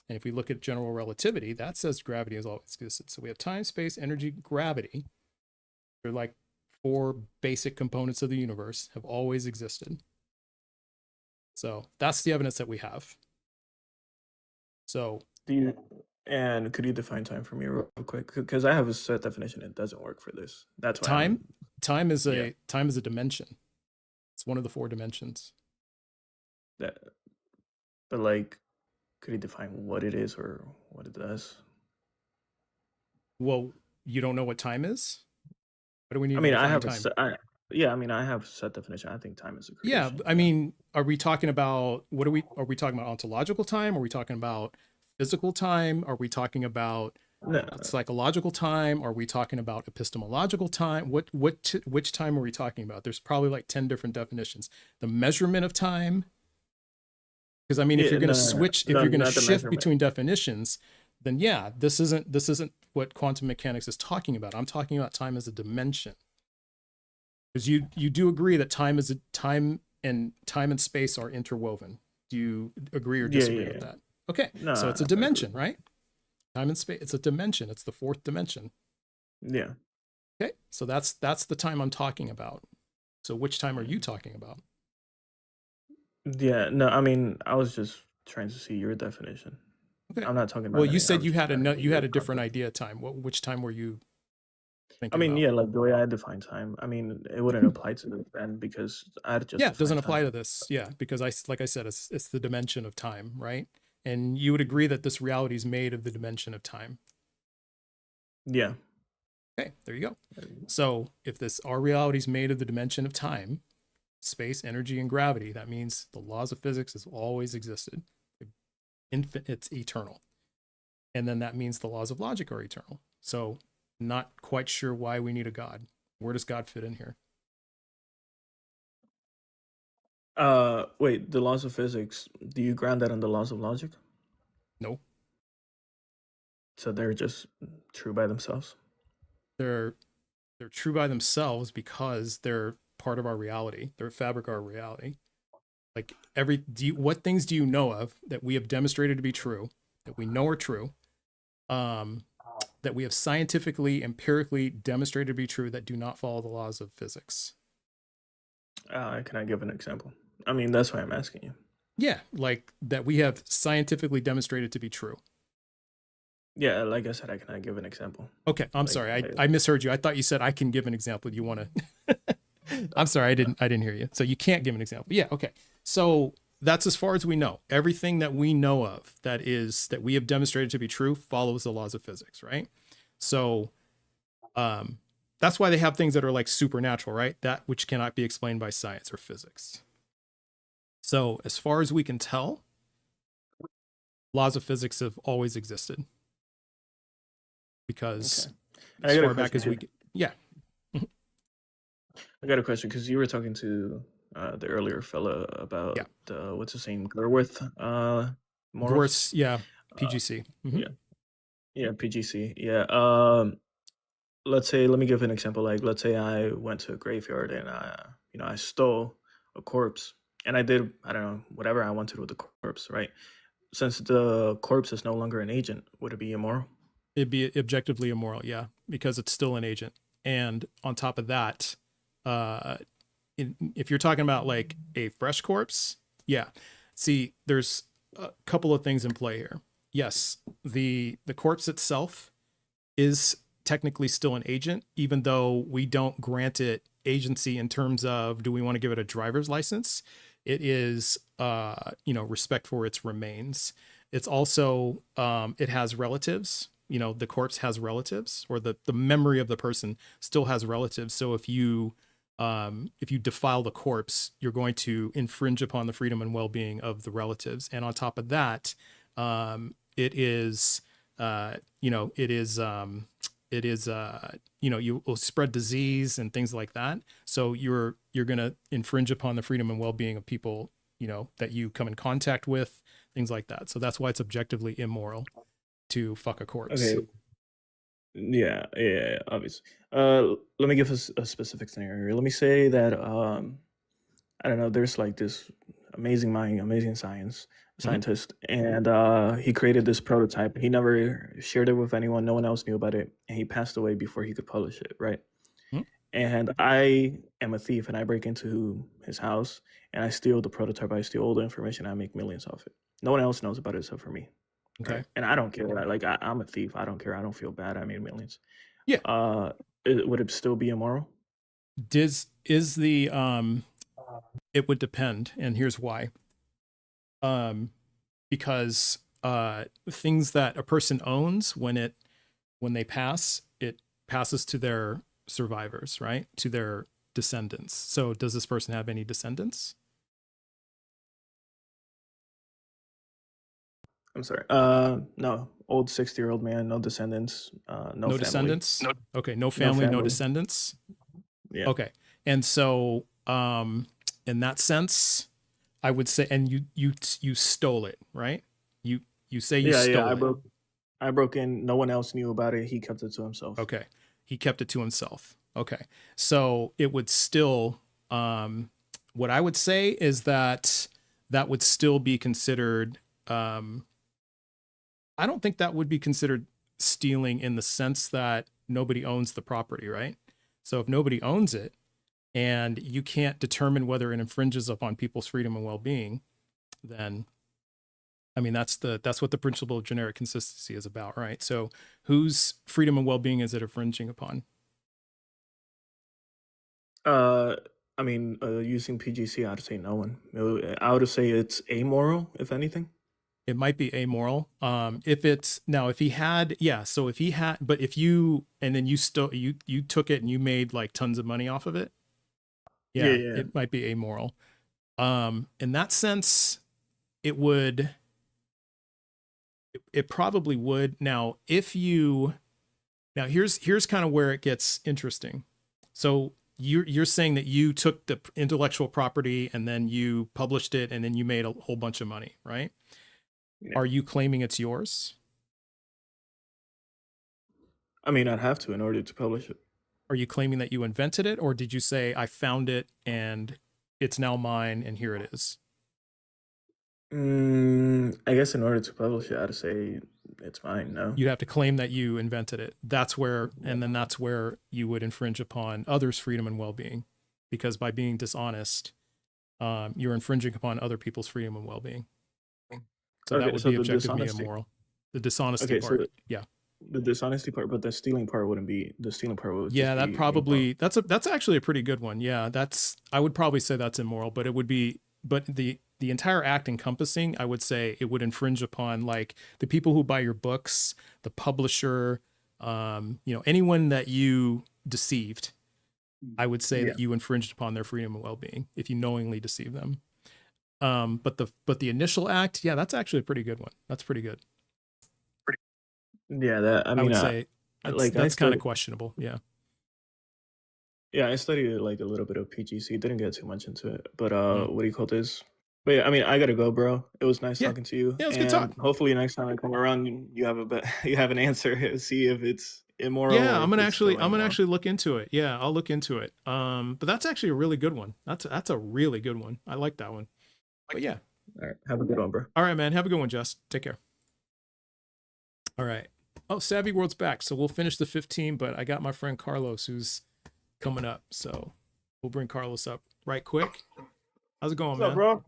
And if we look at general relativity, that says gravity has always existed. So we have time, space, energy, gravity. They're like four basic components of the universe have always existed. So that's the evidence that we have. So could you define time for me real quick? Because I have a set definition. It doesn't work for this. That's why time is yeah. a dimension. It's one of the four dimensions. But like, could you define what it is or what it does? Well, you don't know what time is? What do we need I mean, to I define have time? I mean, I have set definition. I think time is a creation. Yeah, I mean, are we talking about are we talking about ontological time? Are we talking about physical time? Are we talking about No, psychological time? Are we talking about epistemological time? Which time are we talking about? There's probably like 10 different definitions. The measurement of time, because I mean, if yeah, you're going to no, switch, if no, you're going to not the shift measurement. between definitions, then yeah, this isn't what quantum mechanics is talking about. I'm talking about time as a dimension. Because you do agree that time and space are interwoven. Do you agree or Yeah, disagree yeah, with yeah. that? Okay, No, so it's a I agree. dimension, right? Time and space. It's a dimension. It's the fourth dimension. Yeah. Okay, so that's the time I'm talking about. So which time are you talking about? Yeah, no, I mean, I was just trying to see your definition. Okay. I'm not talking Well, about you any. I said was just asking you your had a different concept. idea of time. Which time were you I thinking mean, about? yeah, like the way I define time. I mean, it wouldn't apply to this then because I'd just Yeah, it define doesn't apply to time. this. Yeah, because like I said, it's the dimension of time, right? And you would agree that this reality is made of the dimension of time. Yeah. Okay, there you go. So if this our reality is made of the dimension of time, space, energy, and gravity, that means the laws of physics has always existed. It's eternal. And then that means the laws of logic are eternal. So not quite sure why we need a God. Where does God fit in here? Wait, the laws of physics, do you ground that on the laws of logic? No, So they're just true by themselves? they're they're true by themselves because they're part of our reality. They're a fabric of our reality. Like what things do you know of that we have demonstrated to be true, that we know are true, um, that we have scientifically, empirically demonstrated to be true that do not follow the laws of physics? Can I give an example? I mean, that's why I'm asking you. Yeah, like that we have scientifically demonstrated to be true. Yeah, like I said, I cannot give an example. Okay, I'm Like, sorry. I misheard you. I thought you said I can give an example. Do you want to? I'm sorry. I didn't hear you. So you can't give an example. Yeah. Okay. So that's as far as we know. Everything that we know of that we have demonstrated to be true follows the laws of physics, right? So that's why they have things that are like supernatural, right? That which cannot be explained by science or physics. So as far as we can tell, laws of physics have always existed because okay. And I as got a far back question. as we yeah. I got a question because you were talking to the earlier fella Yeah. about what's his name, Gerwith morals. Gorse, yeah, Uh, PGC. yeah, yeah, PGC. Yeah. Let's say, let me give an example. Like, let's say I went to a graveyard and I stole a corpse, and I did, I don't know, whatever I wanted with the corpse, right? Since the corpse is no longer an agent, would it be immoral? It'd be objectively immoral, yeah, because it's still an agent. And on top of that, uh, if you're talking about like a fresh corpse, yeah. See, there's a couple of things in play here. Yes, the corpse itself is technically still an agent, even though we don't grant it agency in terms of do we want to give it a driver's license. It is respect for its remains. It's also it has relatives. The corpse has relatives, or the memory of the person still has relatives. So if you defile the corpse, you're going to infringe upon the freedom and well-being of the relatives. And on top of that, it is you will spread disease and things like that. So you're going to infringe upon the freedom and well-being of people that you come in contact with, things like that. So that's why it's objectively immoral to fuck a corpse. Okay. Yeah, obviously. Let me give us a specific scenario. Let me say that I don't know. There's like this amazing mind, amazing scientist, and he created this prototype. He never shared it with anyone. No one else knew about it, and he passed away before he could publish it. Right. Mhm. And I am a thief, and I break into his house, and I steal the prototype. I steal all the information. I make millions off it. No one else knows about it except for me. Okay. Right. And I don't care. Like I'm a thief. I don't care. I don't feel bad. I made millions. Yeah. Would it still be immoral? Is the it would depend, and here's why. Because things that a person owns when they pass, it passes to their survivors, right? To their descendants. So does this person have any descendants? I'm sorry. No, old 60-year-old man, no descendants, no No family. descendants? No. Okay, no family, no family. descendants. Yeah. Okay. And so in that sense, I would say, and you stole it, right? You say you Yeah, stole it. I broke in. No one else knew about it. He kept it to himself. Okay. He kept it to himself. Okay. So it would still, what I would say is that that would still be considered, I don't think that would be considered stealing in the sense that nobody owns the property, right? So if nobody owns it and you can't determine whether it infringes upon people's freedom and well-being, then I mean that's what the principle of generic consistency is about, right? So whose freedom and well-being is it infringing upon? I mean, using PGC, I'd say no one. I would say it's amoral, if anything. It might be amoral. If it's now, if he had, yeah. So if he had, but if you, and then you still, you took it and you made like tons of money off of it. Yeah, Yeah. it might be amoral. In that sense, it would, it probably would. Now, if you, now here's kind of where it gets interesting. So you're saying that you took the intellectual property and then you published it and then you made a whole bunch of money, right? Yeah. Are you claiming it's yours? I mean, I'd have to in order to publish it. Are you claiming that you invented it, or did you say I found it and it's now mine and here it is? I guess in order to publish it, I'd say it's mine. No. You'd have to claim that you invented it. That's where, and then that's where you would infringe upon others' freedom and well-being, because by being dishonest, you're infringing upon other people's freedom and well-being. So Okay, that would so be the objectively dishonesty. immoral. The dishonesty Okay, so part, yeah. the dishonesty part, but the stealing part wouldn't be. The stealing part would. Yeah, just that be probably that's actually a pretty good one. Yeah, that's I would probably say that's immoral, but it would be but the entire act encompassing, I would say it would infringe upon like the people who buy your books, the publisher, anyone that you deceived. I would say that you infringed upon their freedom and well-being if you knowingly deceive them. But the initial act, yeah, that's actually a pretty good one. That's pretty good. Yeah, that I I mean, would say that's kind of questionable. Yeah. Yeah, I studied like a little bit of PGC. Didn't get too much into it, but Mm. what do you call this? But yeah, I mean, I gotta go, bro. It was nice Yeah. talking to you. Yeah, it was a good talk. Hopefully, next time I come around, you have you have an answer. See if it's immoral. Yeah, or I'm gonna if it's still actually immoral. look into it. Yeah, I'll look into it. But that's actually a really good one. That's a really good one. I like that one. But yeah. All right, have a good one, bro. All right, man. Have a good one, Jess. Take care. All right. Oh, Savvy World's back. So we'll finish the 15, but I got my friend Carlos who's coming up. So we'll bring Carlos up right quick. How's it going, What's man? up, bro?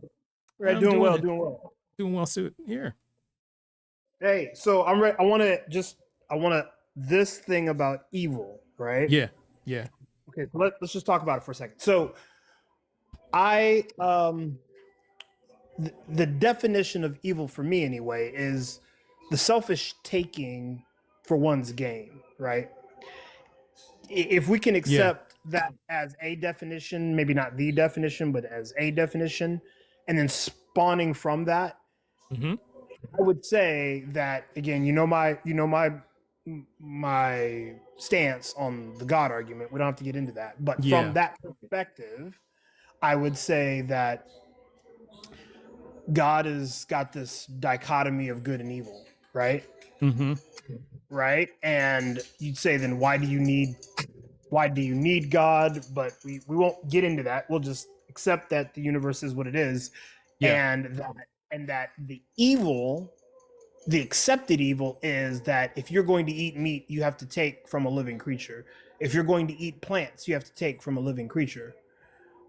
Right, I'm doing doing well, it. doing well. Doing well, suit here. Hey, so I'm ready. I want to this thing about evil, right? Yeah. Okay, so let's just talk about it for a second. So I the definition of evil for me anyway is the selfish taking for one's gain, right? If we can accept that as a definition, maybe not the definition, but as a definition, and then spawning from that, Mm-hmm. I would say that again. My stance on the God argument. We don't have to get into that, but Yeah. from that perspective, I would say that God has got this dichotomy of good and evil, right? Mm-hmm. Right, and you'd say then why do you need God? But we won't get into that. We'll just accept that the universe is what it is, Yeah. and that the evil, the accepted evil is that if you're going to eat meat, you have to take from a living creature. If you're going to eat plants, you have to take from a living creature.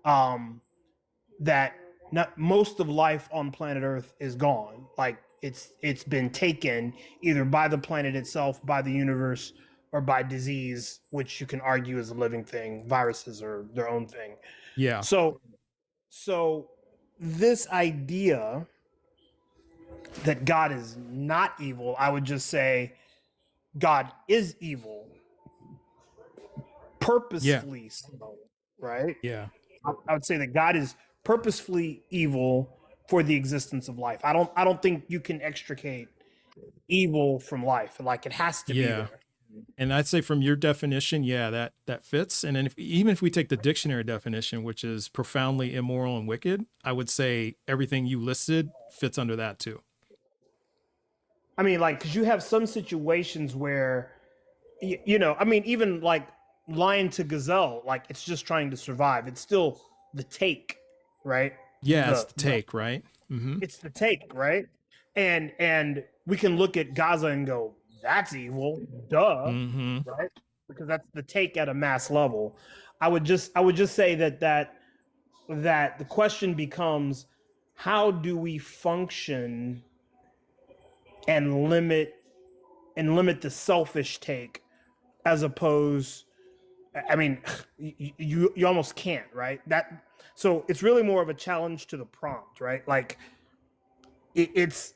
That not most of life on planet Earth is gone. Like it's been taken either by the planet itself, by the universe, or by disease, which you can argue is a living thing. Viruses are their own thing. Yeah. So this idea that God is not evil, I would just say God is evil purposefully so, right? Yeah. I would say that God is purposefully evil for the existence of life. I don't think you can extricate evil from life. Like it has to be Yeah. there. And I'd say from your definition, yeah, that fits. And then even if we take the dictionary definition, which is profoundly immoral and wicked, I would say everything you listed fits under that too. I mean, like, because you have some situations where, you know, I mean, even like lion to gazelle, like it's just trying to survive. It's still the take, right? Yeah, it's the take, right? Mm-hmm. It's the take, right? And we can look at Gaza and go, that's evil, duh, Mm-hmm. right? Because that's the take at a mass level. I would just say that the question becomes, how do we function and limit the selfish take, as opposed, I mean, you almost can't, right? That, so it's really more of a challenge to the prompt, right? Like it's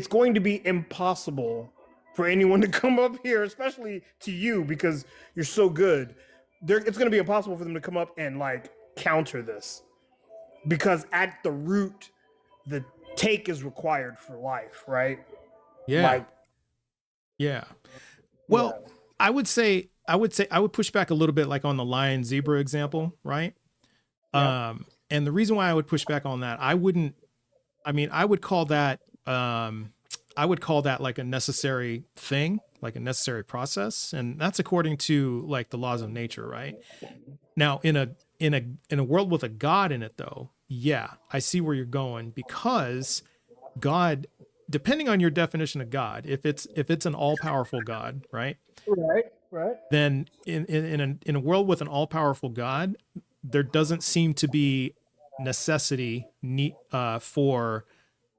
going to be impossible for anyone to come up here, especially to you, because you're so good. It's going to be impossible for them to come up and like counter this, because at the root, the take is required for life, right? Yeah. Like, yeah. Well, yeah. I would push back a little bit, like on the lion zebra example, right? Yeah. And the reason why I would push back on that, I would call that like a necessary thing, like a necessary process. And that's according to like the laws of nature, right? Now in a world with a God in it though, yeah, I see where you're going, because God, depending on your definition of God, if it's an all-powerful God, right? Right. Then in a world with an all-powerful God, there doesn't seem to be necessity for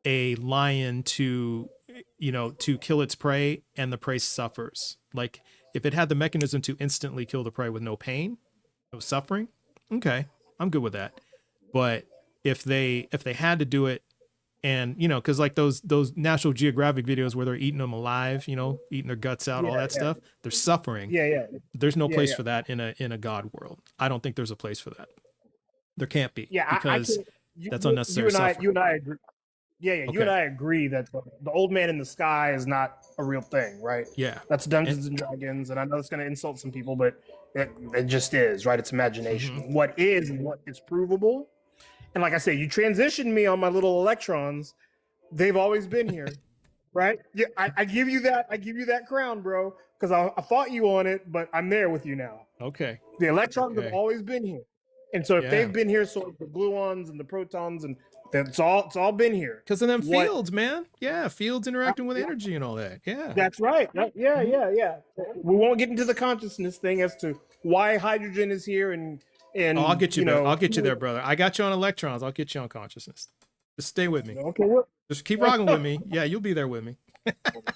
a lion to kill its prey and the prey suffers. Like if it had the mechanism to instantly kill the prey with no pain, no suffering, okay, I'm good with that. But if they had to do it, and because like those National Geographic videos where they're eating them alive, eating their guts out, all that stuff, they're suffering. Yeah. There's no place for that in a God world. I don't think there's a place for that. There can't be, Yeah, because that's unnecessary you and suffering. you and I agree. Yeah. You Okay. and I agree that the old man in the sky is not a real thing, right? Yeah. That's Dungeons and Dragons, and I know it's going to insult some people, but it just is, right? It's imagination. Mm-hmm. What is and what is provable. And like I say, you transitioned me on my little electrons. They've always been here, right? Yeah, I give you that. I give you that crown, bro, because I fought you on it, but I'm there with you now. Okay. The electrons have always been here, and so if they've been here, so the gluons and the protons, and it's all been here. Because of them fields, man. Yeah, fields interacting with energy and all that. Yeah. That's right. Yeah. We won't get into the consciousness thing as to why hydrogen is here, and I'll get you there. I'll get you there, brother. I got you on electrons. I'll get you on consciousness. Just stay with me. Okay. Just keep rocking with me. Yeah, you'll be there with me.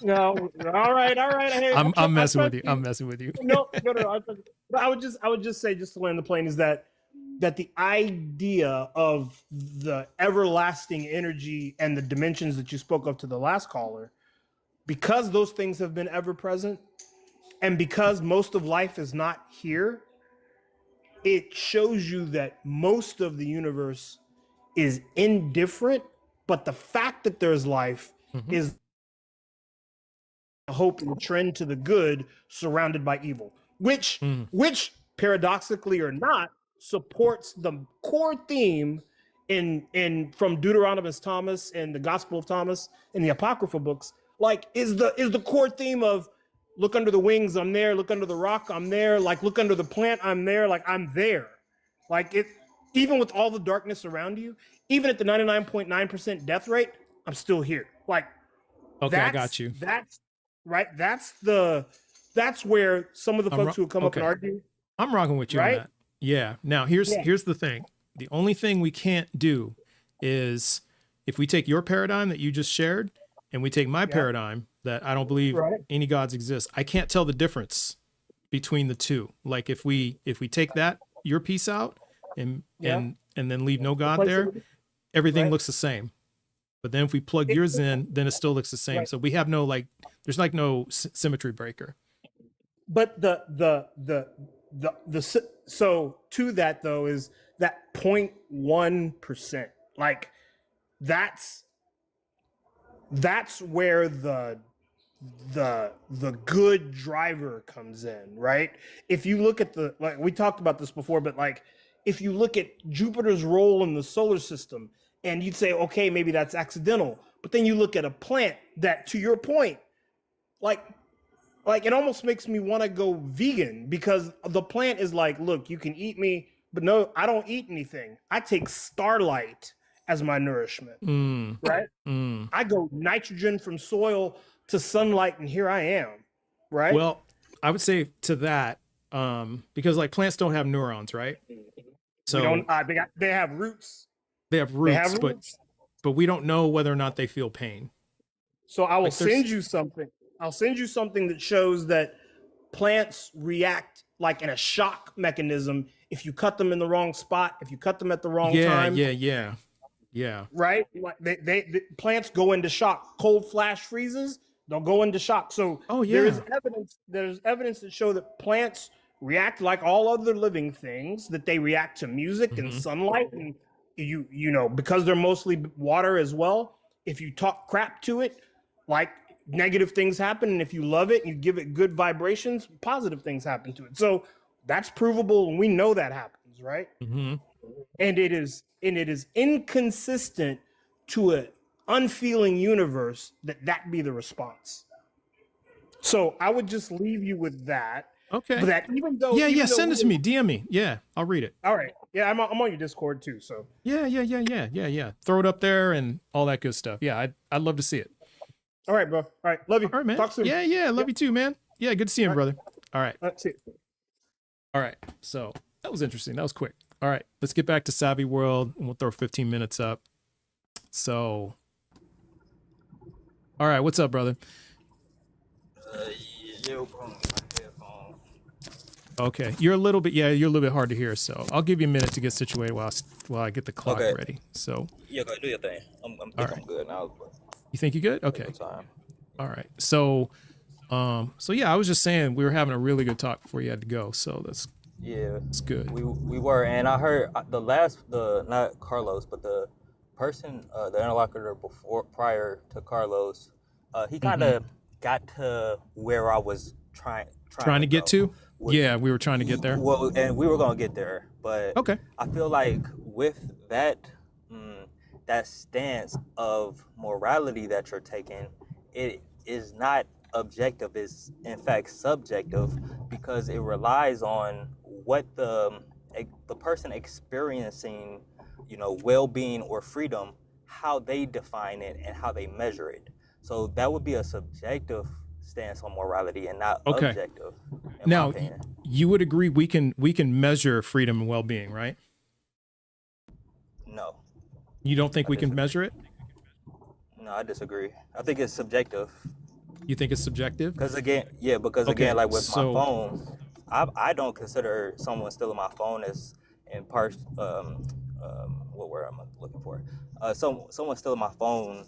No. All right. I'm messing with you. I'm messing with you. No. I would just say, just to land the plane, is that the idea of the everlasting energy and the dimensions that you spoke of to the last caller, because those things have been ever present, and because most of life is not here, it shows you that most of the universe is indifferent, but the fact that there's life is a hope and trend to the good surrounded by evil, which paradoxically or not supports the core theme in from Deuteronomous Thomas and the Gospel of Thomas and the Apocryphal books, like is the core theme of look under the wings, I'm there, look under the rock, I'm there, like look under the plant, I'm there, like I'm there. Like it, even with all the darkness around you, even at the 99.9% death rate, I'm still here. Like, okay, I got you. That's right. That's where some of the folks who come up and argue. I'm rocking with you on that. Yeah. Now here's the thing. The only thing we can't do is if we take your paradigm that you just shared and we take my paradigm that I don't believe any gods exist, I can't tell the difference between the two. Like if we take that your piece out and then leave no God there, everything looks the same. But then if we plug yours in, then it still looks the same. So we have no there's like no symmetry breaker. But so to that though is that 0.1%, Like that's where the good driver comes in, right? If you look at the, like we talked about this before, but like if you look at Jupiter's role in the solar system and you'd say, okay, maybe that's accidental, but then you look at a plant that, to your point, like it almost makes me want to go vegan because the plant is like, look, you can eat me, but no, I don't eat anything. I take starlight as my nourishment, right? I go nitrogen from soil to sunlight, and here I am, right? Well, I would say to that, because like plants don't have neurons, right? So we don't. They have roots. They have roots, but we don't know whether or not they feel pain. So I will send you something. I'll send you something that shows that plants react like in a shock mechanism if you cut them in the wrong spot, if you cut them at the wrong time. Yeah. Right? Like they plants go into shock. Cold flash freezes, they'll go into shock. So there's evidence that show that plants react like all other living things, that they react to music and sunlight, and you know, because they're mostly water as well. If you talk crap to it, like negative things happen, and if you love it, you give it good vibrations, positive things happen to it. So that's provable, and we know that happens, right? And it is inconsistent to an unfeeling universe that be the response. So I would just leave you with that. Okay. But that even though send it to me, DM me. Yeah, I'll read it. All right. Yeah, I'm on your Discord too. So Yeah. Throw it up there and all that good stuff. Yeah, I'd love to see it. All right, bro. All right, love you. All right, man. Talk soon. Yeah, love you too, man. Yeah, good to see you, brother. All right. That's it. All right. So that was interesting. That was quick. All right, let's get back to Savvy World, and we'll throw 15 minutes up. So, all right, what's up, brother? Okay, you're a little bit hard to hear. So I'll give you a minute to get situated while I get the clock ready. So yeah, go do your thing. I'm good now. You think you're good? Okay. All right. So, yeah, I was just saying we were having a really good talk before you had to go. So that's good. We were, and I heard not Carlos, but the person, the interlocutor prior to Carlos, he kind of got to where I was trying to get to. Yeah, we were trying to get there. Well, and we were gonna get there, but okay. I feel like with that that stance of morality that you're taking, it is not objective, is in fact subjective, because it relies on what the person experiencing, you know, well-being or freedom, how they define it and how they measure it. So that would be a subjective stance on morality and not objective. Now, you would agree we can measure freedom and well-being, right? No. You don't think we can measure it? No, I disagree. I think it's subjective. You think it's subjective? Because again, like with my phone, I don't consider someone stealing my phone as in part, what word am I looking for? Someone stealing my phone,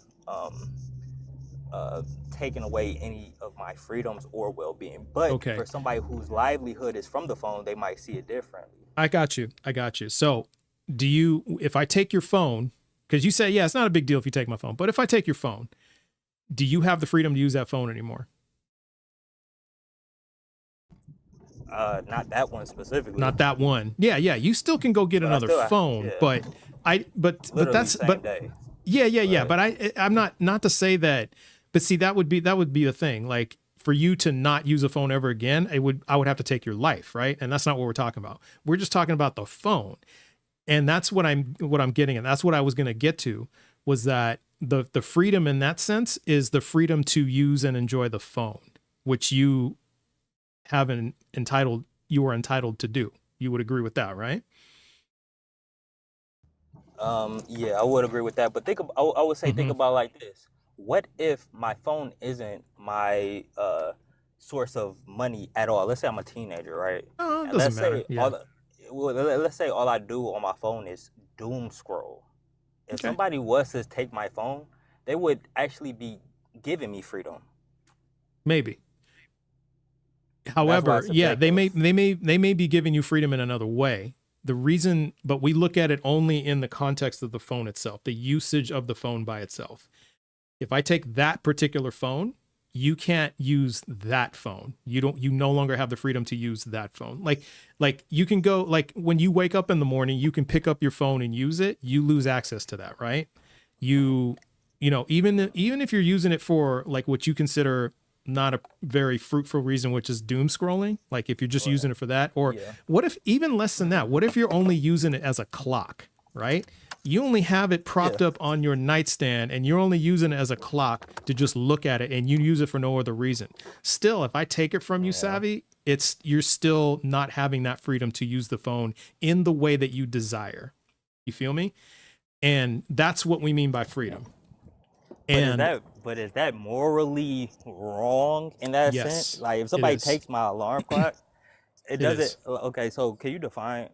taking away any of my freedoms or well-being. But for somebody whose livelihood is from the phone, they might see it differently. I got you. So if I take your phone, because you say, yeah, it's not a big deal if you take my phone, but if I take your phone, do you have the freedom to use that phone anymore? Not that one specifically. Not that one. Yeah. You still can go get another phone, but that's day. Yeah. But I'm not to say that. But see, that would be the thing. Like for you to not use a phone ever again, I would have to take your life, right? And that's not what we're talking about. We're just talking about the phone, and that's what I'm getting at. That's what I was going to get to, was that the freedom in that sense is the freedom to use and enjoy the phone, which you are entitled to do. You would agree with that, right? Yeah, I would agree with that. But I would say think about it like this. What if my phone isn't my source of money at all? Let's say I'm a teenager, right? Oh, it doesn't matter. Let's say all I do on my phone is doom scroll. If somebody was to take my phone, they would actually be giving me freedom. Maybe. However, they may be giving you freedom in another way the reason, but we look at it only in the context of the phone itself, the usage of the phone by itself. If I take that particular phone, you can't use that phone. You no longer have the freedom to use that phone. Like you can go, like when you wake up in the morning, you can pick up your phone and use it. You lose access to that, right? Even if you're using it for like what you consider not a very fruitful reason, which is doom scrolling, like if you're just using it for that, or what if even less than that, what if you're only using it as a clock, right? You only have it propped up on your nightstand and you're only using it as a clock to just look at it, and you use it for no other reason. Still, if I take it from you, Savvy, you're still not having that freedom to use the phone in the way that you desire. You feel me? And that's what we mean by freedom. But is that morally wrong in that sense? Like if somebody takes my alarm clock, it doesn't. Okay, so can you define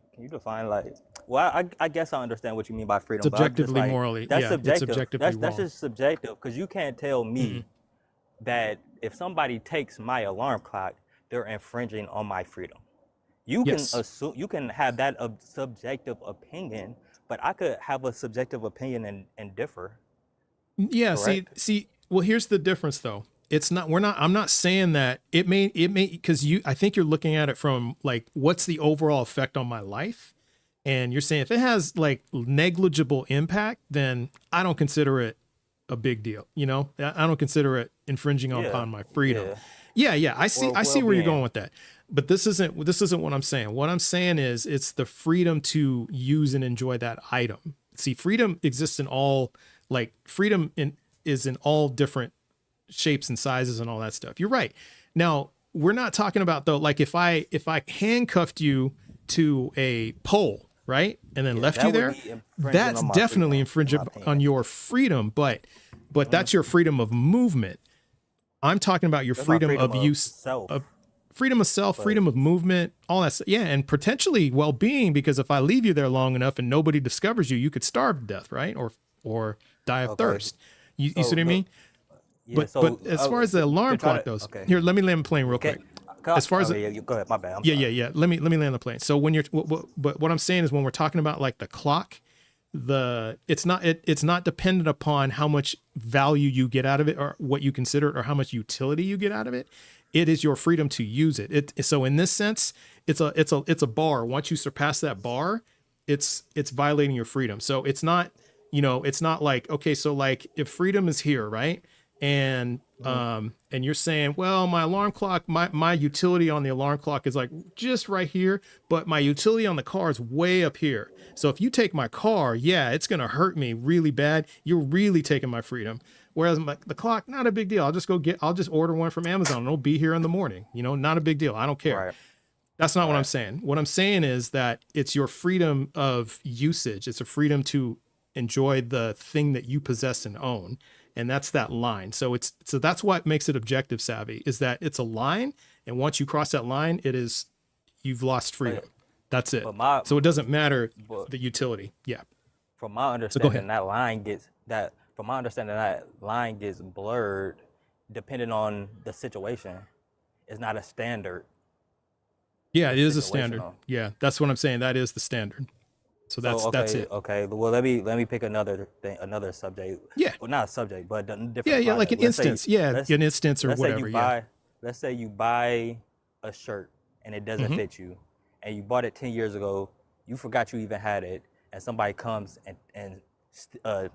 like? Well, I guess I understand what you mean by freedom. Subjectively, but morally, that's subjective. It's subjectively wrong. That's just subjective, because you can't tell me that if somebody takes my alarm clock, they're infringing on my freedom. You can assume, you can have that subjective opinion, but I could have a subjective opinion and differ. Yeah. Correct? See. Well, here's the difference, though. I'm not saying that it may, because I think you're looking at it from like, what's the overall effect on my life? And you're saying if it has like negligible impact, then I don't consider it a big deal. I don't consider it infringing upon my freedom. Yeah. I see where you're going with that. But this isn't what I'm saying. What I'm saying is it's the freedom to use and enjoy that item. See, freedom exists in all, like is in all different shapes and sizes and all that stuff. You're right. Now, we're not talking about though, like if I handcuffed you to a pole, right? And then left you there, that's definitely infringing on your freedom, but that's your freedom of movement. I'm talking about your freedom of use, of freedom of self, freedom of movement, all that stuff. Yeah, and potentially well-being, because if I leave you there long enough and nobody discovers you, you could starve to death, right? Or die of thirst. You see what I mean? Yeah, but as far as the alarm clock goes, here, let me land the plane real quick. As far as go ahead, my bad. Let me land the plane. So when you're, but what I'm saying is when we're talking about like the clock, it's not dependent upon how much value you get out of it or what you consider it or how much utility you get out of it. It is your freedom to use it. So in this sense, it's a bar. Once you surpass that bar, it's violating your freedom. So it's not, it's not like, okay, so like if freedom is here, right? And you're saying, well, my alarm clock, my utility on the alarm clock is like just right here, but my utility on the car is way up here. So if you take my car, yeah, it's going to hurt me really bad. You're really taking my freedom. Whereas the clock, not a big deal. I'll just order one from Amazon and it'll be here in the morning. Not a big deal. I don't care. Right. That's not what I'm saying. What I'm saying is that it's your freedom of usage. It's a freedom to enjoy the thing that you possess and own. And that's that line. So that's what makes it objective savvy, is that it's a line. And once you cross that line, you've lost freedom. That's it. So it doesn't matter the utility. Yeah. From my understanding, that line gets blurred depending on the situation. It's not a standard. Yeah, it is a standard. Yeah, that's what I'm saying. That is the standard. So that's it. Okay. Well, let me pick another subject. Yeah. Well, not a subject, but a different. Yeah, like an instance. An instance or whatever. Let's say you buy a shirt and it doesn't fit you, and you bought it 10 years ago. You forgot you even had it, and somebody comes and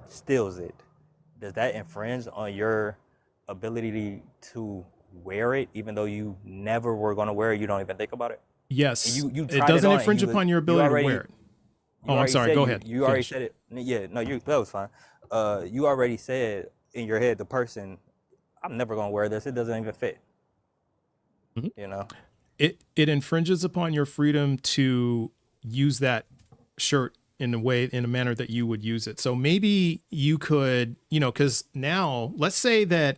steals it. Does that infringe on your ability to wear it, even though you never were going to wear it? You don't even think about it. Yes. It doesn't infringe upon your ability to wear it. Oh, I'm sorry. Go ahead. You already said it. Yeah, no, that was fine. You already said in your head, the person, I'm never gonna wear this. It doesn't even fit. It infringes upon your freedom to use that shirt in a manner that you would use it. So maybe you could, because now let's say that,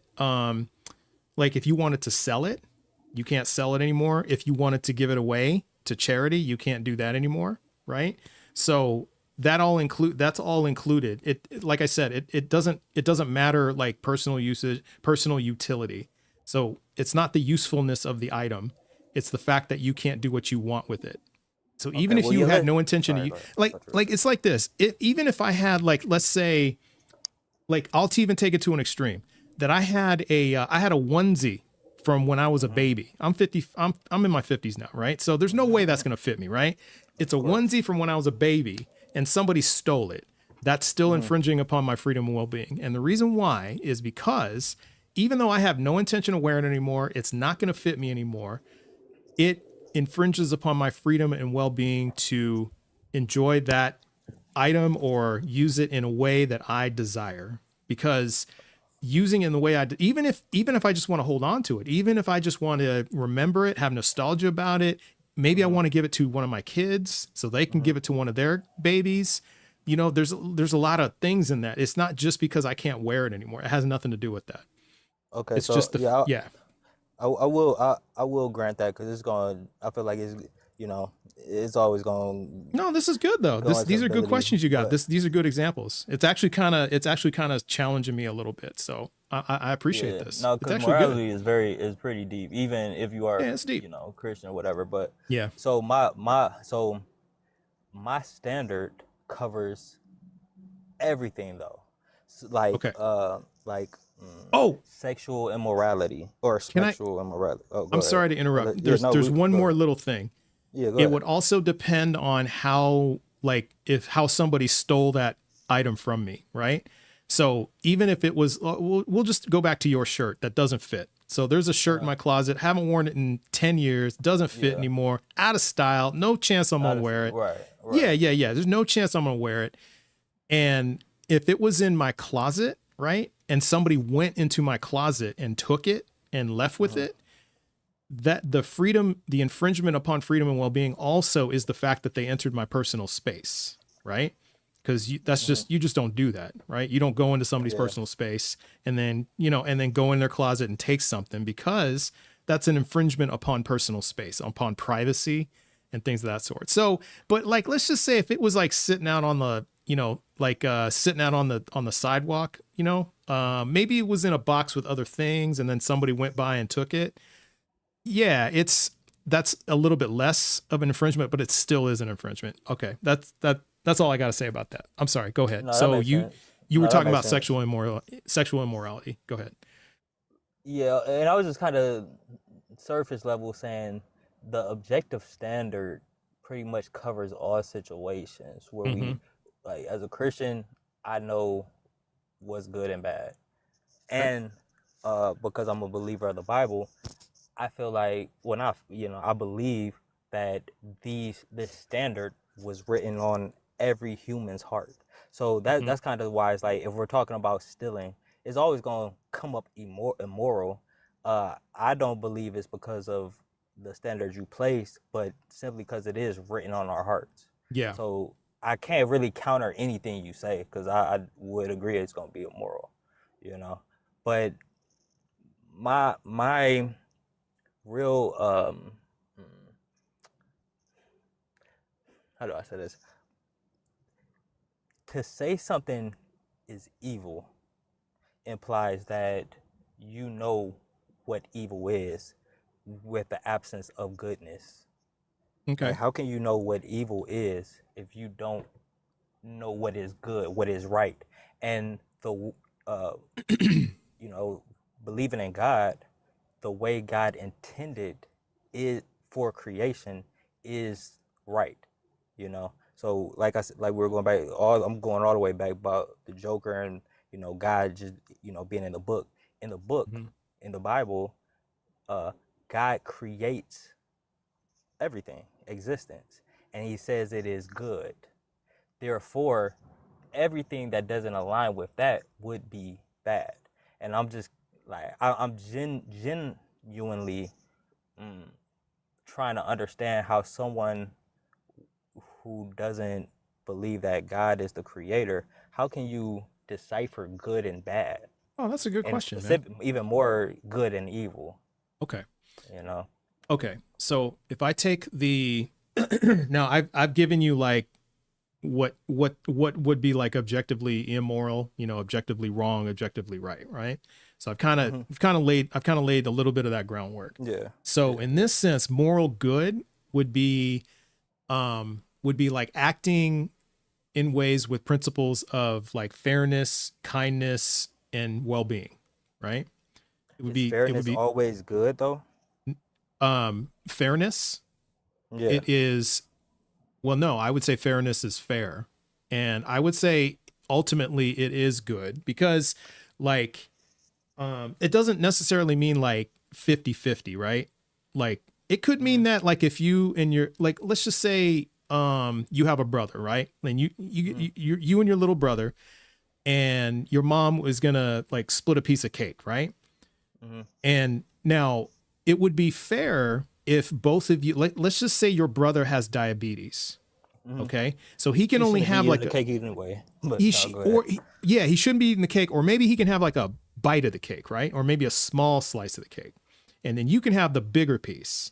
like if you wanted to sell it, you can't sell it anymore. If you wanted to give it away to charity, you can't do that anymore, right? So that's all included. It like I said, it doesn't matter like personal usage, personal utility. So it's not the usefulness of the item. It's the fact that you can't do what you want with it. So Okay. even if Well, you yeah. had no intention to Sorry. Go ahead. like it's like this. Even if I had like, let's say, like I'll even take it to an extreme that I had a onesie from when I was a baby. I'm 50. I'm in my 50s now, right? So there's no way that's gonna fit me, right? It's a Of course. onesie from when I was a baby, and somebody stole it. That's still infringing upon my freedom and well-being. And the reason why is because even though I have no intention of wearing it anymore, it's not gonna fit me anymore. It infringes upon my freedom and well-being to enjoy that item or use it in a way that I desire, because using it in the way even if I just want to hold on to it, even if I just want to remember it, have nostalgia about it, maybe I want to give it to one of my kids so they can give it to one of their babies. You know, there's a lot of things in that. It's not just because I can't wear it anymore. It has nothing to do with that. Okay. It's So just yeah, yeah. I will grant that because it's going. I feel like it's always going No, this is good though. to go into These are good ability. questions you got. But These are good examples. It's actually kind of challenging me a little bit. So I appreciate yeah, this. no, It's because actually good. morality is pretty deep, even if you Yeah, are it's deep. Christian or whatever. But Yeah. so my standard covers everything though. Okay. Like Oh, sexual immorality or can I? sexual immorality. Oh, go I'm ahead. sorry to interrupt. Yeah, no, There's one go more ahead. little thing. Yeah, go It ahead. would also depend on how how somebody stole that item from me, right? So even if it was, we'll just go back to your shirt that doesn't fit. So there's a shirt in my closet, haven't worn it in 10 years, doesn't fit Yeah, anymore, out of style, no chance I'm gonna wear it. right, Yeah, right. yeah. There's no chance I'm gonna wear it. And if it was in my closet, right, and somebody went into my closet and took it and left with it, that the infringement upon freedom and well-being also is the fact that they entered my personal space, right? Because you just don't do that, right? You don't go into somebody's Yeah, personal space and then go in their closet and take something, because that's an infringement upon personal space, upon privacy and things of that sort. So, but like, let's just say if it was like sitting out on the, sitting out on the sidewalk, maybe it was in a box with other things and then somebody went by and took it. Yeah, that's a little bit less of an infringement, but it still is an infringement. Okay, that's all I got to say about that. I'm sorry. Go ahead. no, that So makes sense. you were No, that talking makes about sense. sexual immorality. Go ahead. Yeah, and I was just kind of surface level saying the objective standard pretty much covers all situations where Mm-hmm. we, like, as a Christian, I know what's good and bad. Okay. And because I'm a believer of the Bible, I feel like I believe that this standard was written on every human's heart. So Mm-hmm. that's kind of why it's like if we're talking about stealing, it's always going to come up immoral. I don't believe it's because of the standards you place, but simply because it is written on our hearts. Yeah. So I can't really counter anything you say because I would agree it's going to be immoral, you know. But my real how do I say this? To say something is evil implies that you know what evil is with the absence of goodness. Like, Okay. how can you know what evil is if you don't know what is good, what is right? And uh, believing in God, the way God intended it for creation is right, So like I said, like we're going back, I'm going all the way back about the Joker and God just being in the book. In the book, Mm-hmm. in the Bible, God creates everything, existence, and He says it is good. Therefore, everything that doesn't align with that would be bad. And I'm just like I'm genuinely trying to understand how someone who doesn't believe that God is the creator, how can you decipher good and bad, Oh, that's a good and question, man. even more good and evil? Okay. You know? Okay. So if I take the now I've given you like what would be like objectively immoral, objectively wrong, objectively right, right? So I've kind of laid a little bit of that groundwork. Yeah. So Yeah. in this sense, moral good would be would be like acting in ways with principles of like fairness, kindness, and well-being, right? Is It would fairness be always good though? fairness. Yeah. It is, well, no, I would say fairness is fair. And I would say ultimately it is good because like it doesn't necessarily mean like 50-50, right? Like it could mean Hmm. that like if you and your like let's just say you have a brother, right? And Hmm. you and your little brother, and your mom was gonna like split a piece of cake, right? Hmm. And now it would be fair if both of you, like, let's just say your brother has diabetes. Hmm. Okay. So he can He only shouldn't be have eating like the a, cake anyway. But he, no, sh- go ahead. or he, yeah, he shouldn't be eating the cake, or maybe he can have like a bite of the cake, right? Or maybe a small slice of the cake. And then you can have the bigger piece.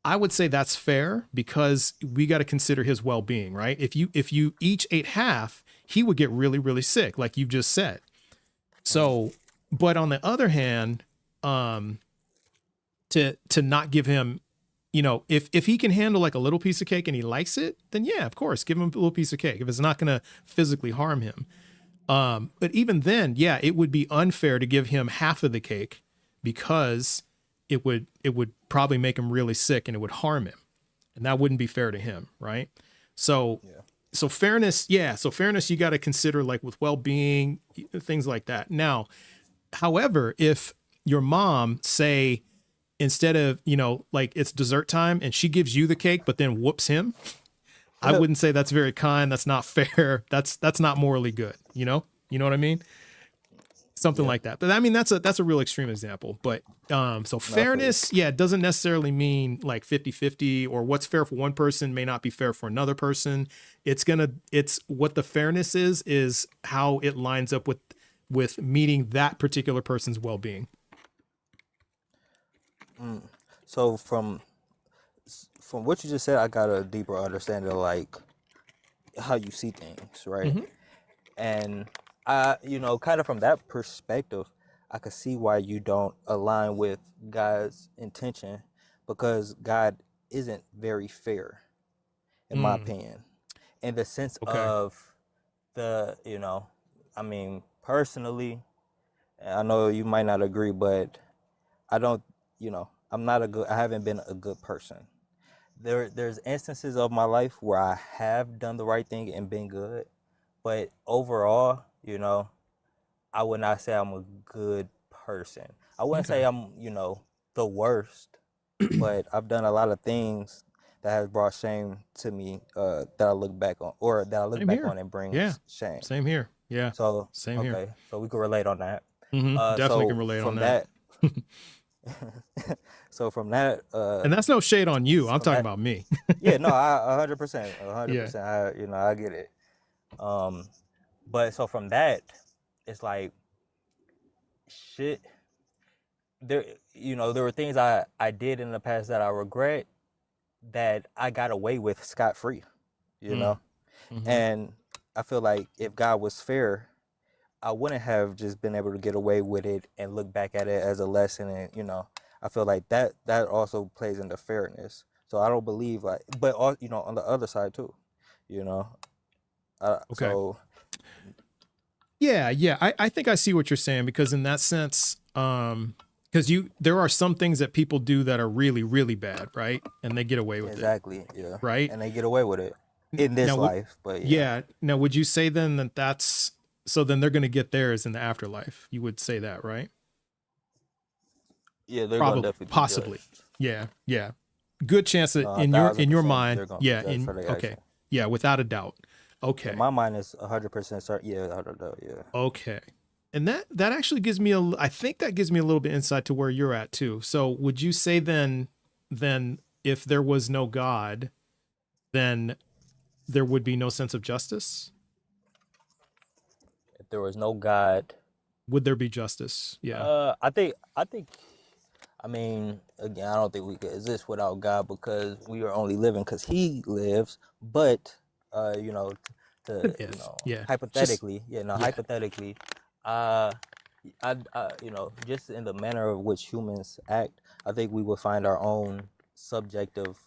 I would say that's fair because we got to consider his well-being, right? If you each ate half, he would get really, really sick, like you just said. Hmm. So, but on the other hand, um, to not give him, if he can handle like a little piece of cake and he likes it, then yeah, of course, give him a little piece of cake if it's not going to physically harm him. But even then, yeah, it would be unfair to give him half of the cake because it would probably make him really sick and it would harm him, and that wouldn't be fair to him, right? So Yeah. so fairness, yeah, so fairness you got to consider like with well-being, things like that. Now, however, if your mom say instead of, like it's dessert time and she gives you the cake but then whoops him, I wouldn't say that's very kind, that's not fair, that's not morally good, you know what I mean? Something Yeah. like that. But I mean that's a real extreme example, but so No, I feel you. fairness, yeah, it doesn't necessarily mean like 50-50, or what's fair for one person may not be fair for another person. It's what the fairness is how it lines up with meeting that particular person's well-being. Mm. So from what you just said, I got a deeper understanding of like how you see things, right? Hmm. And kind of from that perspective, I could see why you don't align with God's intention, because God isn't very fair, in my Mm, opinion, in the sense okay. of I mean, personally, I know you might not agree, but I don't, I haven't been a good person. There's instances of my life where I have done the right thing and been good, but overall, I would not say I'm a good person. I wouldn't say Okay. I'm, the worst, but I've done a lot of things that has brought shame to me, that I look back on, or that I look Same back here. on and Yeah. brings shame. Same here. Yeah. So Same here. okay, so we can relate on that. Definitely can So relate on from that. that, so from that, And that's no shade on you. I'm from talking that, about me. yeah, no, I 100%, Yeah. 100%, I get it. Um, but so from that, it's like shit. There, there were things I did in the past that I regret, that I got away with scot free, you Mm, know. hmm. And I feel like if God was fair, I wouldn't have just been able to get away with it and look back at it as a lesson. And I feel like that also plays into fairness. So I don't believe like, but all, on the other side too, you know. Okay. So Yeah, yeah. I think I see what you're saying, because in that sense, because there are some things that people do that are really, really bad, right? And they get away with it, exactly, yeah, right? and they get away with it in this Now, life, but yeah, yeah. Now, would you say then that that's so? Then they're going to get theirs in the afterlife. You would say that, right? yeah, they're gonna Probably, definitely be possibly. judged. Yeah, yeah. Good chance that No, a in your thousand in your percent, mind, they're gonna be yeah. judged for their Okay, action. yeah, without a doubt. Yeah, Okay, my mind is 100% certain. Yeah, I don't know. Yeah. okay. And that actually gives me I think that gives me a little bit insight to where you're at too. So would you say then if there was no God, then there would be no sense of justice? If there was no God, Would there be justice? Yeah. I think, I mean, again, I don't think we could exist without God, because we are only living because He lives. But, uh, you know, to If. Yeah. Just hypothetically, yeah. hypothetically, uh, just in the manner of which humans act, I think we would find our own subjective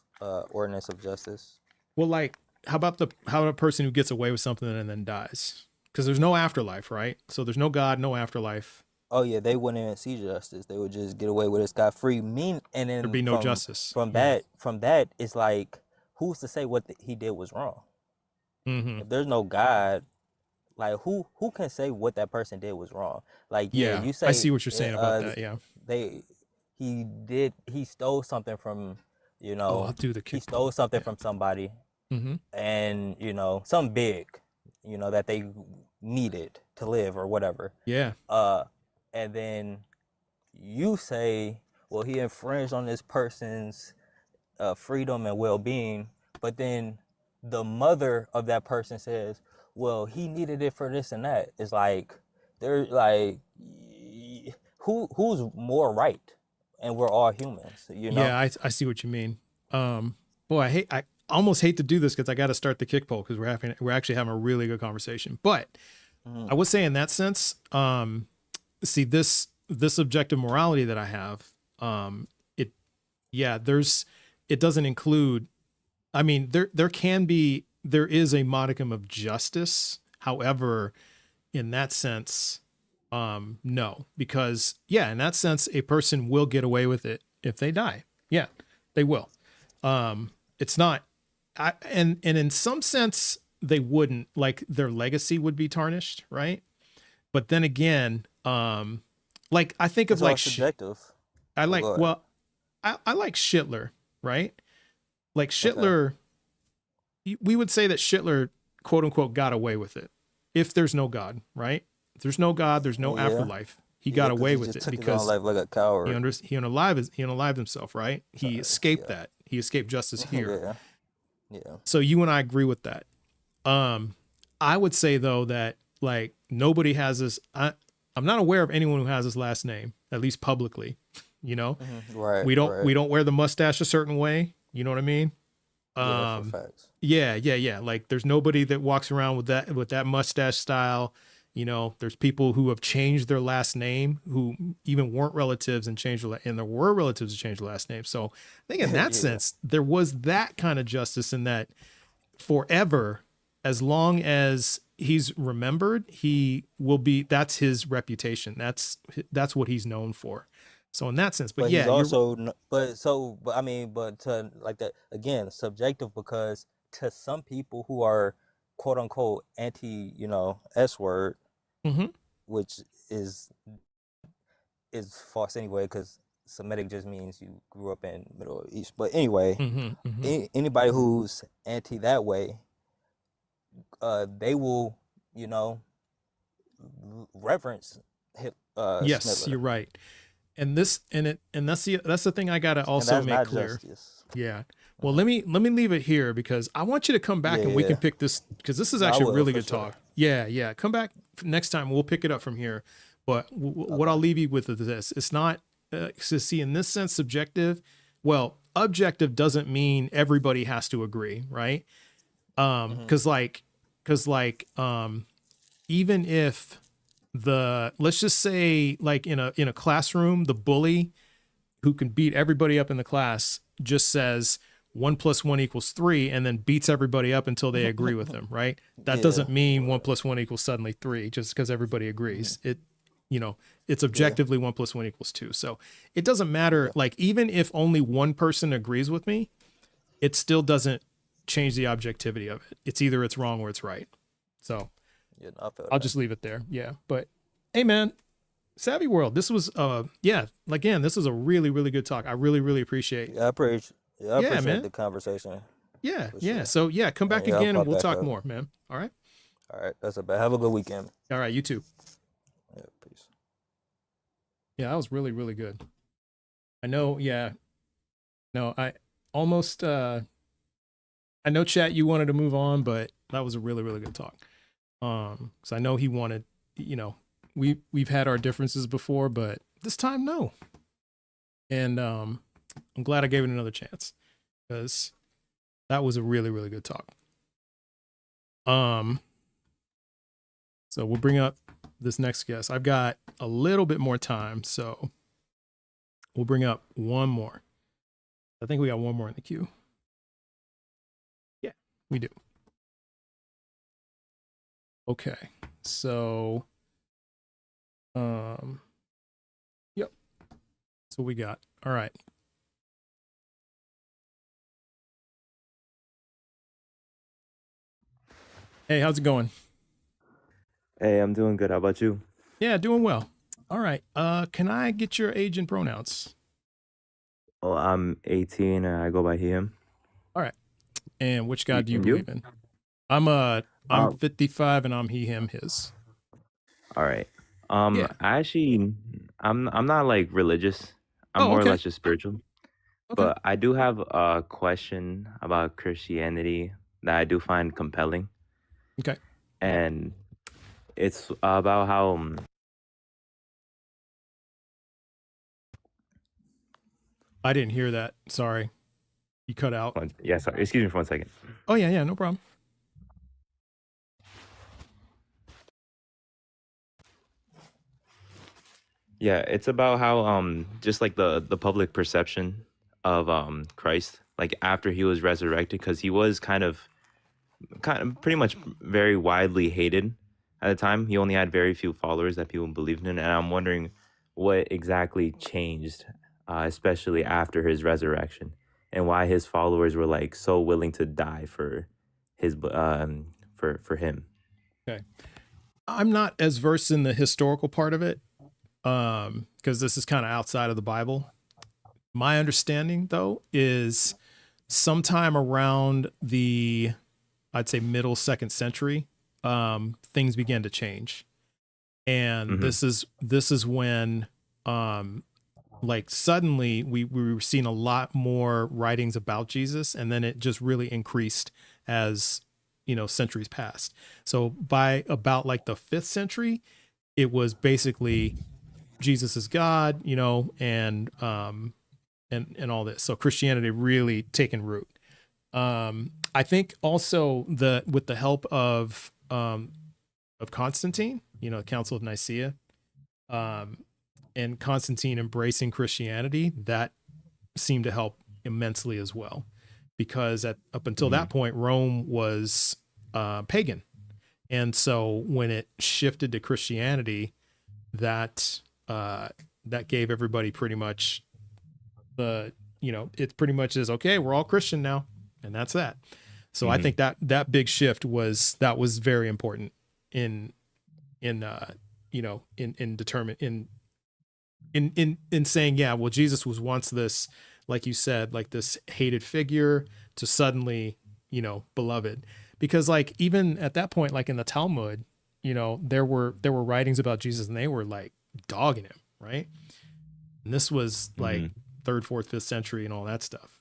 ordinance of justice. Well, like, how a person who gets away with something and then dies? Because there's no afterlife, right? So there's no God, no afterlife. Oh yeah, they wouldn't even see justice. They would just get away with it scot free. And There'd then be no justice. from Yeah. that, it's like, who's to say what he did was wrong? Mm-hmm. If there's no God, like who can say what that person did was wrong? Like yeah, Yeah, you I say see what you're saying about that. Yeah. they he stole something from, Oh, I'll do the he kick. stole something Yeah. from somebody, Mm-hmm. and something big, that they needed to live or whatever. Yeah. And then you say, well, he infringed on this person's freedom and well-being, but then the mother of that person says, well, he needed it for this and that. It's like, they're like, who's more right? And we're all humans, Yeah, I see what you mean. Boy, I almost hate to do this because I got to start the kick poll because we're actually having a really good conversation. But Mhm. I would say in that sense, see this objective morality that I have, it doesn't include. I mean, there is a modicum of justice. However, in that sense, no, because in that sense, a person will get away with it if they die. Yeah, they will. It's not, and in some sense, they wouldn't, like their legacy would be tarnished, right? But then again, like I think It's of all like, subjective. I Oh, like, go ahead. well, I like Schindler, right? Like Okay. Schindler, we would say that Schindler, quote unquote, got away with it. If there's no God, right? If there's no God, there's no Yeah. afterlife. He got 'Cause away he with just it took his own because life like a he coward. unalived himself, right? He escaped yeah. that. He escaped justice here. Yeah. Yeah. So you and I agree with that. I would say though that like nobody has this. I'm not aware of anyone who has his last name, at least publicly. You know, Right. we Right. don't wear the mustache a certain way. You know what I mean? Yeah, for facts. Yeah. Like there's nobody that walks around with that mustache style. You know, there's people who have changed their last name who even weren't relatives and and there were relatives who changed their last name. So I think in that Yeah. sense, there was that kind of justice in that forever, as long as he's remembered, he will be, that's his reputation. That's what he's known for. So in that sense, but But yeah, he's also, but I mean, but to like that again, subjective, because to some people who are quote unquote anti, S word, Mhm. which is false anyway, because Semitic just means you grew up in Middle East. But anyway, anybody who's anti that way, they will, reverence Yes, Schnittler. you're right. And that's the thing I gotta And also that's make not clear. justice. Yeah. Well, let me leave it here because I want you to come back and we can pick this because this is No, I actually will, really for good sure. talk. Yeah. Come back next time. We'll pick it up from here. But what I'll leave you with is this: it's not to see in this sense subjective. Well, objective doesn't mean everybody has to agree, right? Because even if let's just say like in a classroom, the bully who can beat everybody up in the class just says 1 + 1 = 3 and then beats everybody up until they agree with him, right? That doesn't mean 1 + 1 = suddenly 3 just because everybody agrees. It's objectively 1 + 1 = 2. So it doesn't matter. Like even if only one person agrees with me, it still doesn't change the objectivity of it. It's either it's wrong or it's right. So Yeah, I feel I'll that. just leave it there. Yeah. But hey man, Savvy World, this was again, this is a really, really good talk. I really, really appreciate it. I appreciate man. the conversation. Yeah. sure. So yeah, come back I'll again and pop we'll back talk up. more, man. All right. All right, that's about. Have a good weekend. All right, you too. Yeah, peace. Yeah, that was really, really good. I know, yeah. No, I almost I know chat you wanted to move on, but that was a really, really good talk. Because I know he wanted, we've had our differences before, but this time no. And I'm glad I gave it another chance because that was a really, really good talk. So we'll bring up this next guest. I've got a little bit more time, so we'll bring up one more. I think we got one more in the queue. Yeah. We do. Okay. So, yep. That's what we got. All right. Hey, how's it going? Hey, I'm doing good. How about you? Yeah, doing well. All right. Can I get your age and pronouns? Oh, I'm 18 and I go by him. All right. And which God do you And you? believe in? I'm Um, 55 and I'm he, him, his. all right. Yeah. I actually, I'm not like religious. I'm Oh, more or okay. less just spiritual. Okay. But I do have a question about Christianity that I do find compelling, Okay. and it's about how I didn't hear that. Sorry. You cut out. yeah, sorry. Excuse me for 1 second. Oh, yeah, no problem. Yeah, it's about how just like the public perception of Christ like after he was resurrected, because he was kind of pretty much very widely hated at the time. He only had very few followers that people believed in, and I'm wondering what exactly changed, especially after his resurrection, and why his followers were like so willing to die for his for him. Okay. I'm not as versed in the historical part of it because this is kind of outside of the Bible. My understanding, though, is sometime around the, I'd say, middle 2nd century, things began to change. And hmm this is when like suddenly we were seeing a lot more writings about Jesus, and then it just really increased as centuries passed. So by about like the 5th century, it was basically Jesus is God, and all this. So Christianity really taken root. I think also with the help of Constantine, Council of Nicaea, and Constantine embracing Christianity, that seemed to help immensely as well, because up until hmm that point, Rome was pagan, and so when it shifted to Christianity, that that gave everybody pretty much it pretty much is okay. We're all Christian now, and that's that. So I hmm think that big shift was very important in determine in saying, yeah, well, Jesus was once this, like you said, like this hated figure to suddenly, beloved. Because like even at that point, like in the Talmud, there were writings about Jesus and they were like dogging him, right? And this was like hmm 3rd, 4th, 5th century and all that stuff.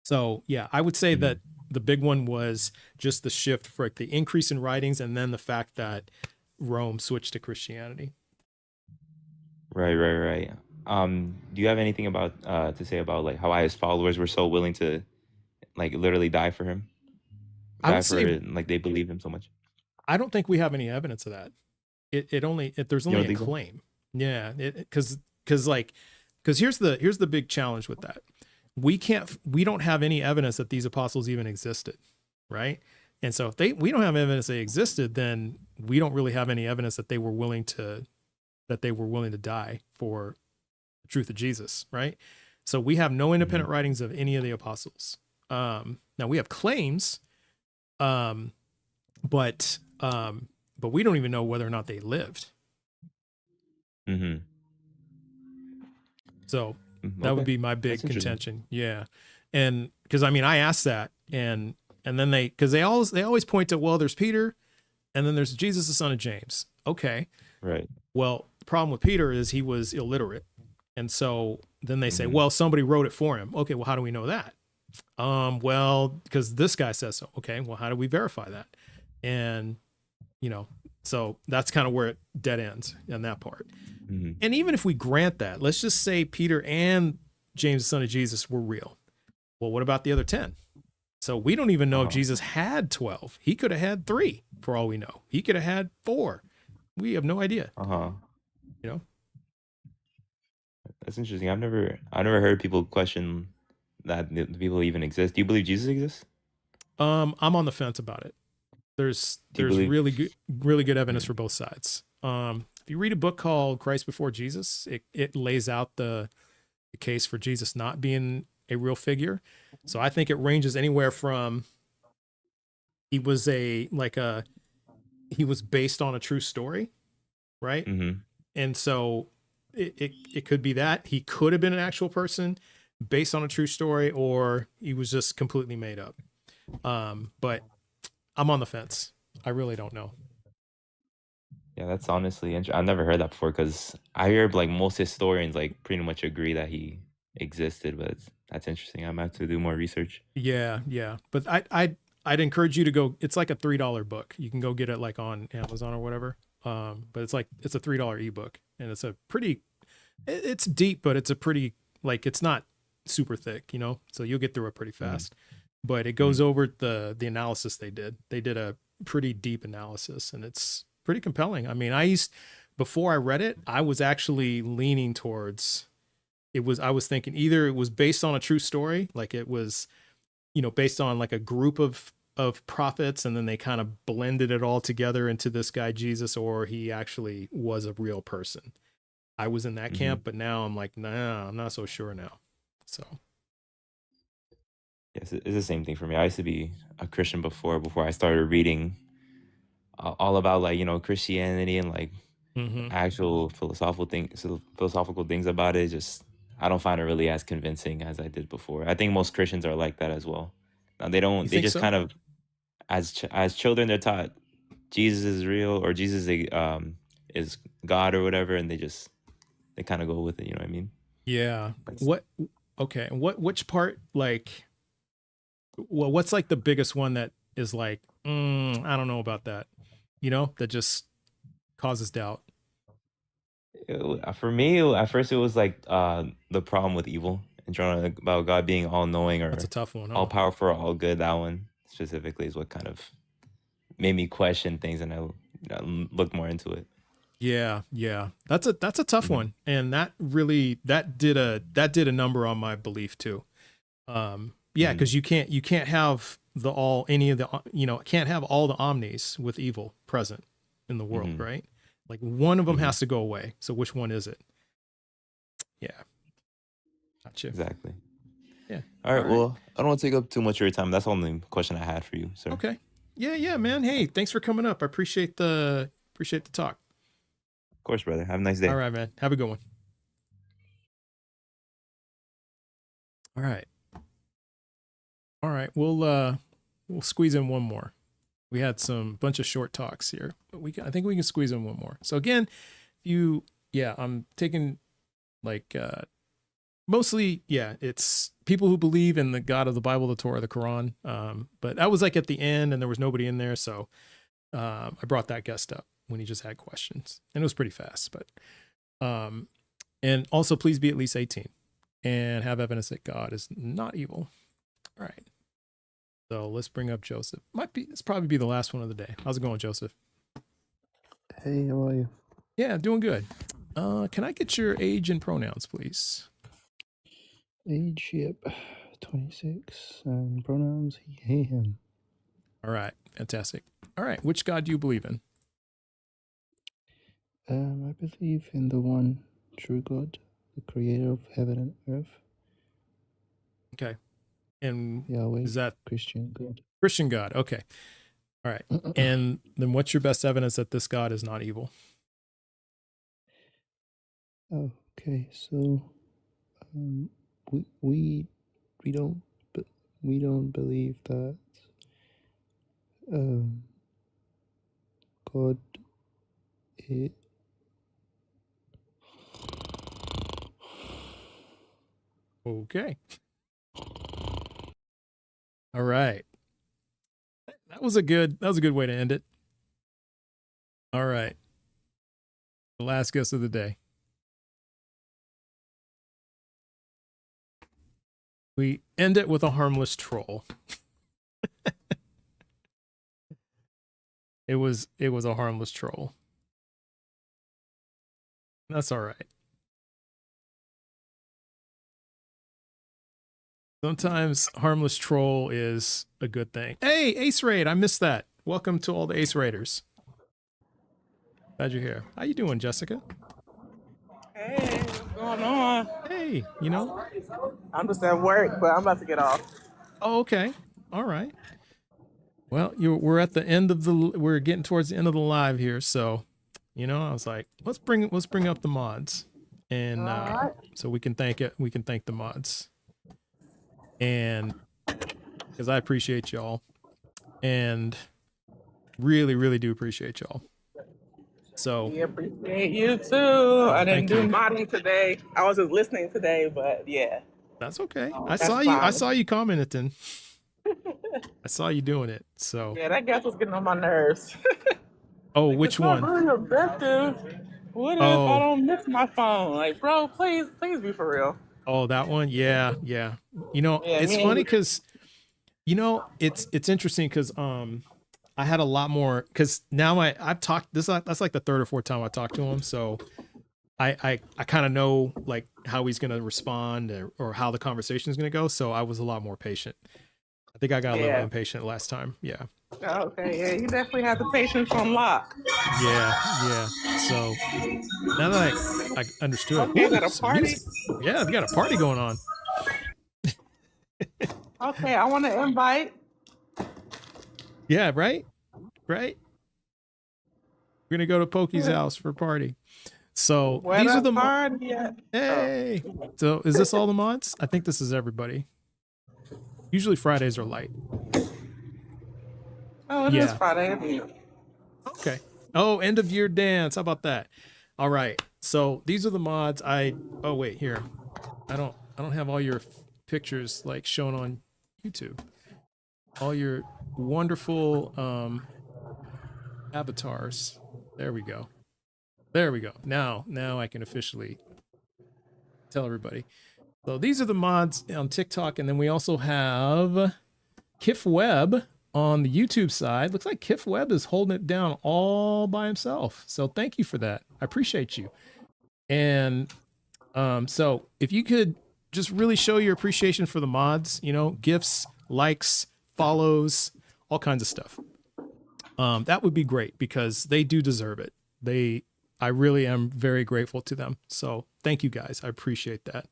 So yeah, I would say hmm that the big one was just the shift for like the increase in writings, and then the fact that Rome switched to Christianity. Right. Do you have anything about to say about like how his followers were so willing to like literally die for him, I die would for say it, like they believe him so much? I don't think we have any evidence of that. There's You only don't a think so? claim. Yeah, because here's the big challenge with that. We don't have any evidence that these apostles even existed, right? And so if we don't have evidence they existed, then we don't really have any evidence that they were willing to die for the truth of Jesus, right? So we have no hmm independent writings of any of the apostles. Now we have claims, um, but we don't even know whether or not they lived. hmm So that would Okay, be my big that's interesting. contention. Yeah. And because I mean, I asked that, and then because they always point to, well, there's Peter, and then there's Jesus, the son of James. Okay. Right. Well, the problem with Peter is he was illiterate. And so then they say, hmm well, somebody wrote it for him. Okay, well, how do we know that? Well, because this guy says so. Okay, well, how do we verify that? And so that's kind of where it dead ends in that part. hmm And even if we grant that, let's just say Peter and James, the son of Jesus, were real. Well, what about the other 10? So we don't even know if Uh-huh. Jesus had 12. He could have had 3 for all we know. He could have had 4. We have no idea, Uh-huh. you know? That's interesting. I've never heard people question that the people even exist. Do you believe Jesus exists? I'm on the fence about it. There's Do you there's believe? really good evidence Mm, for both sides. If you read a book called Christ Before Jesus, it lays out the case for Jesus not being a real figure. So I think it ranges anywhere from he was a like a he was based on a true story, right? mm-hmm. And so it could be that he could have been an actual person based on a true story, or he was just completely made up. But I'm on the fence. I really don't know. Yeah, that's honestly I've never heard that before because I hear like most historians like pretty much agree that he existed, but that's interesting. I'm about to do more research. Yeah, yeah. But I'd encourage you to go. It's like a $3 book. You can go get it like on Amazon or whatever. But it's a $3 ebook, and it's a pretty. It's deep, but it's a pretty like it's not super thick, you know. So you'll get through it pretty Mm-hmm. fast. But it goes over the analysis they did. They did a pretty deep analysis, and it's pretty compelling. I mean, before I read it, I was actually leaning towards I was thinking either it was based on a true story, like it was, you know, based on like a group of prophets, and then they kind of blended it all together into this guy Jesus, or he actually was a real person. I was in that Mm-hmm. camp, but now I'm like, nah, I'm not so sure now. So Yes, it's the same thing for me. I used to be a Christian before I started reading all about like Christianity and like mm-hmm. actual philosophical things about it. Just I don't find it really as convincing as I did before. I think most Christians are like that as well. Now they You don't. They think just so? kind of as children they're taught Jesus is real or Jesus is God or whatever, and they kind of go with it. You know what I mean? Yeah. But What? Okay. Which part? Like, well, what's like the biggest one that is like, I don't know about that. You know, that just causes doubt. for me, at first it was like the problem with evil and trying to about God being all knowing That's a or tough one, all huh? powerful, all good. That one specifically is what kind of made me question things, and I looked more into it. Yeah, yeah. That's a tough Hmm. one. And that did a number on my belief too. Yeah, Hmm. because you can't have the all any of the can't have all the omnis with evil present in the world, Hmm. right? Like one of them Hmm. has to go away. So which one is it? Yeah, gotcha. Exactly. Yeah. All All right. right. Well, I don't want to take up too much of your time. That's the only question I had for you, sir. Okay. Yeah, yeah, man. Hey, thanks for coming up. I appreciate the talk. Of course, brother. Have a nice All day. right, man. Have a good one. All right. All right. We'll squeeze in one more. We had some bunch of short talks here, but I think we can squeeze in one more. So again, I'm taking like mostly, yeah, it's people who believe in the God of the Bible, the Torah, the Quran. But that was like at the end, and there was nobody in there, so I brought that guest up when he just had questions, and it was pretty fast. But and also, please be at least 18 and have evidence that God is not evil. All right. So let's bring up Joseph. It's probably be the last one of the day. How's it going, Joseph? Hey, how are you? Yeah, doing good. Can I get your age and pronouns, please? Age, yep, 26, and pronouns he, him. All right, fantastic. All right, which God do you believe in? I believe in the one true God, the creator of heaven and earth, Okay, and Yahweh, is that Christian God. Christian God? Okay, all right. And then what's your best evidence that this God is not evil? Okay, so um, we we we don't we don't believe that um, God is. Okay, all right. That was a good way to end it. All right, the last guest of the day. We end it with a harmless troll. It was a harmless troll. That's all right. Sometimes harmless troll is a good thing. Hey, Ace Raid, I missed that. Welcome to all the Ace Raiders. Glad you're here. How you doing, Jessica? Hey, what's going on? Hey, you know. I'm just at work, but I'm about to get off. Oh, okay. All right. Well, we're at the end of we're getting towards the end of the live here, so I was like, let's bring up the mods, and right. so we can thank the mods, and because I appreciate y'all, and really, really do appreciate y'all. So We appreciate you too. I didn't thank do you. modding today. I was just listening today, but yeah. That's okay. That's I fine. saw you commenting. I saw you doing it. So Yeah, that guest was getting on my nerves. oh, Like, which it's not one? really objective. What if I Oh, don't miss my phone? Like, bro, please be for real. oh, that one. Yeah, yeah. Yeah, It's me funny and because it's interesting because I had a lot more because now I've talked that's like the third or fourth time I talked to him, so I kind of know like how he's gonna respond or how the conversation is gonna go, so I was a lot more patient. I think I got a little impatient last time. Yeah. Okay, yeah, you definitely have the patience on lock. Yeah, yeah. So now that I understood, Okay, got a some party. music. Yeah, we got a party going on. Okay, I want to invite. Yeah, right. We're gonna go to Pokey's house for a party. So Where these are the the party at? hey. So is this all the mods? I think this is everybody. Usually Fridays are light. Oh, it is Friday. Isn't it? Okay. Oh, end of year dance. How about that? All right. So these are the mods. Oh wait, here. I don't have all your pictures like shown on YouTube. All your wonderful avatars. There we go. Now I can officially tell everybody. So these are the mods on TikTok, and then we also have Kif Webb on the YouTube side. Looks like Kif Webb is holding it down all by himself. So thank you for that. I appreciate you. And so if you could just really show your appreciation for the mods, gifts, likes, follows, all kinds of stuff. That would be great because they do deserve it. I really am very grateful to them. So thank you guys. I appreciate that.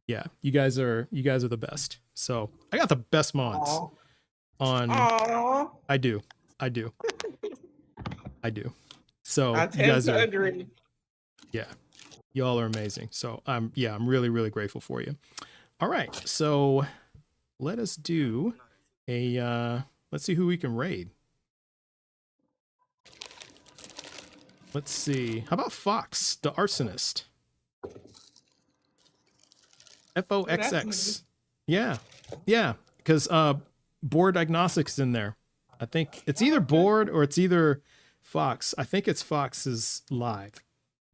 Yeah, you guys are the best. So I got the best mods on. Aww. I do. So I you tend guys to are. agree. Yeah, y'all are amazing. So I'm really, really grateful for you. All right, so let us do let's see who we can raid. Let's see. How about Fox, the arsonist? FOXX. Yeah. Because Board Agnostic's in there. I think it's either Board or it's either Fox. I think it's Fox's live.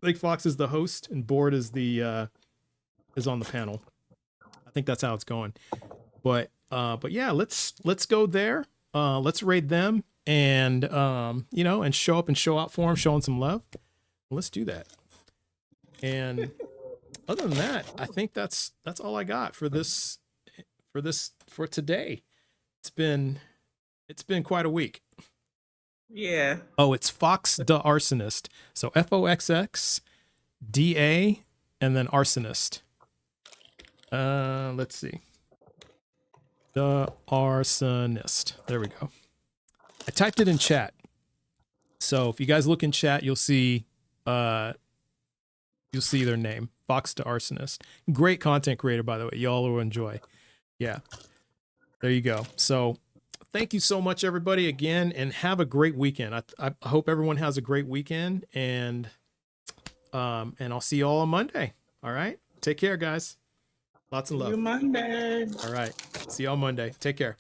I think Fox is the host and Board is is on the panel. I think that's how it's going. But yeah, let's go there. Let's raid them and and show up and show out for them, showing some love. Let's do that. And other than that, I think that's all I got for today. It's been quite a week. Yeah. Oh, it's Fox the Arsonist. So FOXX DA and then Arsonist. Let's see. The Arsonist. There we go. I typed it in chat. So if you guys look in chat, you'll see their name. Fox the Arsonist. Great content creator, by the way. Y'all will enjoy. Yeah. There you go. So thank you so much, everybody, again, and have a great weekend. I hope everyone has a great weekend, and I'll see you all on Monday. All right. Take care, guys. Lots of love. See you Monday. All right. See you on Monday. Take care.